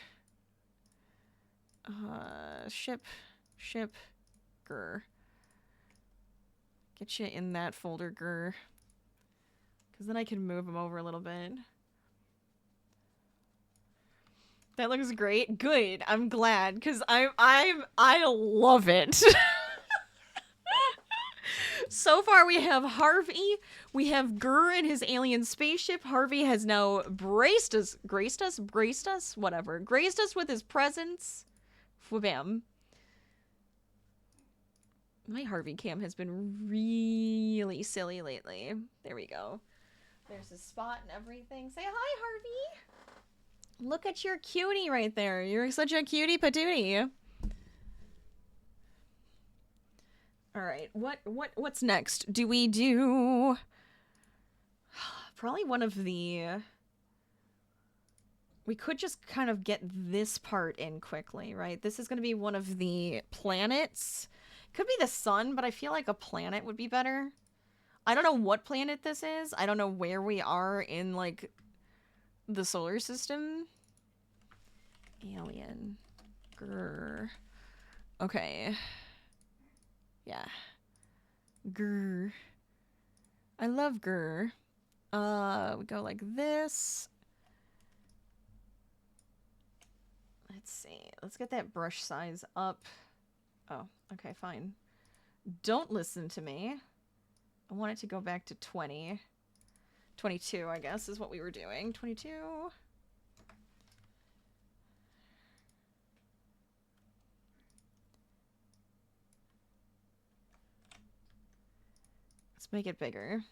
Ship, grr. Get you in that folder, grr. Because then I can move them over a little bit. That looks great. Good. I'm glad, because I love it. So far we have Harvey, we have Grr in his alien spaceship. Harvey has now graced us, whatever. Graced us with his presence. Whabam. My Harvey cam has been really silly lately. There we go. There's his spot and everything. Say hi, Harvey. Look at your cutie right there. You're such a cutie patootie. All right, what's next? Do we do probably one of the... We could just kind of get this part in quickly, right? This is going to be one of the planets. Could be the sun, but I feel like a planet would be better. I don't know what planet this is. I don't know where we are in, like, the solar system. Alien. Grr. Okay. Yeah. Grr. I love grr. We go like this. Let's see. Let's get that brush size up. Oh, okay, fine. Don't listen to me. I want it to go back to 20. 22, I guess, is what we were doing. 22. Let's make it bigger.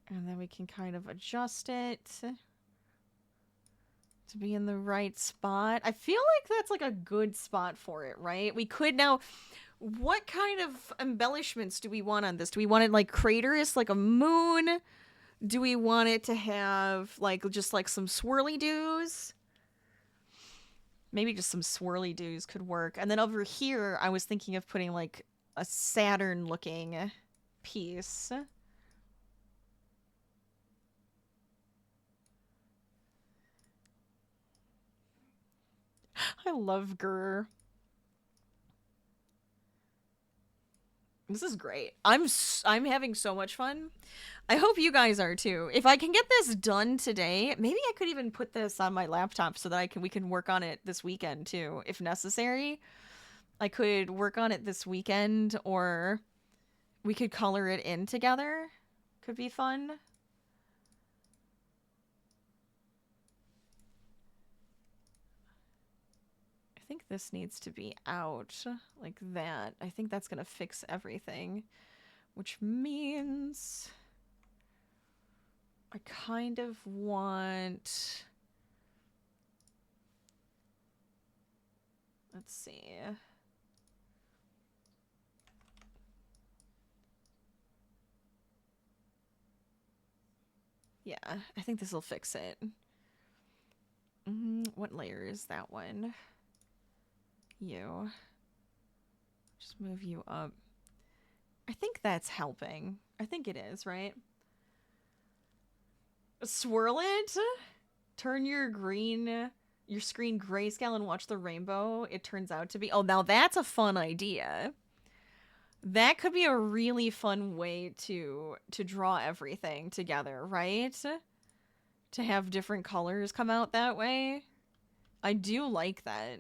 And then we can kind of adjust it to be in the right spot. I feel like that's like a good spot for it, right? We could now... What kind of embellishments do we want on this? Do we want it like craterous, like a moon? Do we want it to have like just like some swirly doos? Maybe just some swirly doos could work. And then over here, I was thinking of putting like a Saturn looking piece. I love grr. This is great. I'm having so much fun. I hope you guys are too. If I can get this done today, maybe I could even put this on my laptop so that we can work on it this weekend too, if necessary. I could work on it this weekend, or we could color it in together. Could be fun. I think this needs to be out like that. I think that's gonna fix everything, which means I kind of want... Let's see. Yeah, I think this will fix it. What layer is that one? You. Just move you up. I think that's helping. I think it is, right? Swirl it? Turn your screen grayscale and watch the rainbow. It turns out to be... Oh, now that's a fun idea. That could be a really fun way to draw everything together, right? To have different colors come out that way. I do like that.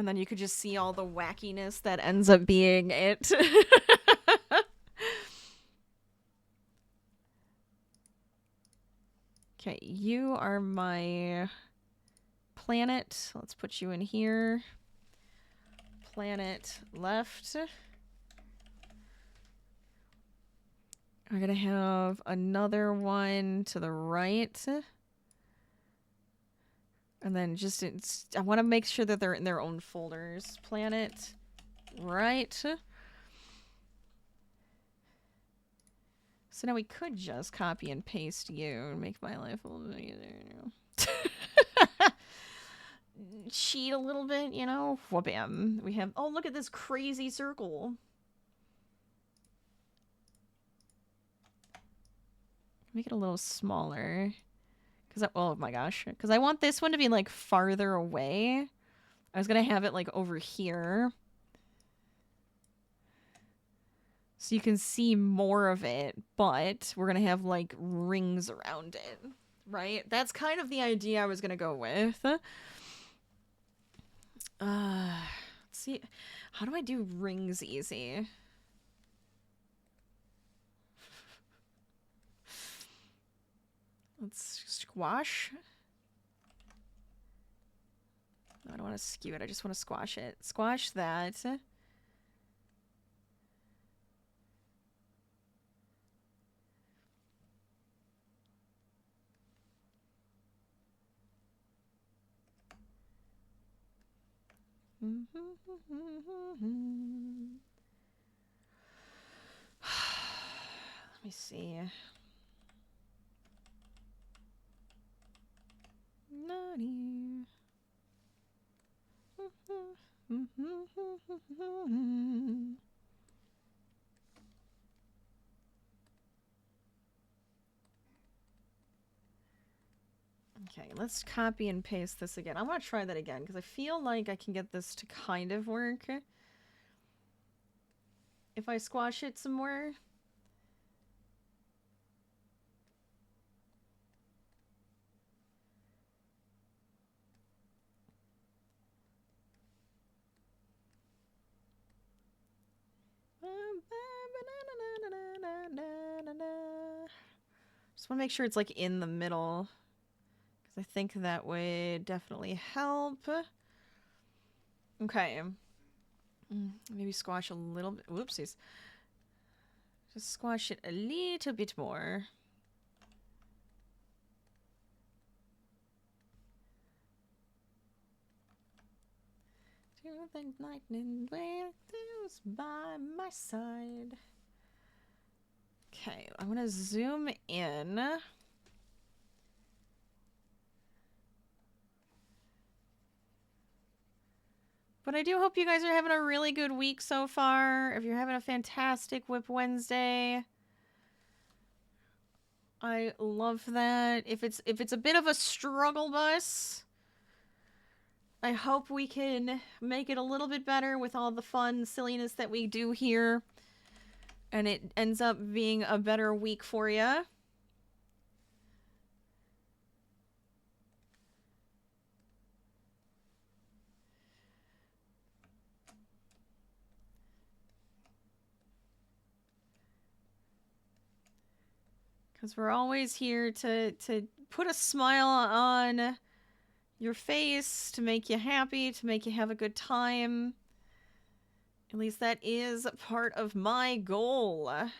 And then you could just see all the wackiness that ends up being it. Okay, you are my planet. Let's put you in here. Planet left. We're gonna have another one to the right. And then just, I want to make sure that they're in their own folders. Planet, right. So now we could just copy and paste you and make my life a little bit easier. Cheat a little bit, you know? Whoop-bam. We have, oh, look at this crazy circle. Make it a little smaller. Oh my gosh. Because I want this one to be, like, farther away. I was going to have it, like, over here. So you can see more of it, but we're going to have, like, rings around it. Right? That's kind of the idea I was going to go with. Let's see. How do I do rings easy? Let's squash. No, I don't want to skew it. I just want to squash it. Squash that. Let me see. Nani. Okay, let's copy and paste this again. I want to try that again because I feel like I can get this to kind of work. If I squash it some more. Just want to make sure it's like in the middle. I think that would definitely help. Okay. Maybe squash a little bit. Whoopsies. Just squash it a little bit more. To the lightning waves by my side. Okay, I'm gonna zoom in. But I do hope you guys are having a really good week so far. If you're having a fantastic Whip Wednesday, I love that. If it's a bit of a struggle bus, I hope we can make it a little bit better with all the fun silliness that we do here, and it ends up being a better week for you. Because we're always here to put a smile on your face, to make you happy, to make you have a good time. At least that is part of my goal. I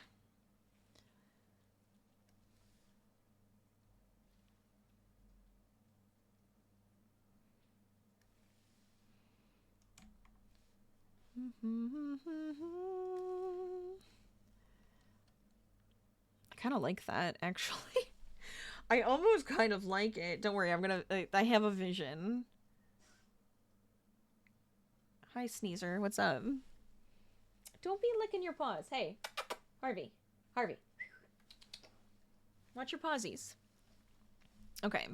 kind of like that, actually. I almost kind of like it. Don't worry, I have a vision. Hi, Sneezer. What's up? Don't be licking your paws. Hey, Harvey. Harvey. Watch your pawsies. Okay.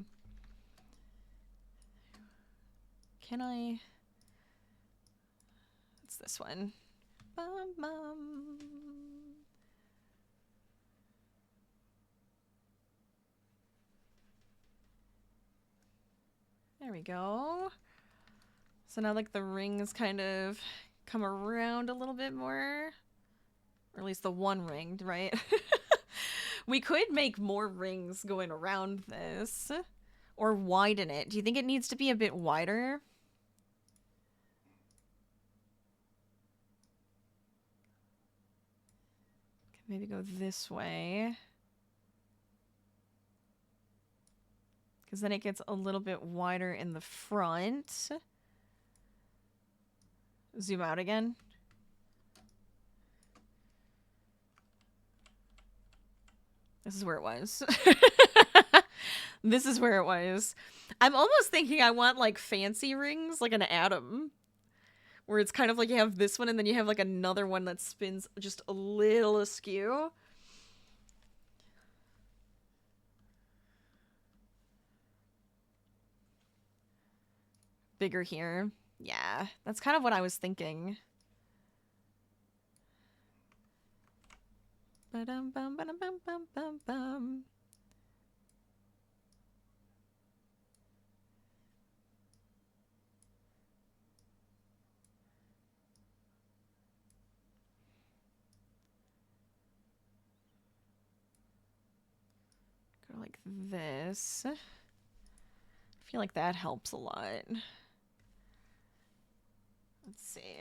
Can I... It's this one. Bum, bum. There we go. So now, like, the rings kind of come around a little bit more. Or at least the one ring, right? We could make more rings going around this. Or widen it. Do you think it needs to be a bit wider? Maybe go this way. Because then it gets a little bit wider in the front. Zoom out again. This is where it was. This is where it was. I'm almost thinking I want, like, fancy rings, like an atom. Where it's kind of like you have this one and then you have, like, another one that spins just a little askew. Bigger here. Yeah, that's kind of what I was thinking. Ba-dum-bum, ba-dum-bum, bum, bum. Go like this. I feel like that helps a lot. Let's see.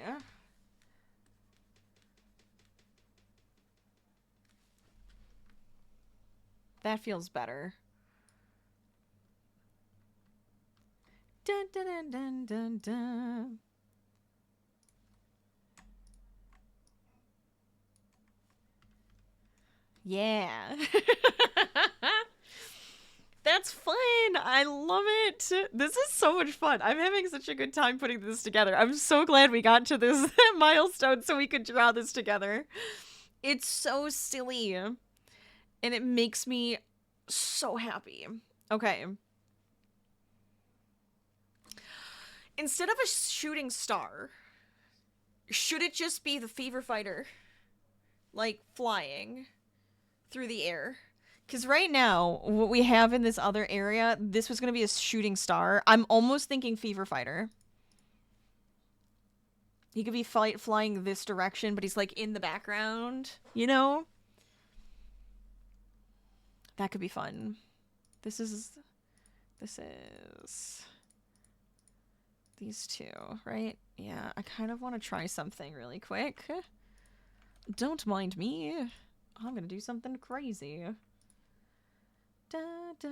That feels better. Dun dun dun dun dun dun. Yeah. That's fun. I love it. This is so much fun. I'm having such a good time putting this together. I'm so glad we got to this milestone so we could draw this together. It's so silly. And it makes me so happy. Okay. Instead of a shooting star, should it just be the fever fighter? Like, flying through the air? Because right now, what we have in this other area, this was going to be a shooting star. I'm almost thinking fever fighter. He could be flying this direction, but he's, like, in the background, you know? That could be fun. This is these two, right? Yeah, I kind of want to try something really quick. Don't mind me. I'm gonna do something crazy. Da da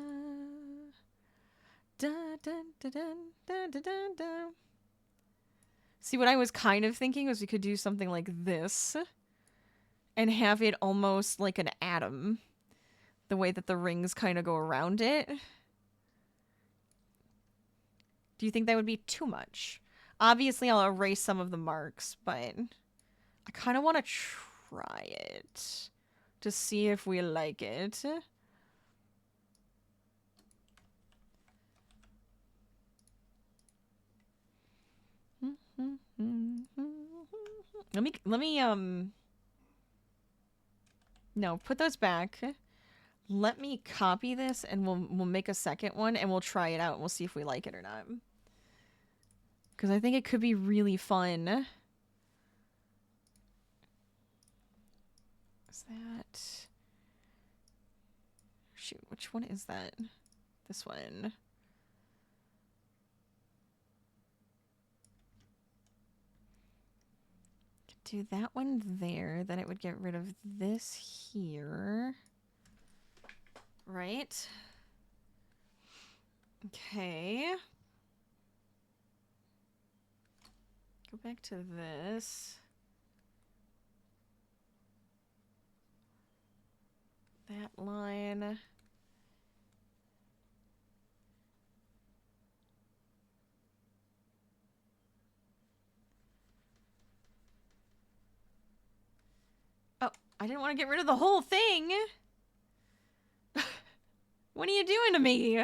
da da da da da da da. See, what I was kind of thinking was we could do something like this and have it almost like an atom. The way that the rings kind of go around it. Do you think that would be too much? Obviously, I'll erase some of the marks, but I kind of want to try it to see if we like it. Let me no, put those back. Let me copy this and we'll make a second one and we'll try it out and we'll see if we like it or not. Because I think it could be really fun. Is that... Shoot, which one is that? This one. Could do that one there, then it would get rid of this here. Right. Okay. Go back to this. That line. Oh, I didn't want to get rid of the whole thing. What are you doing to me?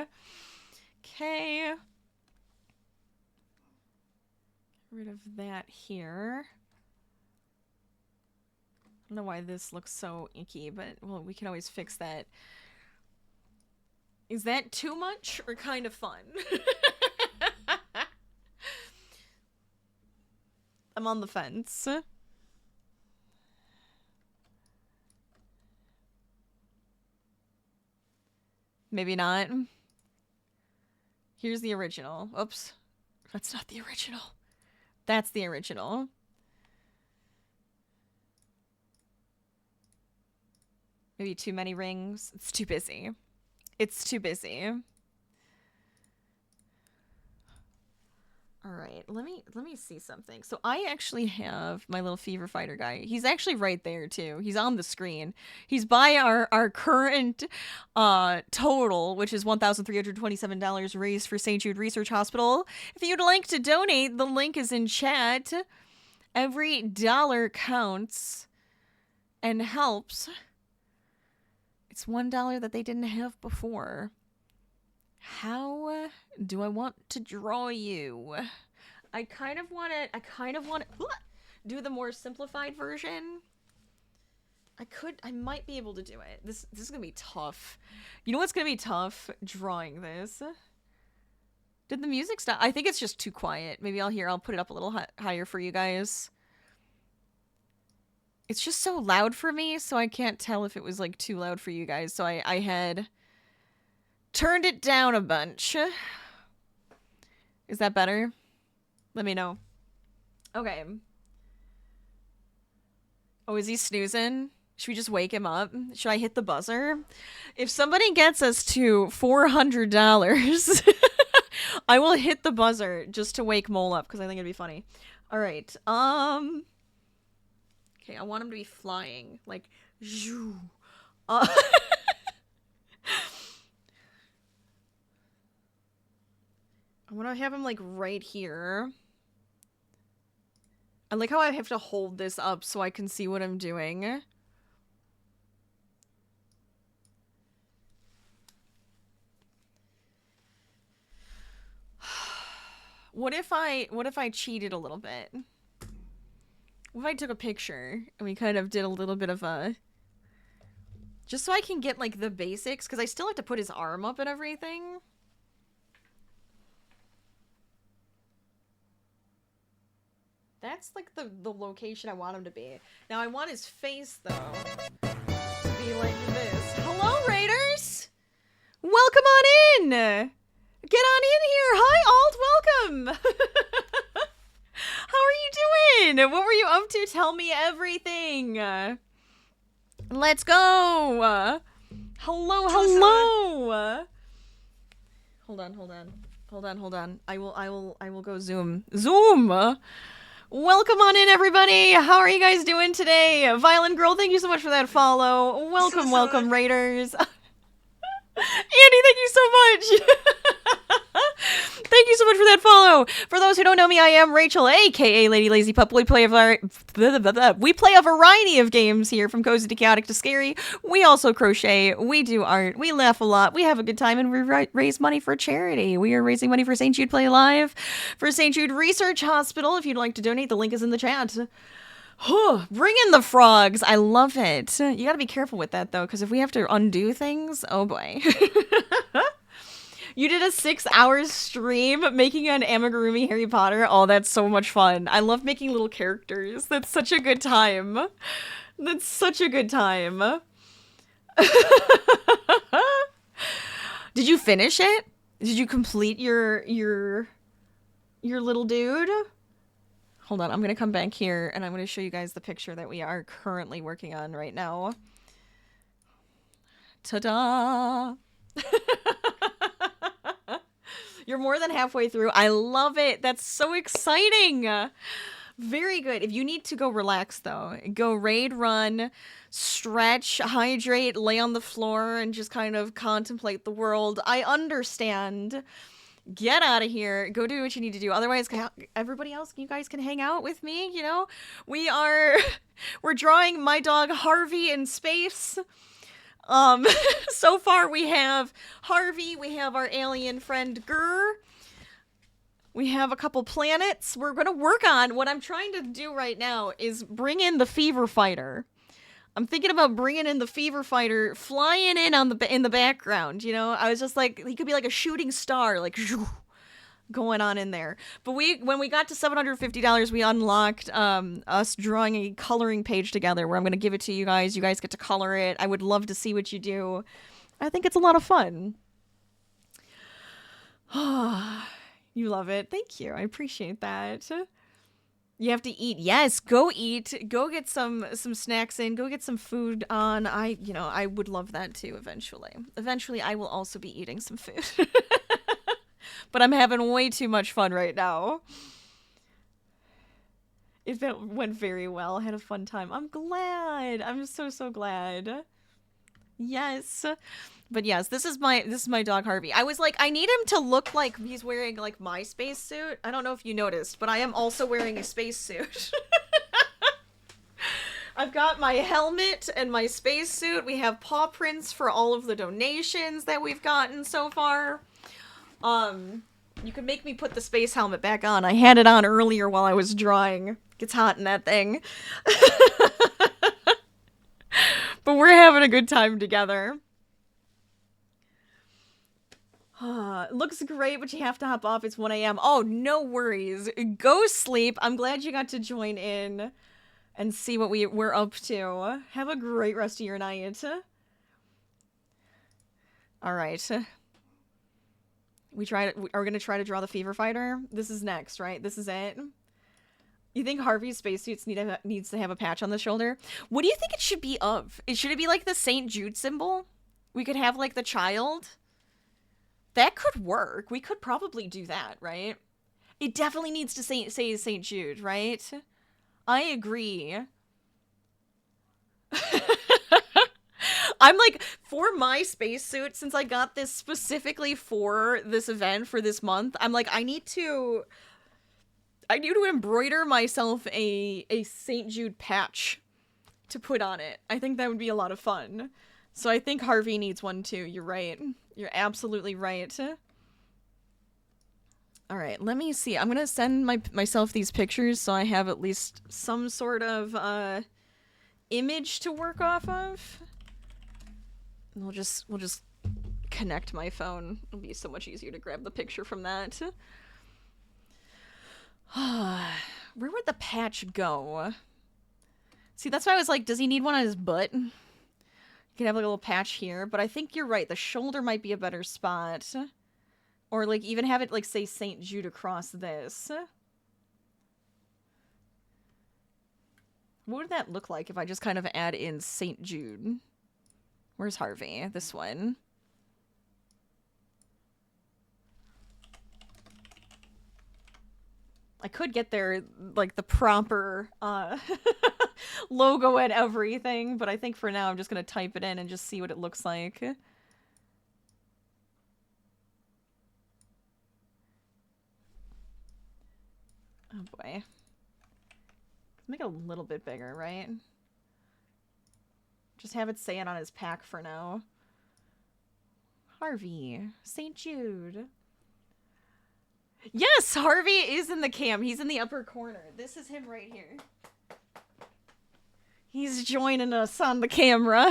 Okay. Get rid of that here. I don't know why this looks so icky, but, well, we can always fix that. Is that too much or kind of fun? I'm on the fence. Maybe not. Here's the original. Oops. That's not the original. That's the original. Maybe too many rings. It's too busy. It's too busy. All right, let me see something. So I actually have my little fever fighter guy. He's actually right there too. He's on the screen. He's by our current total, which is $1,327 raised for St. Jude Research Hospital. If you'd like to donate, the link is in chat. Every dollar counts and helps. It's $1 that they didn't have before. How do I want to draw you? I kind of want to do the more simplified version. I might be able to do it. This is going to be tough. You know what's going to be tough? Drawing this. Did the music stop? I think it's just too quiet. Maybe I'll put it up a little higher for you guys. It's just so loud for me, so I can't tell if it was like too loud for you guys. So I had turned it down a bunch. Is that better? Let me know. Okay. Oh, is he snoozing? Should we just wake him up? Should I hit the buzzer? If somebody gets us to $400, I will hit the buzzer just to wake Mole up because I think it'd be funny. All right. Okay, I want him to be flying like zoo. I want to have him like right here. I like how I have to hold this up so I can see what I'm doing. What if I cheated a little bit? What if I took a picture and we kind of did a little bit of a... Just so I can get, like, the basics, because I still have to put his arm up and everything. That's, like, the location I want him to be. Now, I want his face, though, to be like this. Hello, Raiders! Welcome on in! Get on in here! Hi, Alt! Welcome! How are you doing? What were you up to? Tell me everything. Let's go. Hello, hello. Hold on. I will go zoom. Zoom. Welcome on in, everybody. How are you guys doing today? Violent Girl, thank you so much for that follow. Welcome, Raiders. Andy, thank you so much. Thank you so much for that follow. For those who don't know me, I am Rachel, aka LadyLazyPup. We play a variety of games here, from cozy to chaotic to scary. We also crochet. We do art. We laugh a lot. We have a good time, and we raise money for charity. We are raising money for St. Jude Play Live, for St. Jude Research Hospital. If you'd like to donate, the link is in the chat. Bring in the frogs. I love it. You gotta be careful with that, though, because if we have to undo things, oh boy. You did a 6-hour stream making an amigurumi Harry Potter. Oh, that's so much fun. I love making little characters. That's such a good time. That's such a good time. Did you finish it? Did you complete your little dude? Hold on, I'm gonna come back here and I'm gonna show you guys the picture that we are currently working on right now. Ta-da! You're more than halfway through. I love it. That's so exciting. Very good. If you need to go relax, though, go raid, run, stretch, hydrate, lay on the floor, and just kind of contemplate the world. I understand. Get out of here. Go do what you need to do. Otherwise, everybody else, you guys can hang out with me, you know? We're drawing my dog Harvey in space. So far we have Harvey, we have our alien friend Gurr, we have a couple planets. We're gonna work on, what I'm trying to do right now is bring in the fever fighter. I'm thinking about bringing in the fever fighter, flying in in the background, you know? I was just like, he could be like a shooting star, like, going on in there. But when we got to $750, we unlocked us drawing a coloring page together where I'm going to give it to you guys. You guys get to color it. I would love to see what you do. I think it's a lot of fun. You love it. Thank you. I appreciate that. You have to eat. Yes, go eat. Go get some snacks in. Go get some food on. I would love that too eventually. Eventually, I will also be eating some food. But I'm having way too much fun right now. It went very well. I had a fun time. I'm glad. I'm so glad. Yes. But yes, this is my dog Harvey. I was like, I need him to look like he's wearing like my spacesuit. I don't know if you noticed, but I am also wearing a spacesuit. I've got my helmet and my spacesuit. We have paw prints for all of the donations that we've gotten so far. You can make me put the space helmet back on. I had it on earlier while I was drawing. Gets hot in that thing. But we're having a good time together. Looks great, but you have to hop off. It's 1 a.m. Oh, no worries. Go sleep. I'm glad you got to join in and see what we're up to. Have a great rest of your night. All right. Are we going to try to draw the fever fighter? This is next, right? This is it. You think Harvey's spacesuits needs to have a patch on the shoulder? What do you think it should be of? Should it be like the St. Jude symbol? We could have like the child. That could work. We could probably do that, right? It definitely needs to say St. Jude, right? I agree. I'm like, for my spacesuit, since I got this specifically for this event, for this month, I'm like, I need to embroider myself a St. Jude patch to put on it. I think that would be a lot of fun. So I think Harvey needs one too. You're right. You're absolutely right. All right, let me see. I'm going to send myself these pictures so I have at least some sort of image to work off of. And we'll just connect my phone. It'll be so much easier to grab the picture from that. Where would the patch go? See, that's why I was like, does he need one on his butt? You could have like a little patch here, but I think you're right. The shoulder might be a better spot. Or like even have it like say St. Jude across this. What would that look like if I just kind of add in St. Jude? Where's Harvey? This one. I could get there like the proper logo and everything, but I think for now I'm just going to type it in and just see what it looks like. Oh boy. Make it a little bit bigger, right? Just have it say it on his pack for now. Harvey. St. Jude. Yes, Harvey is in the cam. He's in the upper corner. This is him right here. He's joining us on the camera.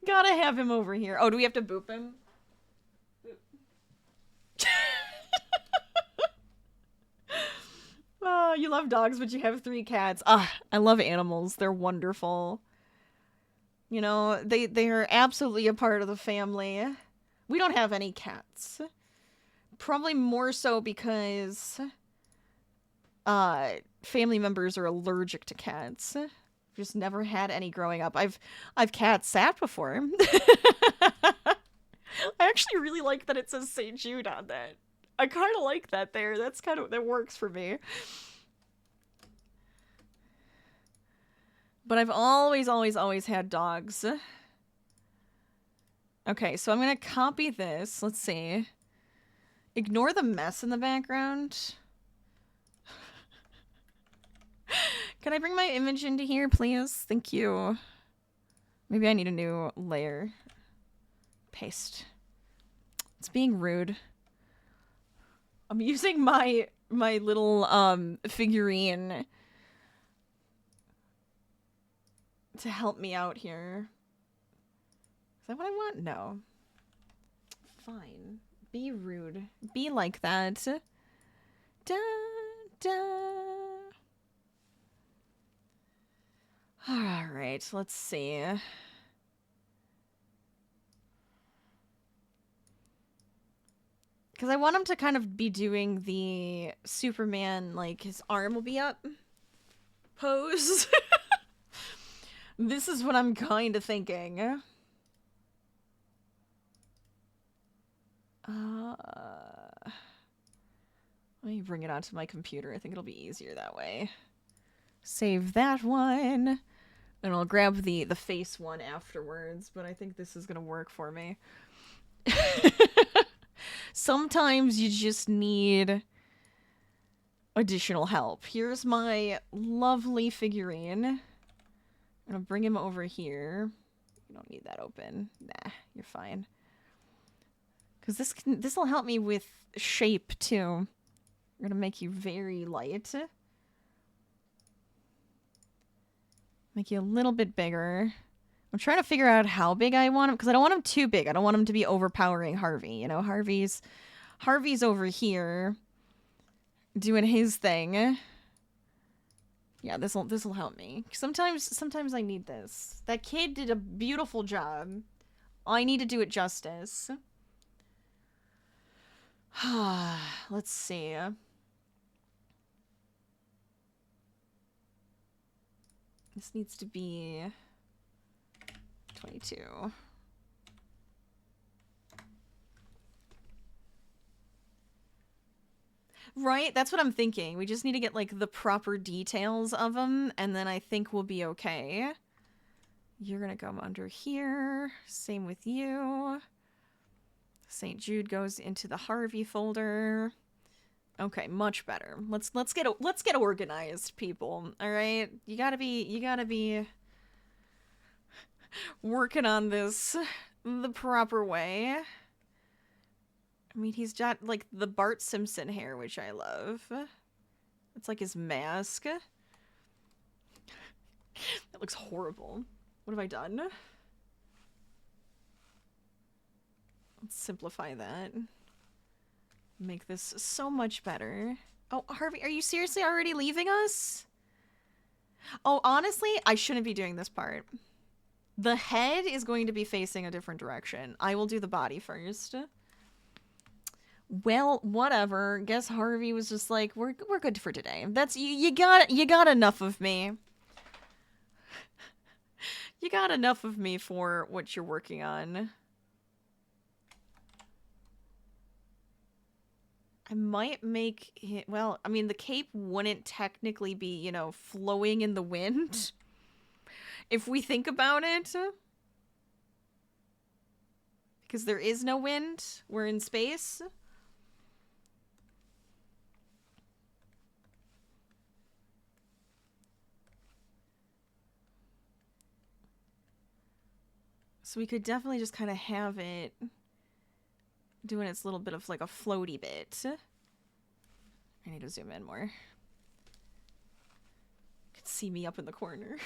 Gotta have him over here. Oh, do we have to boop him? Oh, you love dogs, but you have 3 cats. Ah, I love animals. They're wonderful. You know, they're absolutely a part of the family. We don't have any cats. Probably more so because family members are allergic to cats. Just never had any growing up. I've cat sat before. I actually really like that it says St. Jude on that. I kind of like that there. That works for me. But I've always had dogs. Okay, so I'm going to copy this. Let's see. Ignore the mess in the background. Can I bring my image into here, please? Thank you. Maybe I need a new layer. Paste. It's being rude. I'm using my little figurine to help me out here. Is that what I want? No. Fine. Be rude. Be like that. Da, da. Alright, let's see. Because I want him to kind of be doing the Superman, like, his arm will be up pose. This is what I'm kind of thinking. Let me bring it onto my computer. I think it'll be easier that way. Save that one. And I'll grab the face one afterwards, but I think this is going to work for me. Sometimes you just need additional help. Here's my lovely figurine. I'm gonna bring him over here. You don't need that open. Nah, you're fine. Because this'll help me with shape too. I'm gonna make you very light. Make you a little bit bigger. I'm trying to figure out how big I want him, because I don't want him too big. I don't want him to be overpowering Harvey. You know, Harvey's over here doing his thing. Yeah, this'll help me. Sometimes I need this. That kid did a beautiful job. I need to do it justice. Let's see. This needs to be 22. Right? That's what I'm thinking. We just need to get, like, the proper details of them, and then I think we'll be okay. You're gonna come under here. Same with you. St. Jude goes into the Harvey folder. Okay, much better. Let's get organized, people. All right? You gotta be working on this the proper way. I mean, he's got, like, the Bart Simpson hair, which I love. It's like his mask. That looks horrible. What have I done? Let's simplify that. Make this so much better. Oh, Harvey, are you seriously already leaving us? Oh, honestly, I shouldn't be doing this part. The head is going to be facing a different direction. I will do the body first. Well, whatever. Guess Harvey was just like, we're good for today. That's you got enough of me. You got enough of me for what you're working on. I might make it, well, I mean, the cape wouldn't technically be, you know, flowing in the wind. If we think about it. Because there is no wind. We're in space. So we could definitely just kind of have it doing its little bit of like a floaty bit. I need to zoom in more. You can see me up in the corner.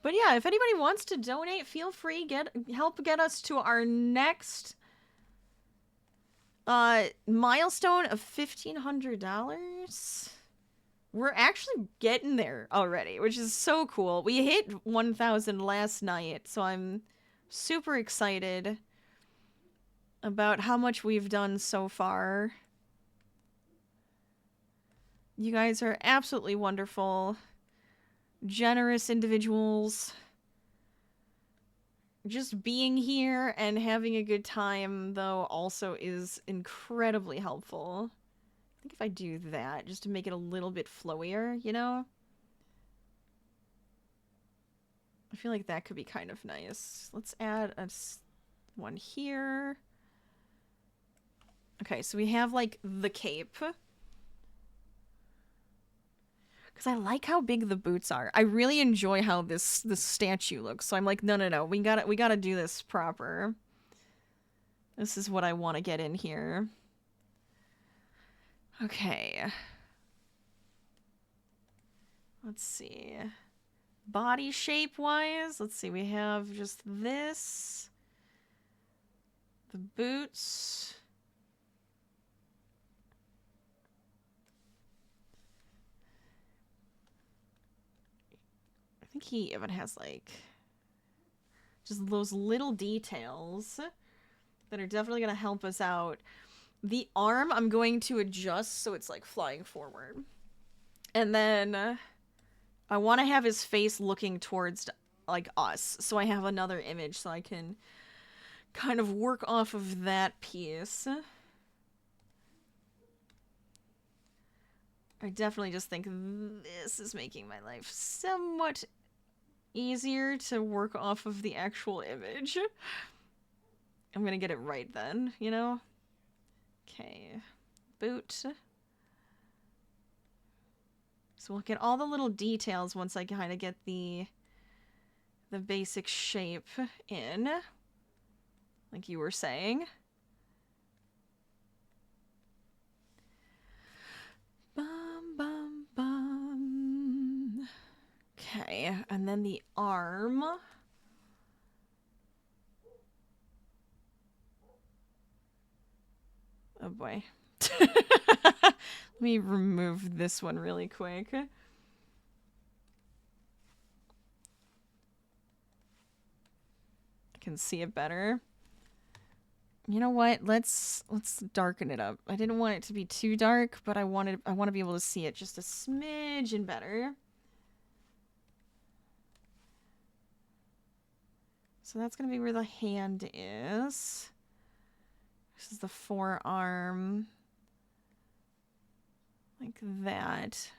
But yeah, if anybody wants to donate, feel free. Help get us to our next milestone of $1,500. We're actually getting there already, which is so cool. We hit 1,000 last night, so I'm super excited about how much we've done so far. You guys are absolutely wonderful, generous individuals. Just being here and having a good time, though, also is incredibly helpful. I think if I do that, just to make it a little bit flowier, you know? I feel like that could be kind of nice. Let's add one here. Okay, so we have, like, the cape. Because I like how big the boots are. I really enjoy how this statue looks. So I'm like, no. We gotta do this proper. This is what I want to get in here. Okay. Let's see. Body shape wise, let's see, we have just this, the boots. I think he even has like just those little details that are definitely going to help us out. The arm I'm going to adjust so it's like flying forward. And then I want to have his face looking towards like us. So I have another image so I can kind of work off of that piece. I definitely just think this is making my life somewhat easier to work off of the actual image. I'm gonna get it right then, you know? Okay. Boot. So we'll get all the little details once I kind of get the basic shape in. Like you were saying. Bum, bum, bum. Okay, and then the arm. Oh boy. Let me remove this one really quick. I can see it better. You know what? Let's darken it up. I didn't want it to be too dark, but I want to be able to see it just a smidgen better. So that's going to be where the hand is. This is the forearm. Like that.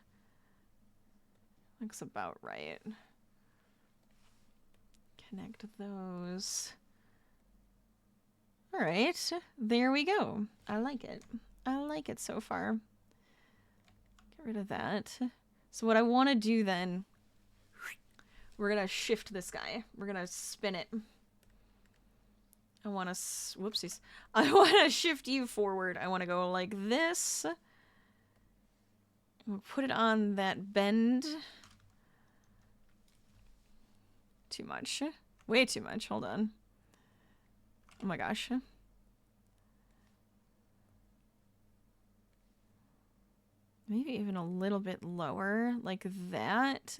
Looks about right. Connect those. All right, there we go. I like it. I like it so far. Get rid of that. So what I want to do then, we're going to shift this guy. We're going to spin it. I want to, whoopsies. I want to shift you forward. I want to go like this. We'll put it on that bend. Too much. Way too much. Hold on. Oh my gosh. Maybe even a little bit lower, like that.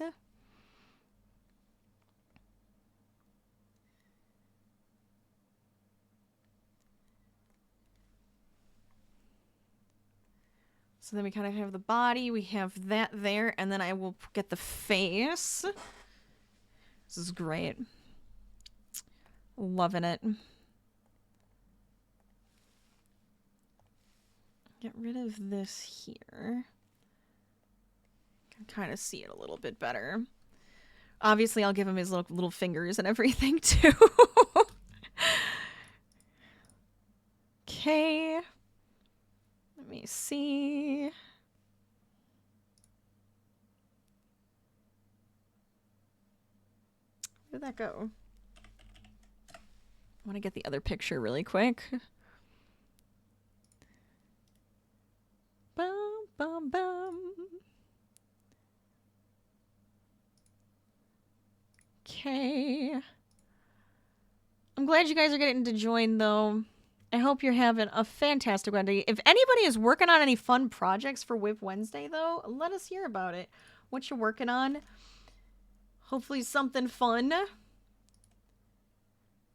So then we kind of have the body, we have that there, and then I will get the face. This is great. Loving it. Get rid of this here. Can kind of see it a little bit better. Obviously, I'll give him his little fingers and everything too. Okay. Let me see. Where'd that go? I want to get the other picture really quick. Bum, bum, bum. Okay. I'm glad you guys are getting to join, though. I hope you're having a fantastic Wednesday. If anybody is working on any fun projects for Whip Wednesday, though, let us hear about it. What you're working on. Hopefully something fun.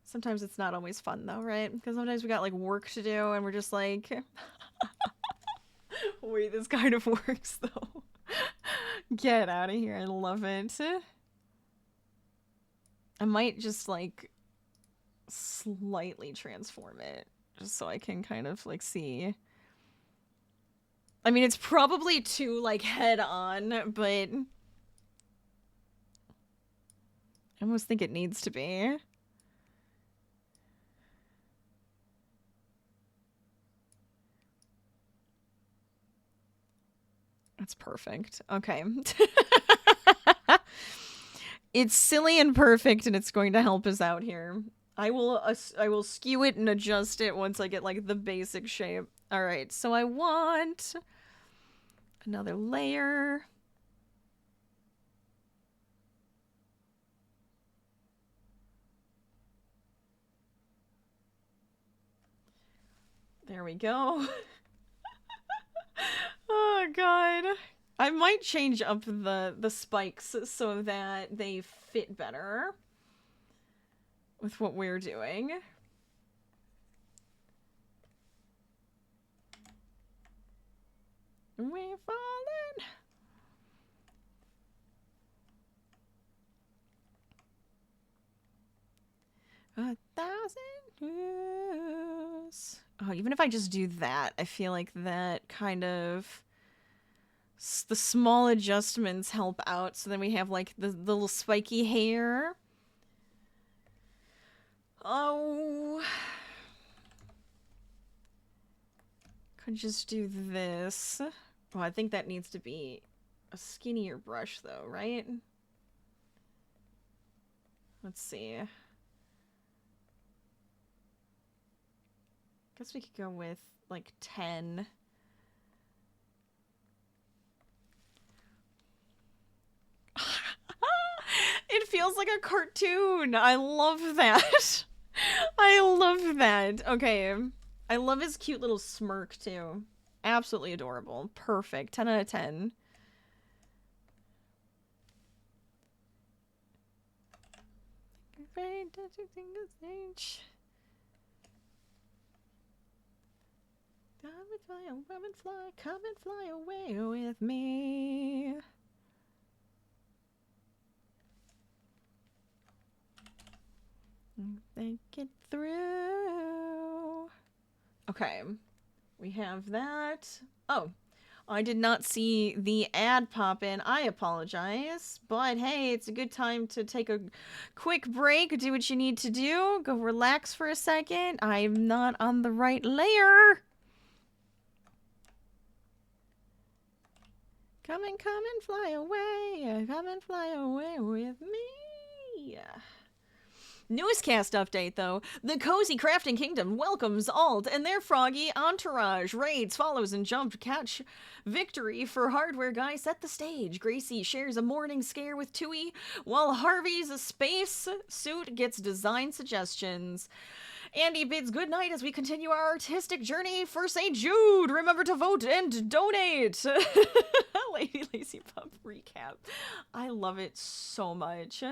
Sometimes it's not always fun, though, right? Because sometimes we got, like, work to do, and we're just like... Wait, this kind of works, though. Get out of here. I love it. I might just, like, slightly transform it. Just so I can kind of, like, see. I mean, it's probably too, like, head-on, but... I almost think it needs to be. That's perfect. Okay. It's silly and perfect, and it's going to help us out here. I will skew it and adjust it once I get, like, the basic shape. All right, so I want another layer. There we go. Oh god. I might change up the spikes so that they fit better with what we're doing. We're falling. A thousand years. Oh, even if I just do that, I feel like that kind of... the small adjustments help out, so then we have, like, the little spiky hair. Oh... could just do this. Oh, I think that needs to be a skinnier brush, though, right? Let's see. Guess we could go with, like, 10. It feels like a cartoon. I love that. I love that. Okay. I love his cute little smirk, too. Absolutely adorable. Perfect. 10 out of 10. Come and fly away with me. Think it through. Okay, we have that. Oh, I did not see the ad pop in. I apologize. But hey, it's a good time to take a quick break, do what you need to do, go relax for a second. I'm not on the right layer. Come and fly away. Come and fly away with me. Newscast update, though. The Cozy Crafting Kingdom welcomes Alt and their froggy entourage. Raids, follows, and jump to catch victory for Hardware Guy set the stage. Gracie shares a morning scare with Tui, while Harvey's space suit gets design suggestions. Andy bids goodnight as we continue our artistic journey for St. Jude. Remember to vote and donate. Lady Lazy Pup recap. I love it so much.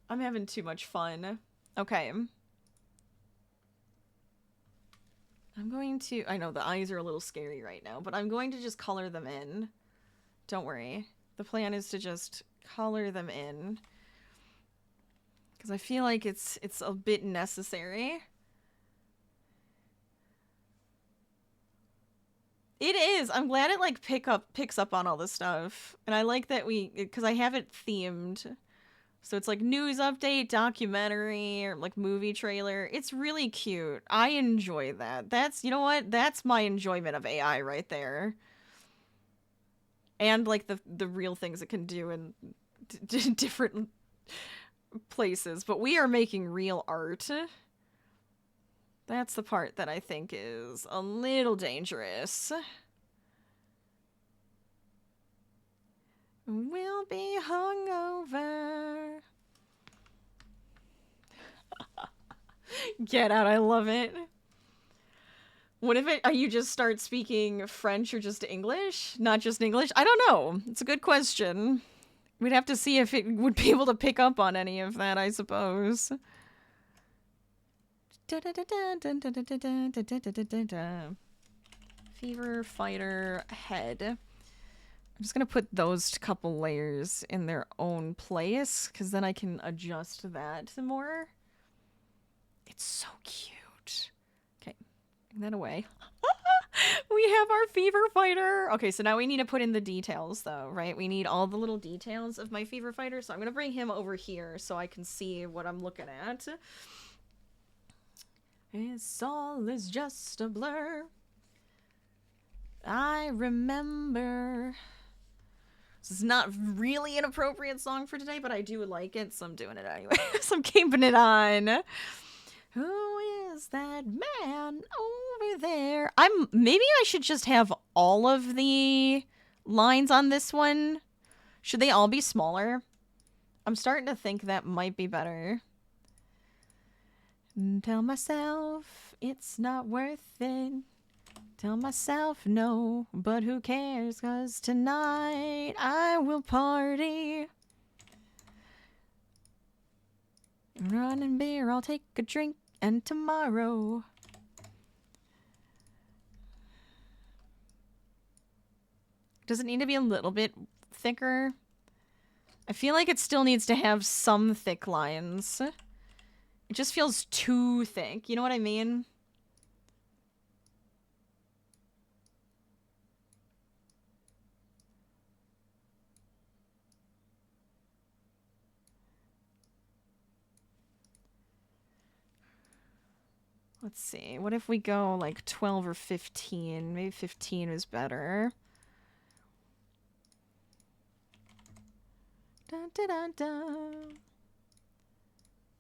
I'm having too much fun. Okay. I'm going to... I know the eyes are a little scary right now, but I'm going to just color them in. Don't worry. The plan is to just color them in. Because I feel like it's a bit necessary. It is! I'm glad it, like, picks up on all this stuff. And I like that because I have it themed. So it's like news update, documentary, or like movie trailer. It's really cute. I enjoy that. That's, you know what? That's my enjoyment of AI right there. And like the real things it can do in different places. But we are making real art. That's the part that I think is a little dangerous. We'll be hungover. Get out, I love it. What if you just start speaking French or just English? Not just English? I don't know. It's a good question. We'd have to see if it would be able to pick up on any of that, I suppose. Fever Fighter Head. I'm just gonna put those couple layers in their own place, because then I can adjust that more. It's so cute. Okay, bring that away. We have our Fever Fighter. Okay, so now we need to put in the details, though, right? We need all the little details of my Fever Fighter, so I'm gonna bring him over here so I can see what I'm looking at. It's all is just a blur. I remember... This is not really an appropriate song for today, but I do like it, so I'm doing it anyway. So I'm keeping it on. Who is that man over there? Maybe I should just have all of the lines on this one. Should they all be smaller? I'm starting to think that might be better. Tell myself it's not worth it. Tell myself no, but who cares? 'Cause tonight I will party. Running beer, I'll take a drink, and tomorrow. Does it need to be a little bit thicker? I feel like it still needs to have some thick lines. It just feels too thick, you know what I mean? Let's see, what if we go like 12 or 15? Maybe 15 is better. Dun, dun, dun, dun.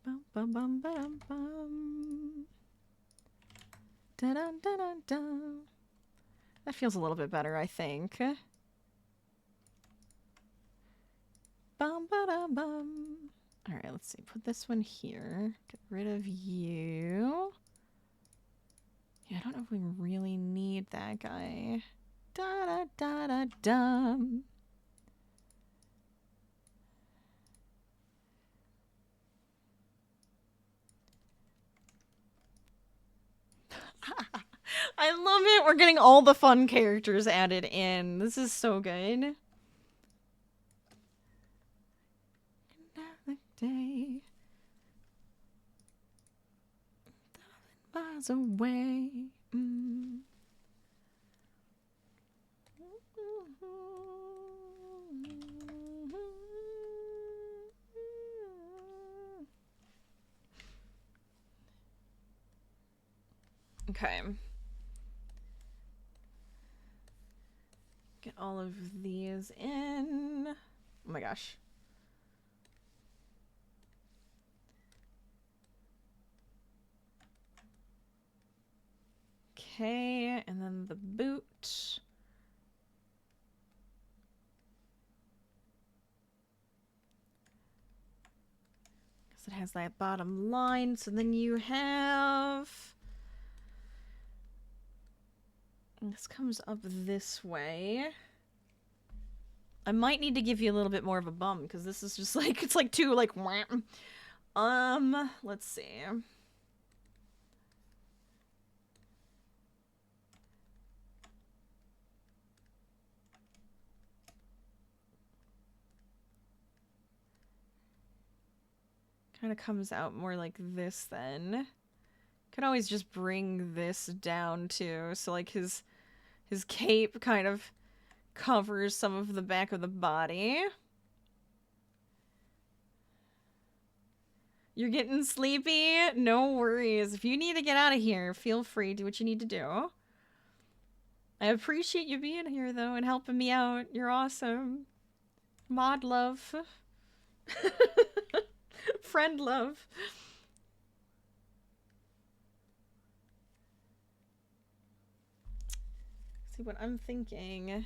Bum, bum, bum, ba-dum, bum. Dun, dun, dun, dun, dun. That feels a little bit better, I think. Bum, ba-dum, bum. Alright, let's see. Put this one here. Get rid of you. Yeah, I don't know if we really need that guy. Da-da-da-da-dum. I love it. We're getting all the fun characters added in. This is so good. Another day. 1,000 miles away. Okay. Get all of these in. Oh my gosh. Okay, and then the boot. Because it has that bottom line. So then you have... This comes up this way. I might need to give you a little bit more of a bum, because this is just like, it's like too, like, wham. Let's see. Kind of comes out more like this then. Could always just bring this down too, so like his cape kind of covers some of the back of the body. You're getting sleepy? No worries. If you need to get out of here, feel free. Do what you need to do. I appreciate you being here, though, and helping me out. You're awesome. Mod love. Friend love. See what I'm thinking.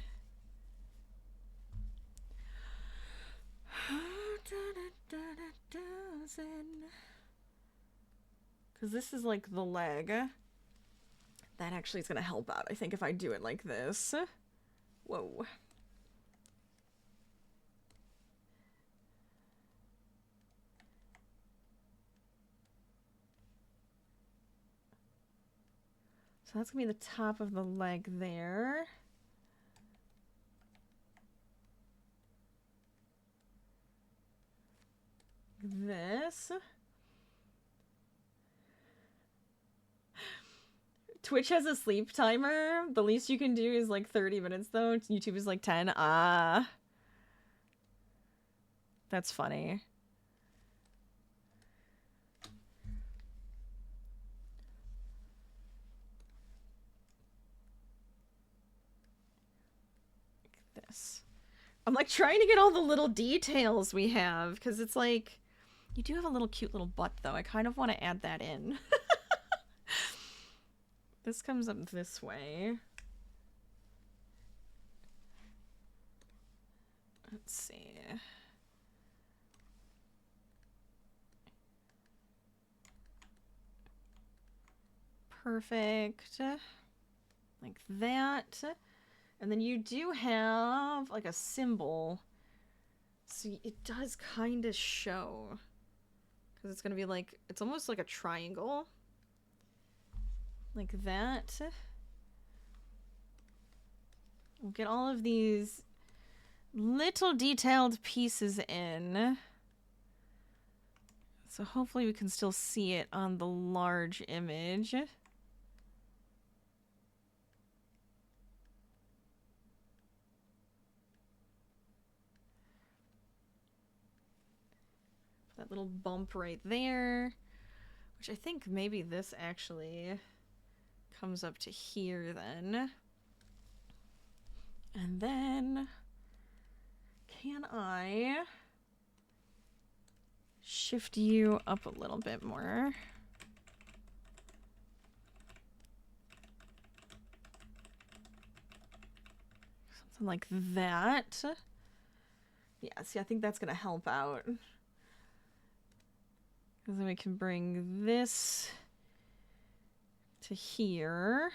Because this is like the leg. That actually is going to help out, I think, if I do it like this. Whoa. So that's going to be the top of the leg there. This. Twitch has a sleep timer. The least you can do is like 30 minutes though. YouTube is like 10. Ah. That's funny. Like this. I'm like trying to get all the little details we have because it's like you do have a little cute little butt though. I kind of want to add that in. This comes up this way. Let's see. Perfect. Like that. And then you do have like a symbol. So it does kind of show. Because it's going to be like, it's almost like a triangle. Like that. We'll get all of these little detailed pieces in. So hopefully we can still see it on the large image. That little bump right there, which I think maybe this actually comes up to here then. And then, can I shift you up a little bit more? Something like that. Yeah, see, I think that's gonna help out. Because then we can bring this to here.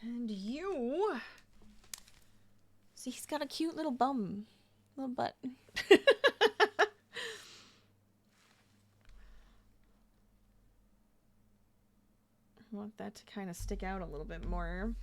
And you... See, he's got a cute little bum. Little butt. I want that to kind of stick out a little bit more.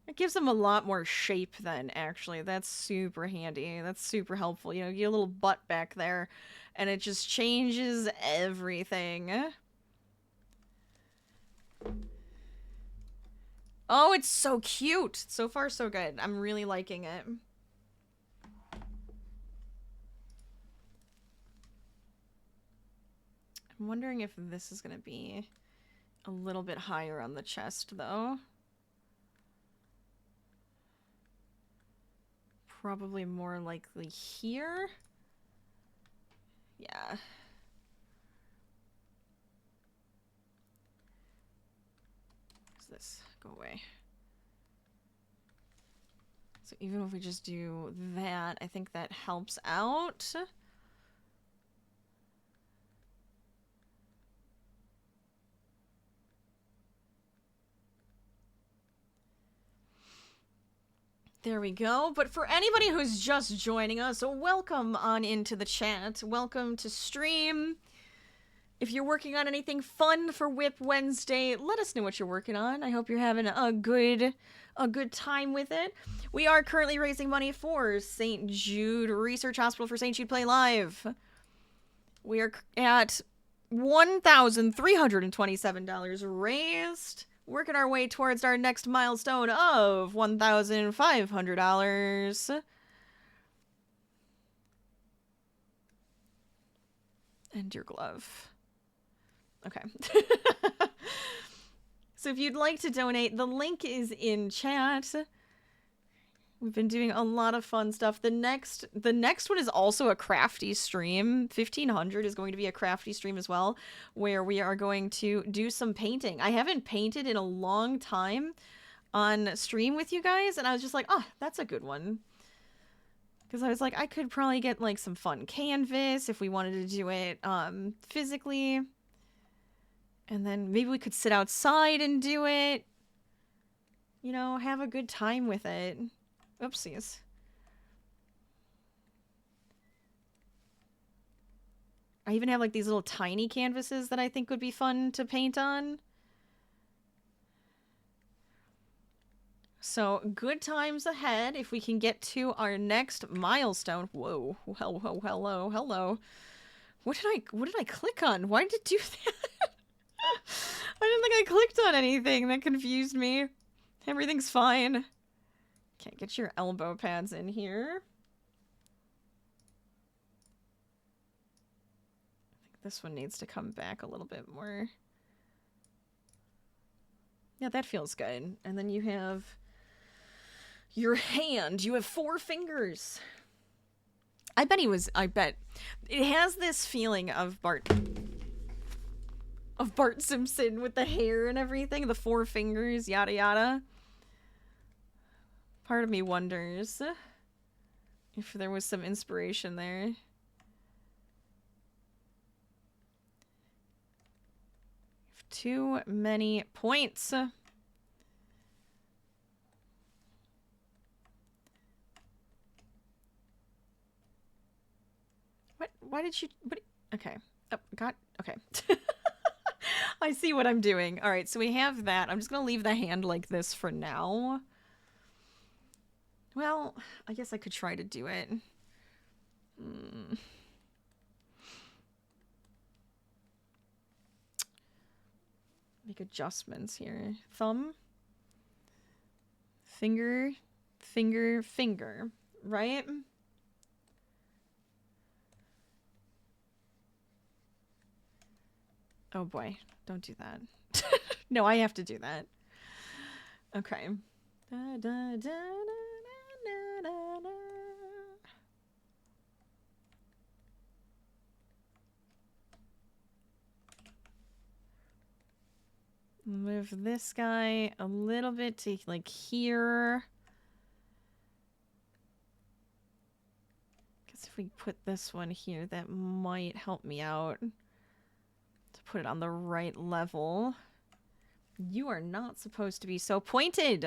It gives them a lot more shape then, actually. That's super handy. That's super helpful. You know, you get a little butt back there, and it just changes everything. Oh, it's so cute! So far, so good. I'm really liking it. I'm wondering if this is going to be a little bit higher on the chest, though. Probably more likely here. Yeah. What's this? Go away. So even if we just do that, I think that helps out. There we go. But for anybody who's just joining us, welcome on into the chat. Welcome to stream. If you're working on anything fun for Whip Wednesday, let us know what you're working on. I hope you're having a good time with it. We are currently raising money for St. Jude Research Hospital for St. Jude Play Live. We are at $1,327 raised. Working our way towards our next milestone of $1,500. And your glove. Okay. So if you'd like to donate, the link is in chat. We've been doing a lot of fun stuff. The next one is also a crafty stream. 1500 is going to be a crafty stream as well, where we are going to do some painting. I haven't painted in a long time on stream with you guys, and I was just like, oh, that's a good one. Because I was like, I could probably get like some fun canvas if we wanted to do it physically. And then maybe we could sit outside and do it. You know, have a good time with it. Oopsies. I even have like these little tiny canvases that I think would be fun to paint on. So, good times ahead if we can get to our next milestone. Whoa. Hello. What did I click on? Why did it do that? I didn't think I clicked on anything. That confused me. Everything's fine. Okay, get your elbow pads in here. I think this one needs to come back a little bit more. Yeah, that feels good. And then you have your hand. You have 4 fingers. I bet it has this feeling of Bart. of Bart Simpson with the hair and everything, the 4 fingers, yada yada. Part of me wonders if there was some inspiration there. Too many points. What? Why did you... What? Okay. Oh, God. Okay. I see what I'm doing. All right, so we have that. I'm just going to leave the hand like this for now. Well, I guess I could try to do it. Make adjustments here. Thumb. Finger. Finger. Finger. Right? Oh boy, don't do that. No, I have to do that. Okay. Da, da, da, da, da, da, da. Move this guy a little bit to like here. Guess if we put this one here, that might help me out. To put it on the right level. You are not supposed to be so pointed.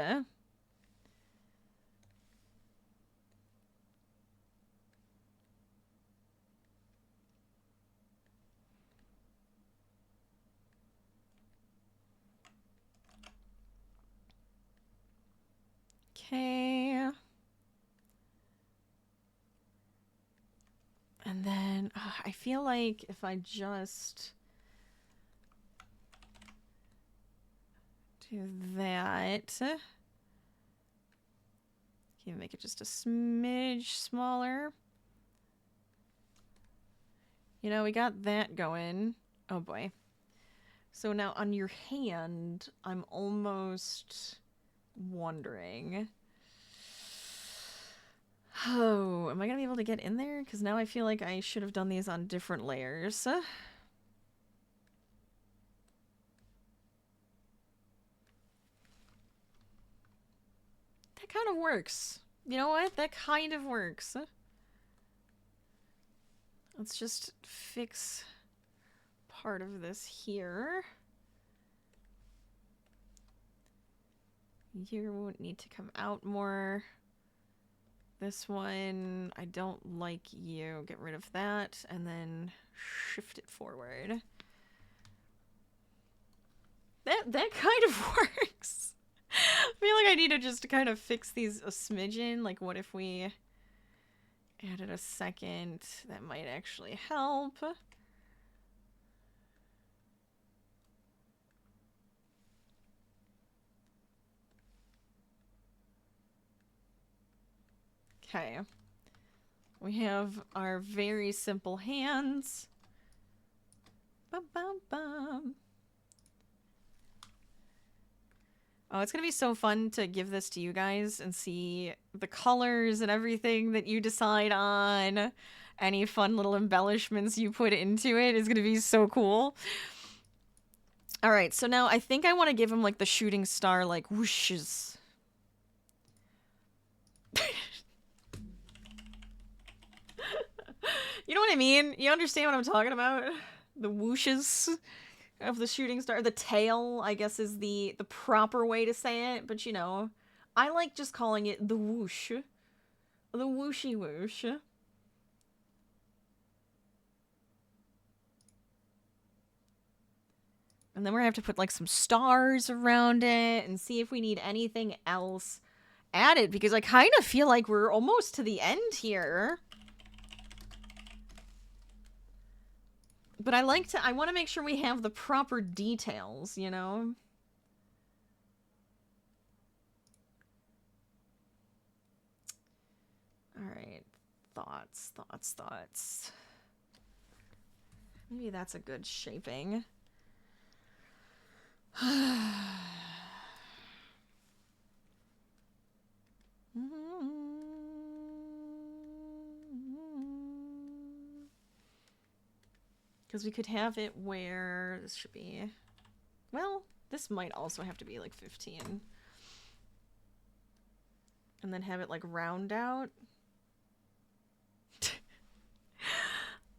Okay. And then I feel like if I just do that, can you make it just a smidge smaller? You know, we got that going. Oh boy. So now on your hand, I'm almost wondering. Oh, am I gonna be able to get in there? Because now I feel like I should have done these on different layers. That kind of works. You know what? That kind of works. Let's just fix part of this here. You would need to come out more. This one, I don't like you. Get rid of that and then shift it forward. That kind of works. I feel like I need to just kind of fix these a smidgen. Like, what if we added a second? That might actually help. Okay. We have our very simple hands. Bum, bum, bum. Oh, it's gonna be so fun to give this to you guys and see the colors and everything that you decide on. Any fun little embellishments you put into it is gonna be so cool. Alright, so now I think I want to give him like the shooting star like whooshes. You know what I mean? You understand what I'm talking about? The whooshes of the shooting star. The tail, I guess, is the proper way to say it. But, you know, I like just calling it the whoosh. The whooshy whoosh. And then we're going to have to put, like, some stars around it and see if we need anything else added. Because I kind of feel like we're almost to the end here. But I want to make sure we have the proper details, you know? Alright. Thoughts. Maybe that's a good shaping. Because we could have it where this should be. Well, this might also have to be like 15. And then have it like round out.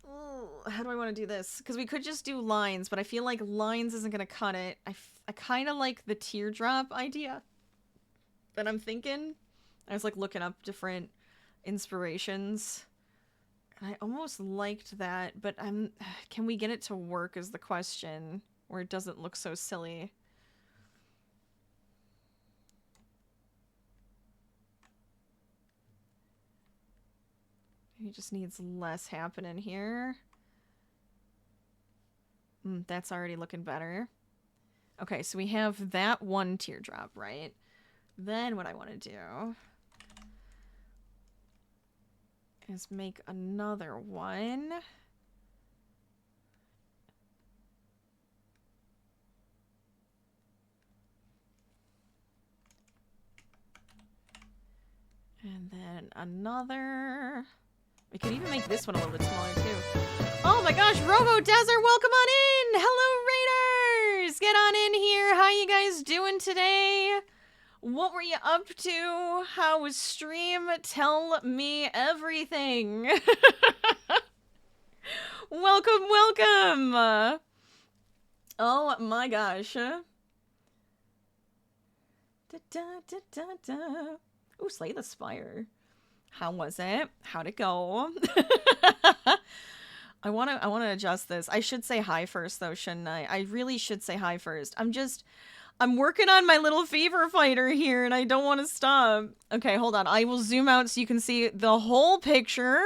Ooh, how do I want to do this? Because we could just do lines, but I feel like lines isn't going to cut it. I kind of like the teardrop idea that I'm thinking. I was like looking up different inspirations. I almost liked that, but can we get it to work is the question, where it doesn't look so silly. He just needs less happening here. That's already looking better. Okay, so we have that one teardrop, right? Then what I want to do is make another one. And then another. We could even make this one a little bit smaller too. Oh my gosh, Robo Desert, welcome on in! Hello Raiders! Get on in here. How you guys doing today? What were you up to? How was stream? Tell me everything. Welcome, welcome. Oh my gosh. Da, da, da, da, da. Ooh, Slay the Spire. How was it? How'd it go? I wanna adjust this. I should say hi first though, shouldn't I? I really should say hi first. I'm working on my little fever fighter here and I don't want to stop. Okay, hold on. I will zoom out so you can see the whole picture.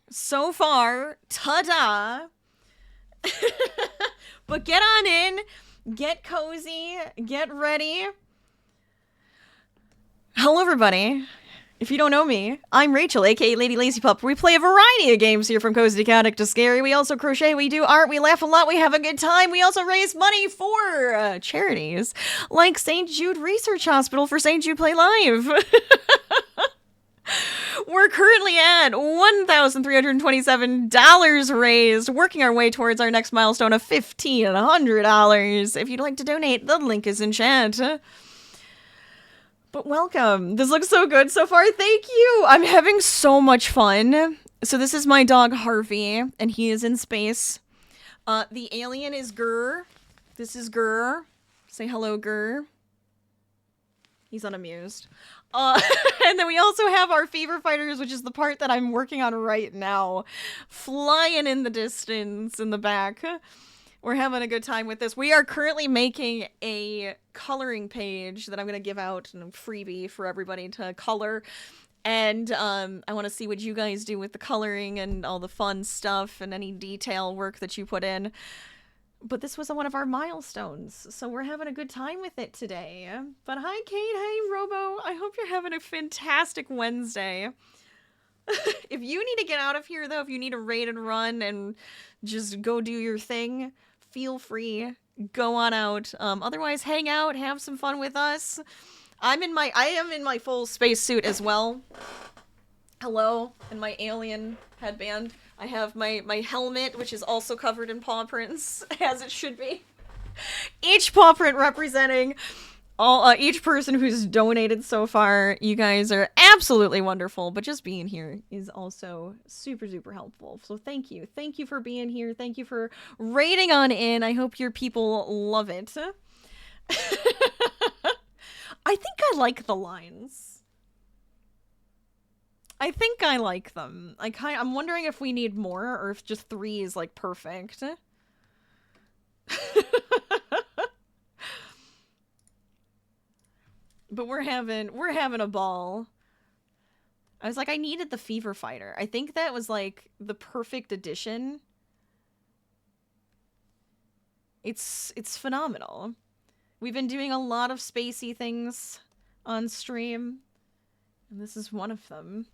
So far, ta-da! But get on in, get cozy, get ready. Hello everybody. If you don't know me, I'm Rachel, aka LadyLazyPup. We play a variety of games here from cozy to chaotic to scary. We also crochet, we do art, we laugh a lot, we have a good time. We also raise money for charities like St. Jude Research Hospital for St. Jude Play Live. We're currently at $1,327 raised, working our way towards our next milestone of $1,500. If you'd like to donate, the link is in chat. But welcome. This looks so good so far. Thank you. I'm having so much fun. So this is my dog Harvey, and he is in space. The alien is Gurr. This is Gurr. Say hello, Gurr. He's unamused. And then we also have our fever fighters, which is the part that I'm working on right now. Flying in the distance in the back. We're having a good time with this. We are currently making a coloring page that I'm going to give out in a freebie for everybody to color. And I want to see what you guys do with the coloring and all the fun stuff and any detail work that you put in. But this was one of our milestones, so we're having a good time with it today. But hi, Kate. Hey, Robo. I hope you're having a fantastic Wednesday. If you need to get out of here, though, if you need to raid and run and just go do your thing, feel free. Go on out. Otherwise, hang out, have some fun with us. I am in my full space suit as well. Hello, and my alien headband. I have my helmet, which is also covered in paw prints, as it should be. Each paw print representing each person who's donated so far. You guys are absolutely wonderful, but just being here is also super, super helpful. So thank you. Thank you for being here. Thank you for raiding on in. I hope your people love it. I think I like the lines. I think I like them. I'm wondering if we need more or if just 3 is like perfect. But we're having a ball. I was like, I needed the fever fighter. I think that was like the perfect addition. It's phenomenal. We've been doing a lot of spacey things on stream, and this is one of them.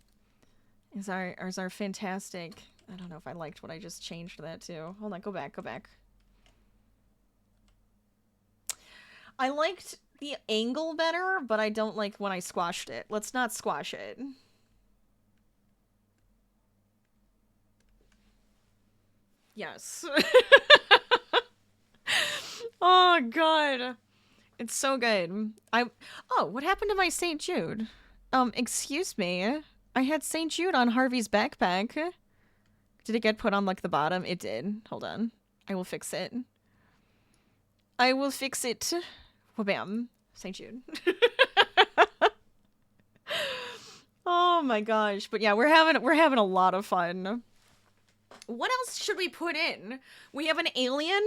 Is our fantastic... I don't know if I liked what I just changed that to. Hold on, go back. I liked the angle better, but I don't like when I squashed it. Let's not squash it. Yes. Oh god. It's so good. Oh, what happened to my St. Jude? Excuse me. I had St. Jude on Harvey's backpack. Did it get put on, like, the bottom? It did. Hold on. I will fix it. I will fix it. Wha-bam. St. Jude. Oh my gosh. But yeah, we're having a lot of fun. What else should we put in? We have an alien.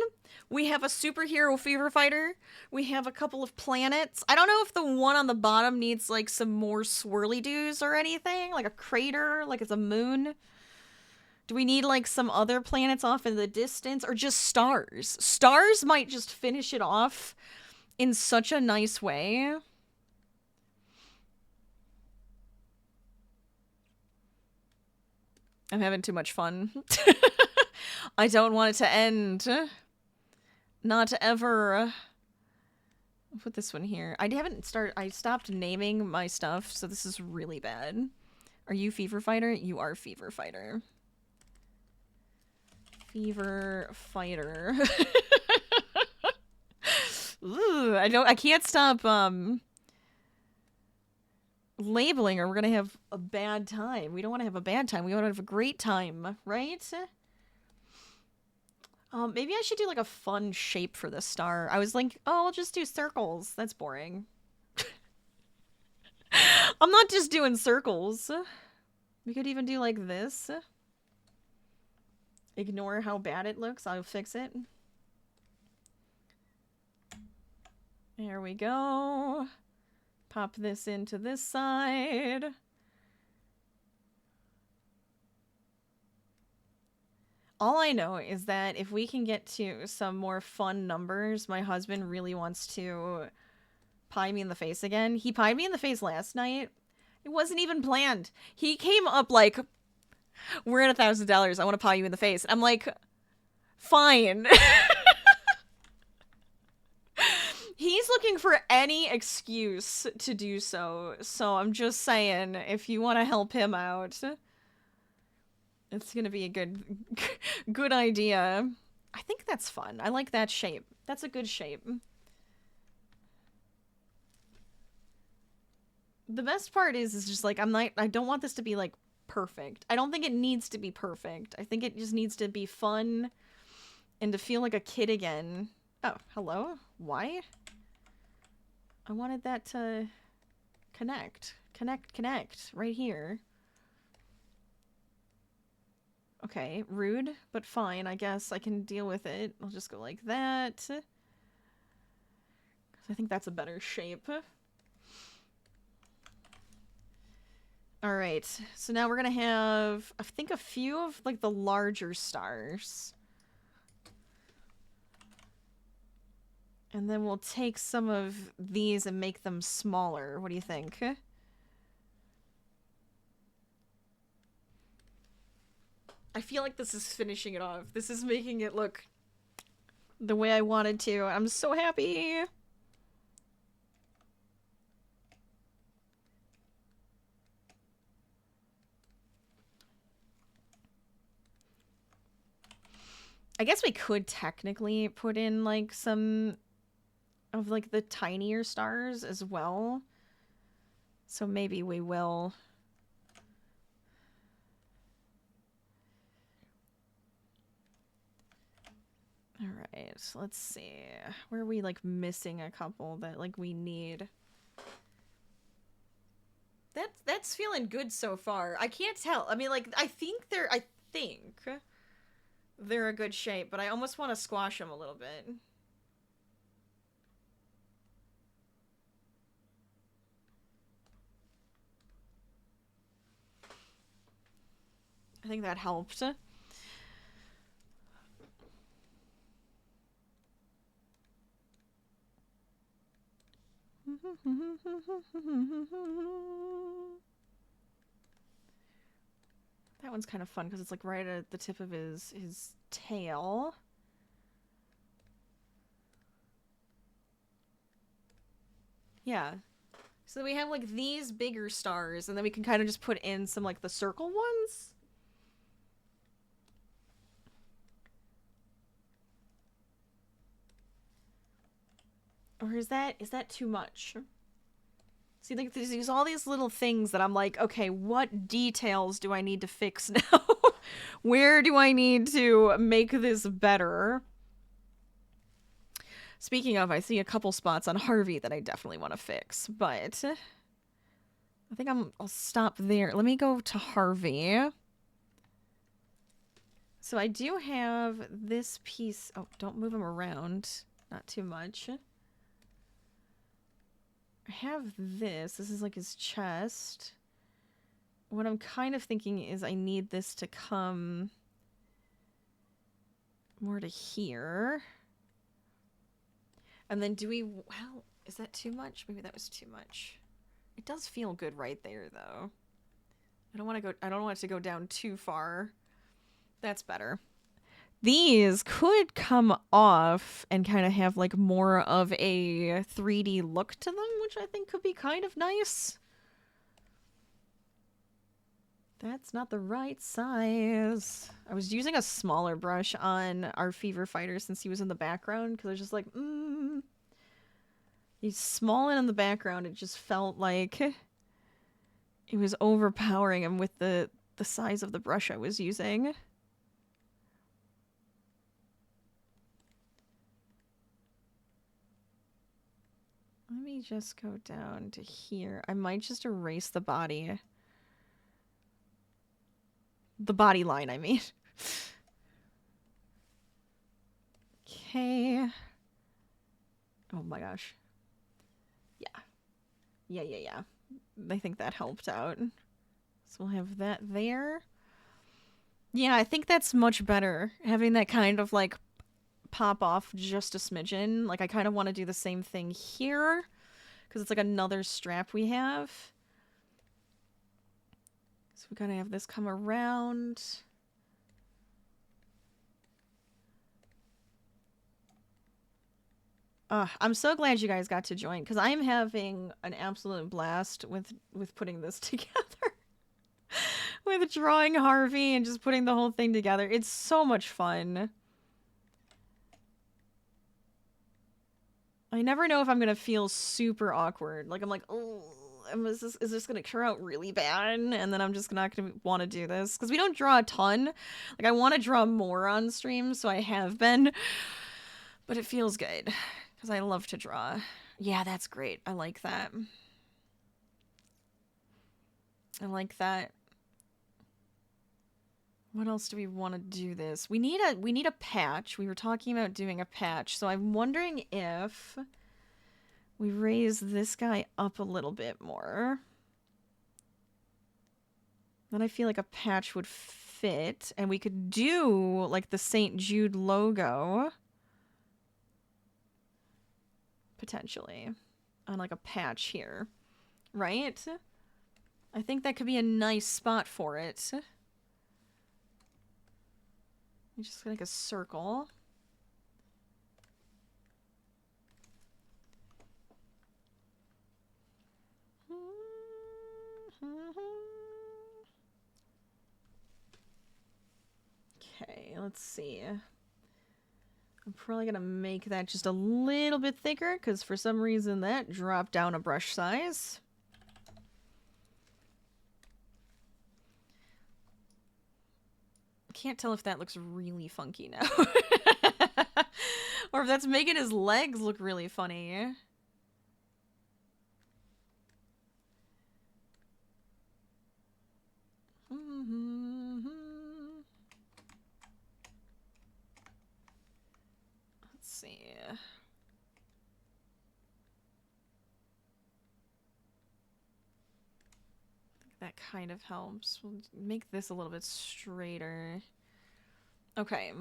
We have a superhero fever fighter. We have a couple of planets. I don't know if the one on the bottom needs, like, some more swirly-doos or anything. Like a crater, like it's a moon. Do we need, like, some other planets off in the distance? Or just stars? Stars might just finish it off in such a nice way. I'm having too much fun. I don't want it to end. Not ever. I'll put this one here. I stopped naming my stuff, so this is really bad. Are you Fever Fighter? You are Fever Fighter. Fever Fighter. Ooh, I can't stop, labeling or we're gonna have a bad time. We don't want to have a bad time. We want to have a great time, right? Maybe I should do like a fun shape for the star. I was like, oh, I'll just do circles. That's boring. I'm not just doing circles. We could even do like this. Ignore how bad it looks. I'll fix it. There we go. Pop this into this side. All I know is that if we can get to some more fun numbers, my husband really wants to pie me in the face again. He pied me in the face last night. It wasn't even planned. He came up like, we're at $1,000. I want to pie you in the face. I'm like, fine. He's looking for any excuse to do so. So I'm just saying, if you want to help him out, it's gonna be a good idea. I think that's fun. I like that shape. That's a good shape. The best part is just like, I don't want this to be like perfect. I don't think it needs to be perfect. I think it just needs to be fun and to feel like a kid again. Oh, hello? Why? I wanted that to connect. Connect. Right here. Okay, rude, but fine. I guess I can deal with it. I'll just go like that. I think that's a better shape. Alright, so now we're gonna have, I think, a few of, like, the larger stars. And then we'll take some of these and make them smaller. What do you think? I feel like this is finishing it off. This is making it look the way I wanted to. I'm so happy. I guess we could technically put in, like, some of, like, the tinier stars as well. So maybe we will. Alright, so let's see. Where are we, like, missing a couple that, like, we need? That's feeling good so far. I can't tell. I mean, like, I think they're a good shape, but I almost want to squash them a little bit. I think that helped. That one's kind of fun because it's like right at the tip of his tail. Yeah. So we have like these bigger stars and then we can kind of just put in some like the circle ones. Or is that too much? See, like, there's all these little things that I'm like, okay, what details do I need to fix now? Where do I need to make this better? Speaking of, I see a couple spots on Harvey that I definitely want to fix, but I think I'll stop there. Let me go to Harvey. So I do have this piece. Oh, don't move him around. Not too much. I have this. This is like his chest. What I'm kind of thinking is I need this to come more to here. And then do we... Well, is that too much? Maybe that was too much. It does feel good right there, though. I don't want it to go down too far. That's better. These could come off and kind of have like more of a 3D look to them, which I think could be kind of nice. That's not the right size. I was using a smaller brush on our Fever Fighter since he was in the background because I was just like, he's small and in the background. It just felt like it was overpowering him with the size of the brush I was using. Let me just go down to here. I might just erase the body. The body line, I mean. Okay. Oh my gosh. Yeah. I think that helped out. So we'll have that there. Yeah, I think that's much better. Having that kind of like pop off just a smidgen. Like I kind of want to do the same thing here because it's like another strap we have. So we gotta have this come around. I'm so glad you guys got to join because I'm having an absolute blast with putting this together. With drawing Harvey and just putting the whole thing together. It's so much fun. I never know if I'm gonna feel super awkward. Like I'm like, oh, is this gonna turn out really bad? And then I'm just not gonna want to do this because we don't draw a ton. Like I want to draw more on stream, so I have been, but it feels good because I love to draw. Yeah, that's great. I like that. I like that. What else do we want to do this? We need a patch. We were talking about doing a patch. So I'm wondering if we raise this guy up a little bit more. Then I feel like a patch would fit. And we could do like the St. Jude logo. Potentially. On like a patch here. Right? I think that could be a nice spot for it. Just like a circle. Okay, let's see. I'm probably gonna make that just a little bit thicker because for some reason that dropped down a brush size. Can't tell if that looks really funky now. Or if that's making his legs look really funny. Let's see. That kind of helps. We'll make this a little bit straighter. Okay,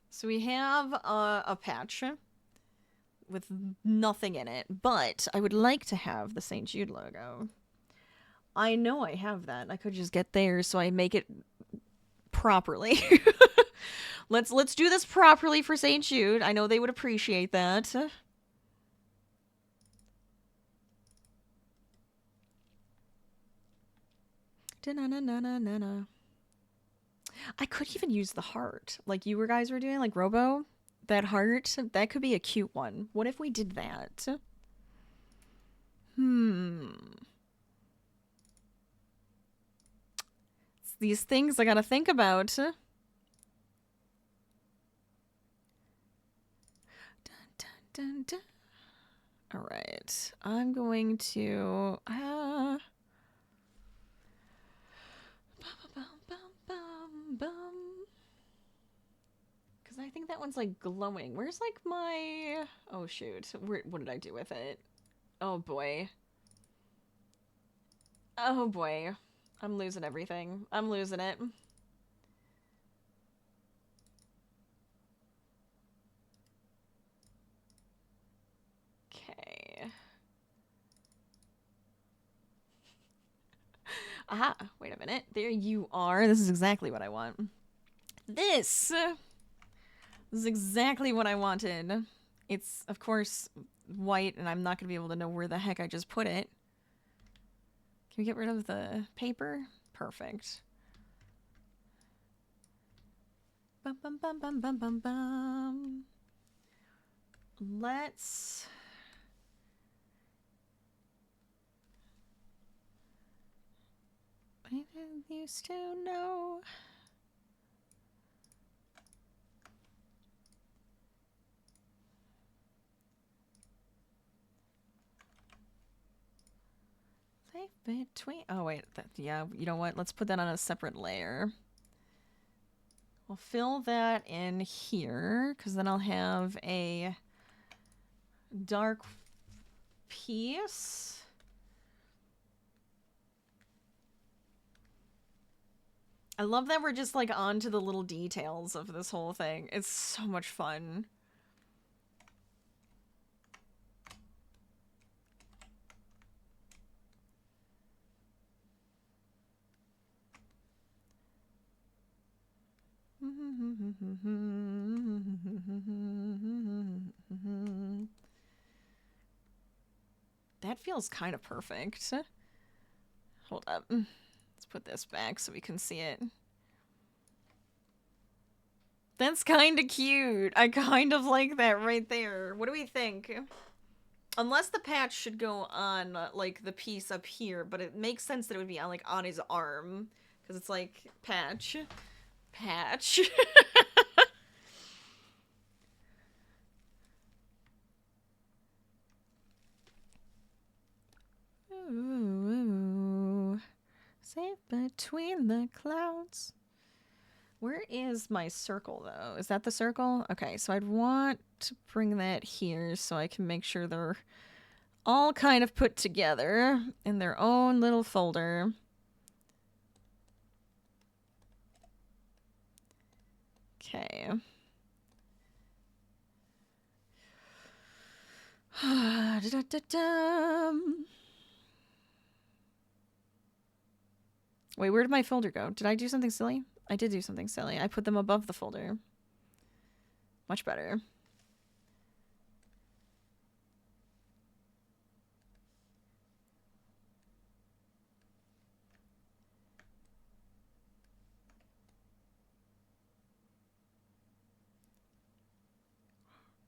so we have a patch with nothing in it, but I would like to have the St. Jude logo. I know I have that. I could just get there so I make it properly. Let's do this properly for St. Jude. I know they would appreciate that. Da-na-na-na-na-na. I could even use the heart, like guys were doing, like Robo. That heart, that could be a cute one. What if we did that? It's these things I gotta think about. Dun, dun, dun, dun. All right, I'm going to. Because I think that one's like glowing. Where's like my. Oh shoot. What did I do with it? Oh boy. Oh boy. I'm losing everything. I'm losing it. Okay. Aha, wait a minute. There you are. This is exactly what I want. This is exactly what I wanted. It's, of course, white, and I'm not going to be able to know where the heck I just put it. Can we get rid of the paper? Perfect. Bum, bum, bum, bum, bum, bum, bum. Let's... I used to know... Between... Oh, wait. Yeah, you know what? Let's put that on a separate layer. We'll fill that in here, because then I'll have a dark piece. I love that we're just, like, on to the little details of this whole thing. It's so much fun. That feels kind of perfect. Hold up. Let's put this back so we can see it. That's kind of cute. I kind of like that right there. What do we think? Unless the patch should go on, like, the piece up here, but it makes sense that it would be on, like, on his arm. Because it's like, patch. Patch. Ooh, safe between the clouds. Where is my circle, though? Is that the circle? Okay, so I'd want to bring that here so I can make sure they're all kind of put together in their own little folder. Okay. Wait, where did my folder go? Did I do something silly? I did do something silly. I put them above the folder. Much better.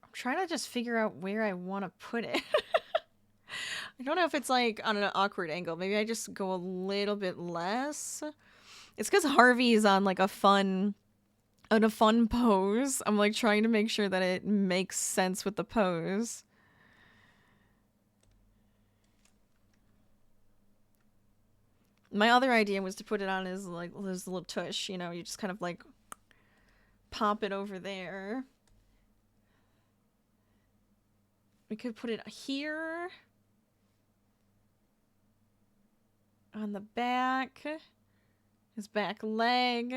I'm trying to just figure out where I want to put it. I don't know if it's like on an awkward angle. Maybe I just go a little bit less. It's because Harvey is on like a fun pose. I'm like trying to make sure that it makes sense with the pose. My other idea was to put it on his like his little tush, you know, you just kind of like pop it over there. We could put it here. On the back. His back leg.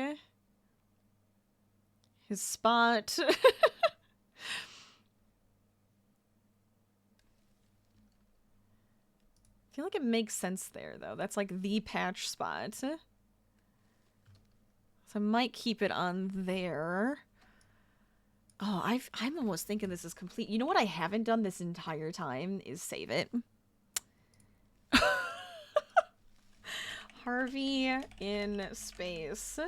His spot. I feel like it makes sense there, though. That's like the patch spot. So I might keep it on there. Oh, I'm almost thinking this is complete. You know what I haven't done this entire time is save it. Harvey in space.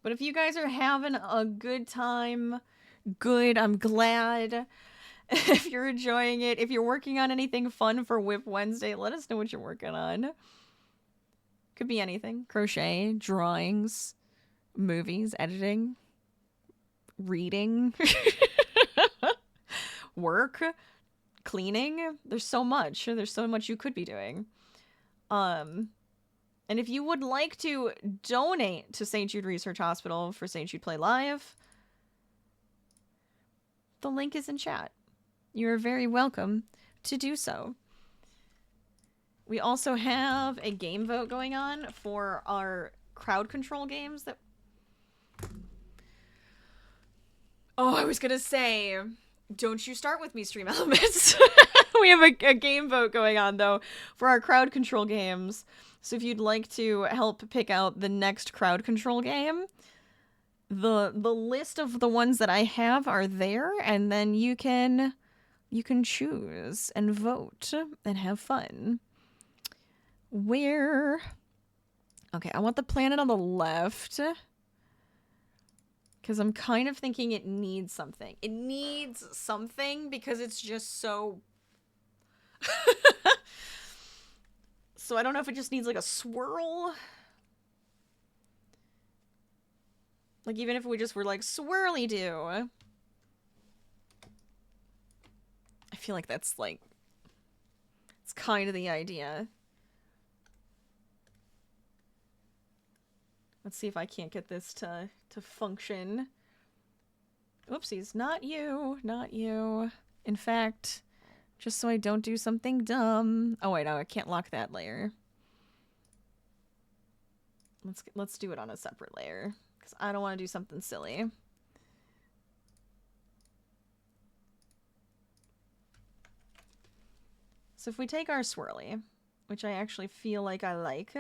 But if you guys are having a good time, good, I'm glad. If you're enjoying it, if you're working on anything fun for Whip Wednesday, let us know what you're working on. Could be anything. Crochet, drawings, movies, editing, reading, work, cleaning. There's so much. There's so much you could be doing. And if you would like to donate to St. Jude Research Hospital for St. Jude Play Live, the link is in chat. You are very welcome to do so. We also have a game vote going on for our crowd control games that... Oh, I was gonna say, don't you start with me, Stream Elements. We have a game vote going on, though, for our crowd control games. So if you'd like to help pick out the next crowd control game, the list of the ones that I have are there, and then you can choose and vote and have fun. Where? Okay, I want the planet on the left. Because I'm kind of thinking it needs something. It needs something because it's just so... So I don't know if it just needs like a swirl. Like even if we just were like swirly-do. I feel like that's like... It's kind of the idea. Let's see if I can't get this to function. Oopsies, not you, not you. In fact, just so I don't do something dumb. Oh wait, no, I can't lock that layer. Let's do it on a separate layer because I don't want to do something silly. So if we take our swirly, which I actually feel like I like.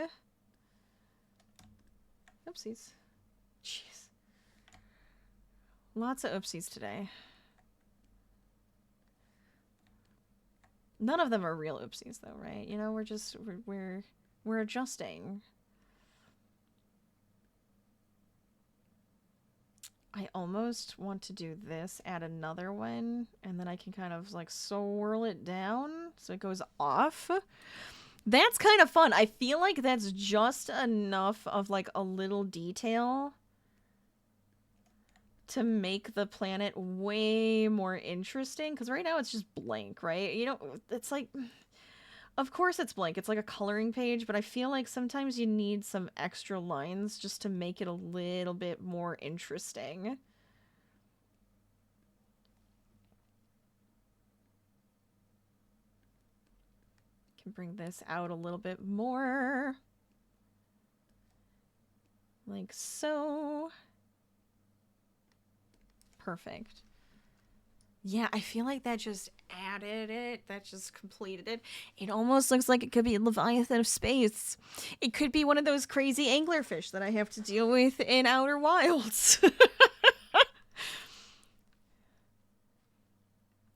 Oopsies. Jeez. Lots of oopsies today. None of them are real oopsies though, right? You know, we're adjusting. I almost want to do this, add another one, and then I can kind of like swirl it down so it goes off. That's kind of fun. I feel like that's just enough of like a little detail to make the planet way more interesting. Because right now it's just blank, right? You know, it's like, of course it's blank. It's like a coloring page, but I feel like sometimes you need some extra lines just to make it a little bit more interesting. Can bring this out a little bit more. Like so. Perfect. Yeah, I feel like that just added it. That just completed it. It almost looks like it could be a Leviathan of space. It could be one of those crazy anglerfish that I have to deal with in Outer Wilds.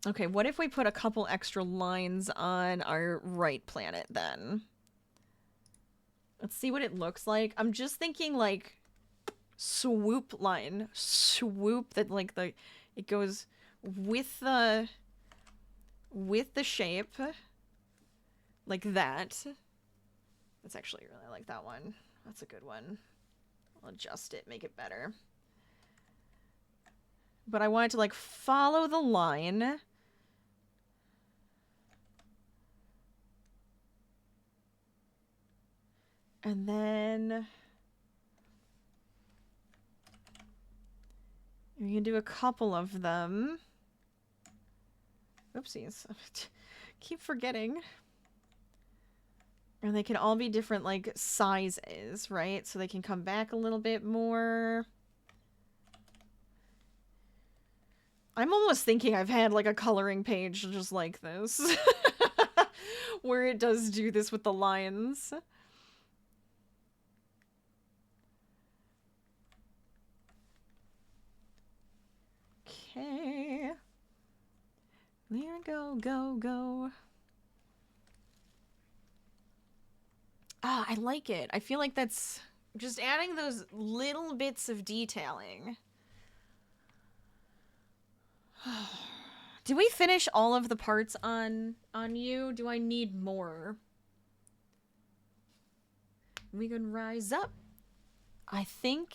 Okay, what if we put a couple extra lines on our right planet then? Let's see what it looks like. I'm just thinking like swoop line. Swoop that like it goes with the shape like that. That's actually really like that one. That's a good one. I'll adjust it, make it better. But I wanted to like follow the line. And then we can do a couple of them. Oopsies. Keep forgetting. And they can all be different, like, sizes, right? So they can come back a little bit more. I'm almost thinking I've had, like, a coloring page just like this. Where it does do this with the lines. Okay. There, go. Ah, I like it. I feel like that's Just adding those little bits of detailing. Did we finish all of the parts on you? Do I need more? We can rise up. I think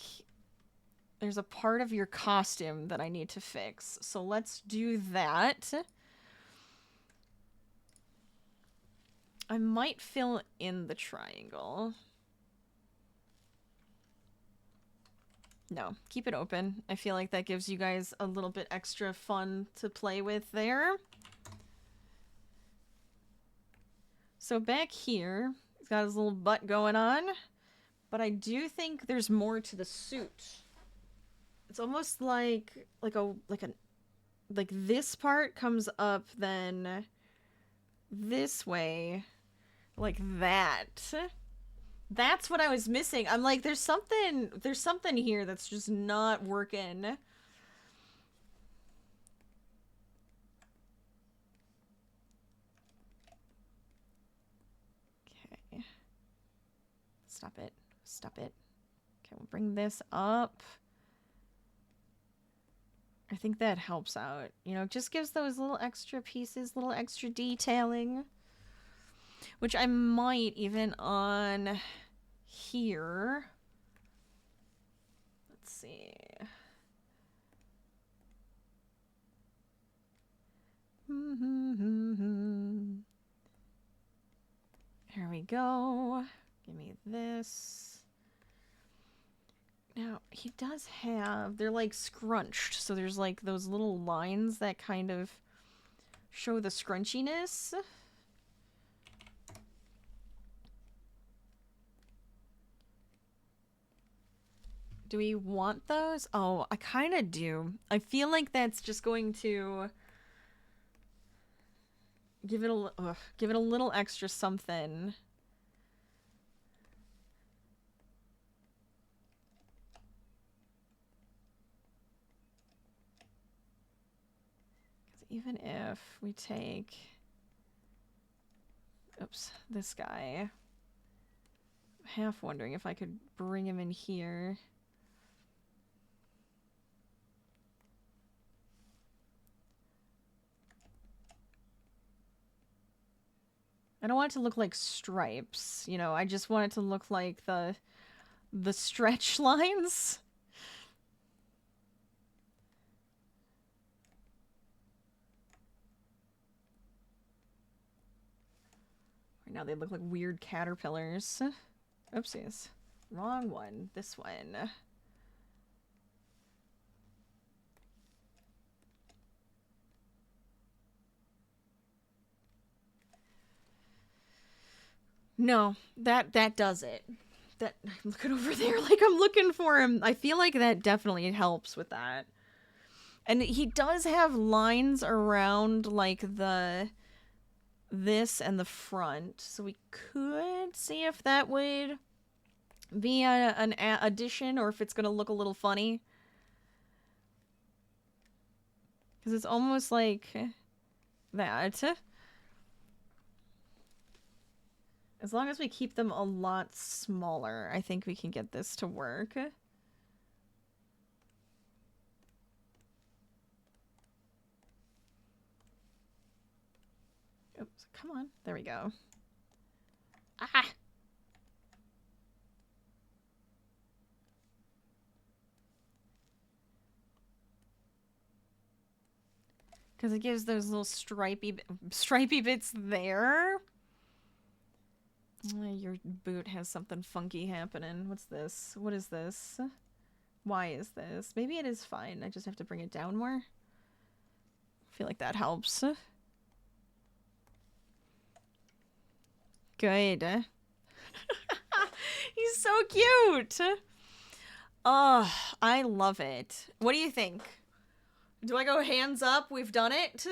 there's a part of your costume that I need to fix. So let's do that. I might fill in the triangle. No, keep it open. I feel like that gives you guys a little bit extra fun to play with there. So back here, he's got his little butt going on. But I do think there's more to the suit. It's almost like this part comes up then this way, like that. That's what I was missing. I'm like, there's something here that's just not working. Okay. Stop it. Stop it. Okay, we'll bring this up. I think that helps out. You know, just gives those little extra pieces, little extra detailing. Which I might even on here. Let's see. Here we go. Give me this. Now, he does have, they're like scrunched, so there's like those little lines that kind of show the scrunchiness. Do we want those? Oh, I kind of do. I feel like that's just going to give it a little extra something. Even if we take, oops, this guy, I'm half wondering if I could bring him in here. I don't want it to look like stripes, you know, I just want it to look like the stretch lines. Now they look like weird caterpillars. Oopsies. Wrong one. This one. No, that does it. That, I'm looking over there like I'm looking for him. I feel like that definitely helps with that. And he does have lines around like this and the front, so we could see if that would be an addition or if it's gonna look a little funny, because it's almost like that. As long as we keep them a lot smaller, I think we can get this to work. Oops, come on. There we go. Ah! Because it gives those little stripey bits there. Your boot has something funky happening. What's this? What is this? Why is this? Maybe it is fine. I just have to bring it down more. I feel like that helps. Good. He's so cute. Oh, I love it. What do you think? Do I go hands up? We've done it?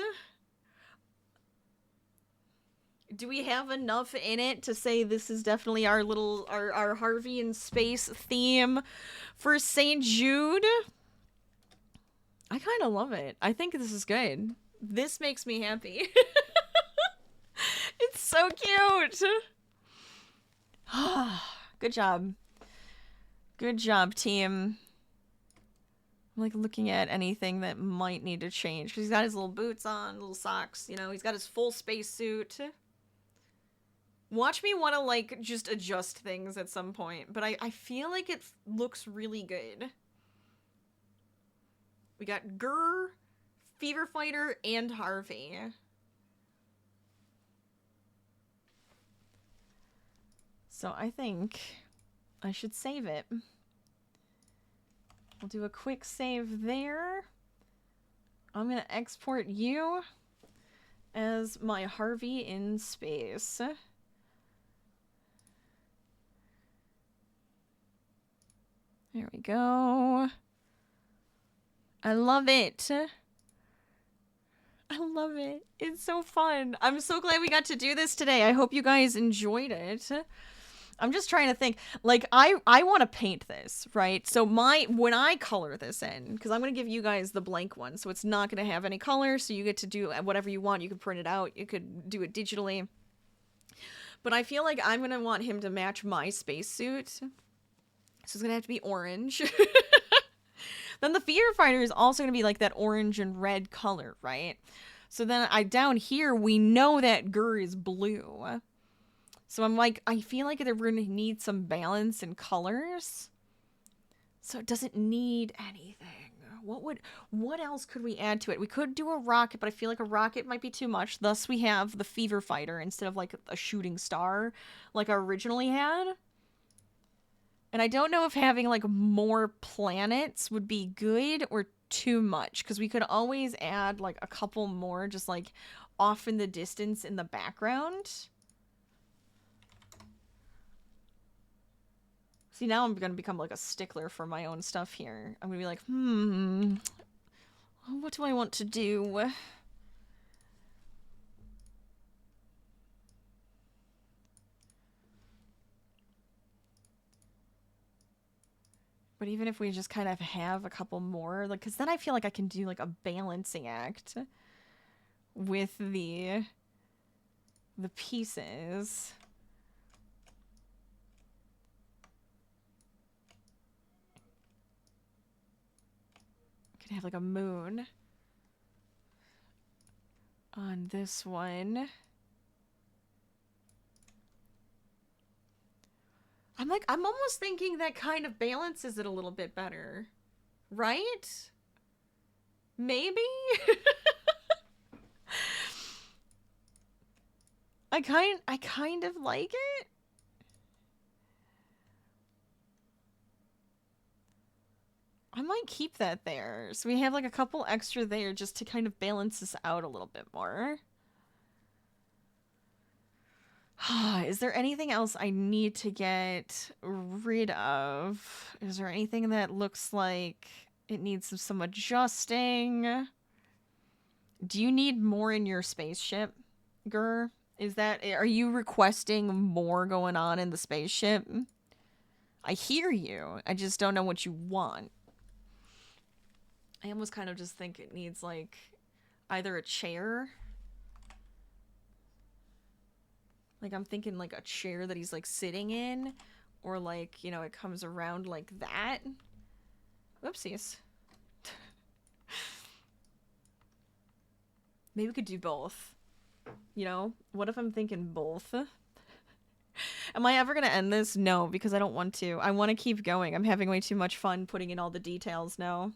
Do we have enough in it to say this is definitely our little, our Harvey in space theme for St. Jude? I kind of love it. I think this is good. This makes me happy. It's so cute. Good job. Good job, team. I'm like looking at anything that might need to change because he's got his little boots on, little socks, you know, he's got his full spacesuit. Watch me want to like just adjust things at some point, but I feel like it looks really good. We got Grr, Fever Fighter, and Harvey. So I think I should save it. We'll do a quick save there. I'm gonna export you as my Harvey in space. There we go. I love it. I love it. It's so fun. I'm so glad we got to do this today. I hope you guys enjoyed it. I'm just trying to think. Like, I want to paint this, right? So when I color this in, because I'm going to give you guys the blank one, so it's not going to have any color, so you get to do whatever you want. You can print it out. You could do it digitally. But I feel like I'm going to want him to match my spacesuit. So it's going to have to be orange. Then the Fear Fighter is also going to be like that orange and red color, right? So then down here, we know that Grr is blue. So I'm like, I feel like they're going to need some balance in colors. So it doesn't need anything. What else could we add to it? We could do a rocket, but I feel like a rocket might be too much. Thus, we have the Fever Fighter instead of like a shooting star like I originally had. And I don't know if having like more planets would be good or too much, because we could always add like a couple more just like off in the distance in the background. See, now I'm gonna become like a stickler for my own stuff here. I'm gonna be like, what do I want to do? But even if we just kind of have a couple more, like, because then I feel like I can do like a balancing act with the pieces. Could have like a moon on this one. I'm almost thinking that kind of balances it a little bit better. Right? Maybe? I kind of like it. I might keep that there. So we have like a couple extra there just to kind of balance this out a little bit more. Is there anything else I need to get rid of? Is there anything that looks like it needs some adjusting? Do you need more in your spaceship, Grr? Are you requesting more going on in the spaceship? I hear you. I just don't know what you want. I almost kind of just think it needs like either a chair. Like, I'm thinking, like, a chair that he's, like, sitting in. Or, like, you know, it comes around like that. Whoopsies. Maybe we could do both. You know? What if I'm thinking both? Am I ever gonna end this? No, because I don't want to. I want to keep going. I'm having way too much fun putting in all the details now.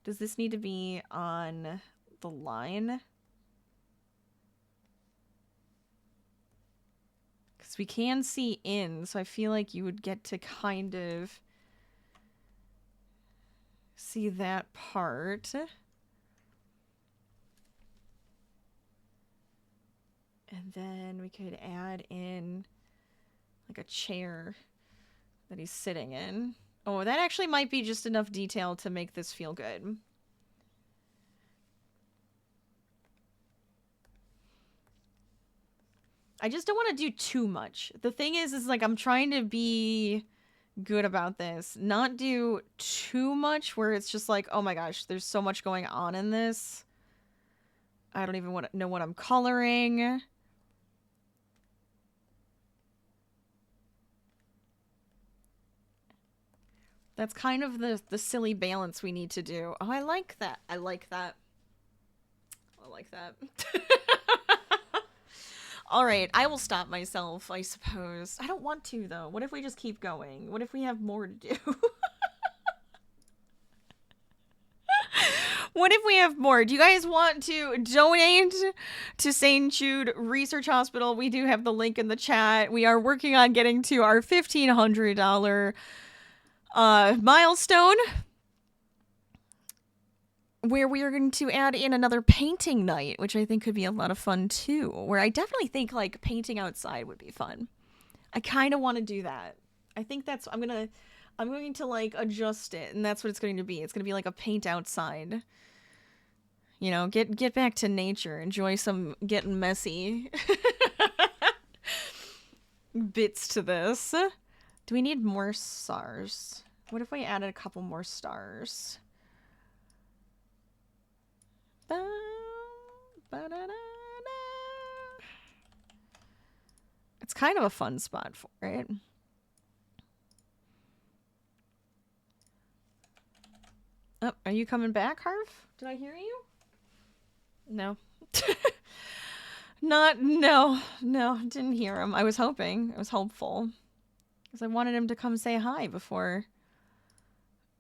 Does this need to be on the line? Because we can see in, so I feel like you would get to kind of see that part. And then we could add in like a chair that he's sitting in. Oh, that actually might be just enough detail to make this feel good. I just don't want to do too much. The thing is like I'm trying to be good about this. Not do too much where it's just like, oh my gosh, there's so much going on in this. I don't even know what I'm coloring. That's kind of the silly balance we need to do. Oh, I like that. I like that. I like that. All right, I will stop myself, I suppose. I don't want to, though. What if we just keep going? What if we have more to do? What if we have more? Do you guys want to donate to St. Jude Research Hospital? We do have the link in the chat. We are working on getting to our $1,500 milestone, where we are going to add in another painting night, which I think could be a lot of fun too. Where I definitely think like painting outside would be fun. I kind of want to do that. I think that's I'm going to like adjust it, and that's what it's going to be. It's going to be like a paint outside. You know, get back to nature, enjoy some getting messy bits to this. Do we need more stars? What if we added a couple more stars? It's kind of a fun spot for it. Oh, are you coming back, Harv? Did I hear you? No. No, didn't hear him. I was hoping. I was hopeful. Because I wanted him to come say hi before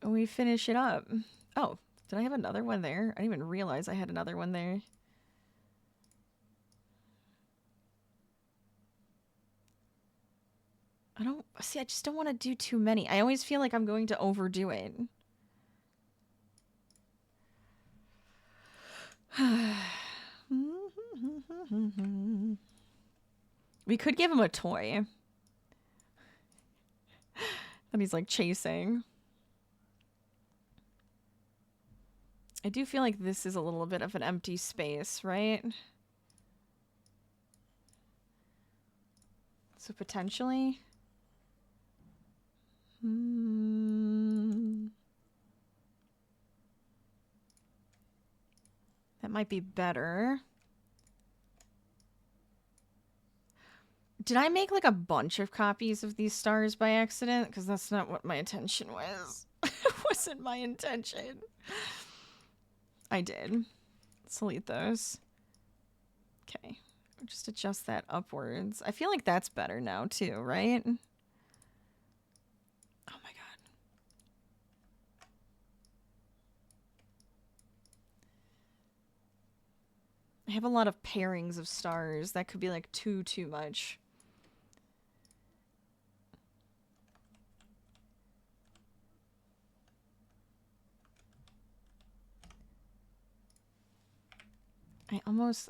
we finish it up. Oh, did I have another one there? I didn't even realize I had another one there. I just don't want to do too many. I always feel like I'm going to overdo it. We could give him a toy that he's like chasing. I do feel like this is a little bit of an empty space, right? So potentially. That might be better. Did I make like a bunch of copies of these stars by accident? Because that's not what my intention was. It wasn't my intention. I did. Let's delete those. Okay. Just adjust that upwards. I feel like that's better now too, right? Oh my god. I have a lot of pairings of stars. That could be like too much.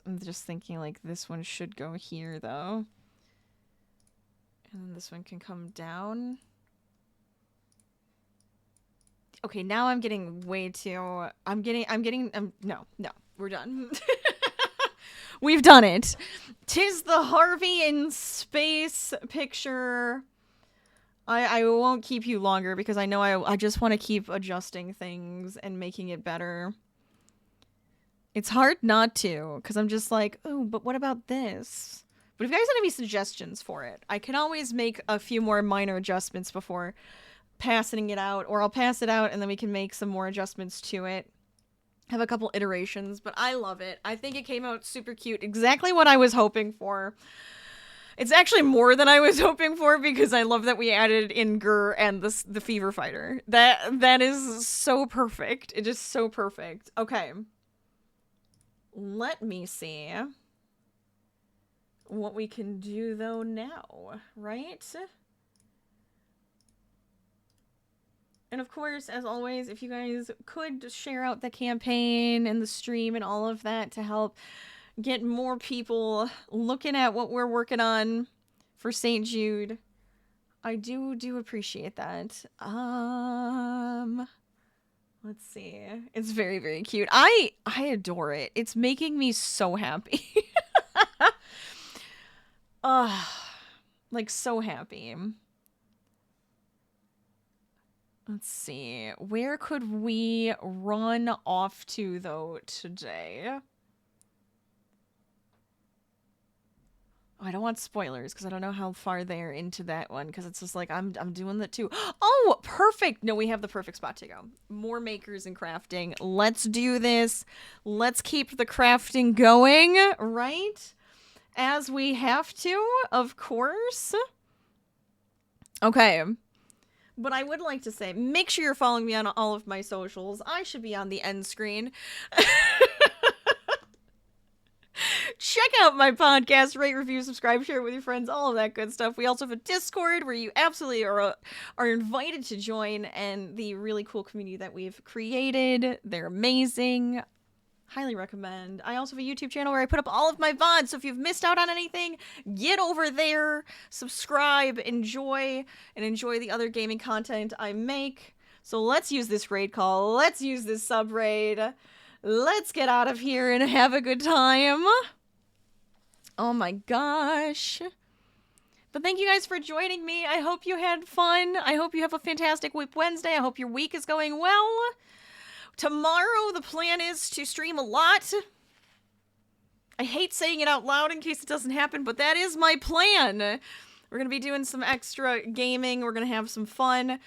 I'm just thinking like this one should go here though. And then this one can come down. Okay, now I'm getting way too... No, we're done. We've done it. 'Tis the Harvey in space picture. I won't keep you longer because I know I just want to keep adjusting things and making it better. It's hard not to, because I'm just like, oh, but what about this? But if you guys have any suggestions for it, I can always make a few more minor adjustments before passing it out, or I'll pass it out and then we can make some more adjustments to it. Have a couple iterations, but I love it. I think it came out super cute. Exactly what I was hoping for. It's actually more than I was hoping for because I love that we added in Gur and the Fever Fighter. That is so perfect. It is so perfect. Okay. Let me see what we can do though now, right? And of course, as always, if you guys could share out the campaign and the stream and all of that to help get more people looking at what we're working on for St. Jude, I do appreciate that. Let's see. It's very, very cute. I adore it. It's making me so happy. Like so happy. Let's see. Where could we run off to though today? I don't want spoilers because I don't know how far they're into that one because it's just like I'm doing that too. Oh, perfect. No, we have the perfect spot to go. More makers and crafting. Let's do this. Let's keep the crafting going, right? As we have to, of course. Okay. But I would like to say, make sure you're following me on all of my socials. I should be on the end screen. Check out my podcast, rate, review, subscribe, share it with your friends, all of that good stuff. We also have a Discord where you absolutely are invited to join, and the really cool community that we've created. They're amazing. Highly recommend. I also have a YouTube channel where I put up all of my VODs, so if you've missed out on anything, get over there, subscribe, enjoy the other gaming content I make. So let's use this raid call. Let's use this sub raid. Let's get out of here and have a good time. Oh my gosh. But thank you guys for joining me. I hope you had fun. I hope you have a fantastic Whip Wednesday. I hope your week is going well. Tomorrow, the plan is to stream a lot. I hate saying it out loud in case it doesn't happen, but that is my plan. We're going to be doing some extra gaming. We're going to have some fun.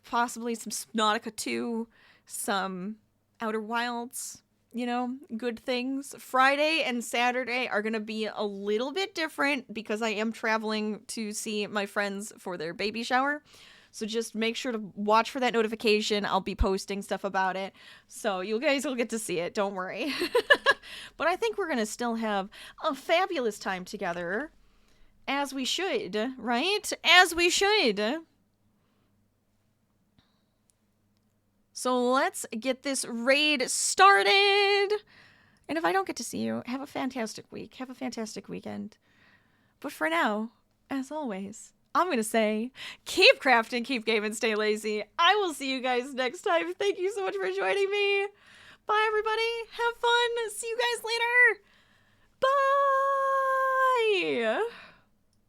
Possibly some Subnautica 2. Some Outer Wilds. You know, good things. Friday and Saturday are going to be a little bit different because I am traveling to see my friends for their baby shower. So just make sure to watch for that notification. I'll be posting stuff about it. So you guys will get to see it. Don't worry. But I think we're going to still have a fabulous time together. As we should, right? As we should. So let's get this raid started. And if I don't get to see you, have a fantastic week. Have a fantastic weekend. But for now, as always, I'm going to say, keep crafting, keep gaming, stay lazy. I will see you guys next time. Thank you so much for joining me. Bye, everybody. Have fun.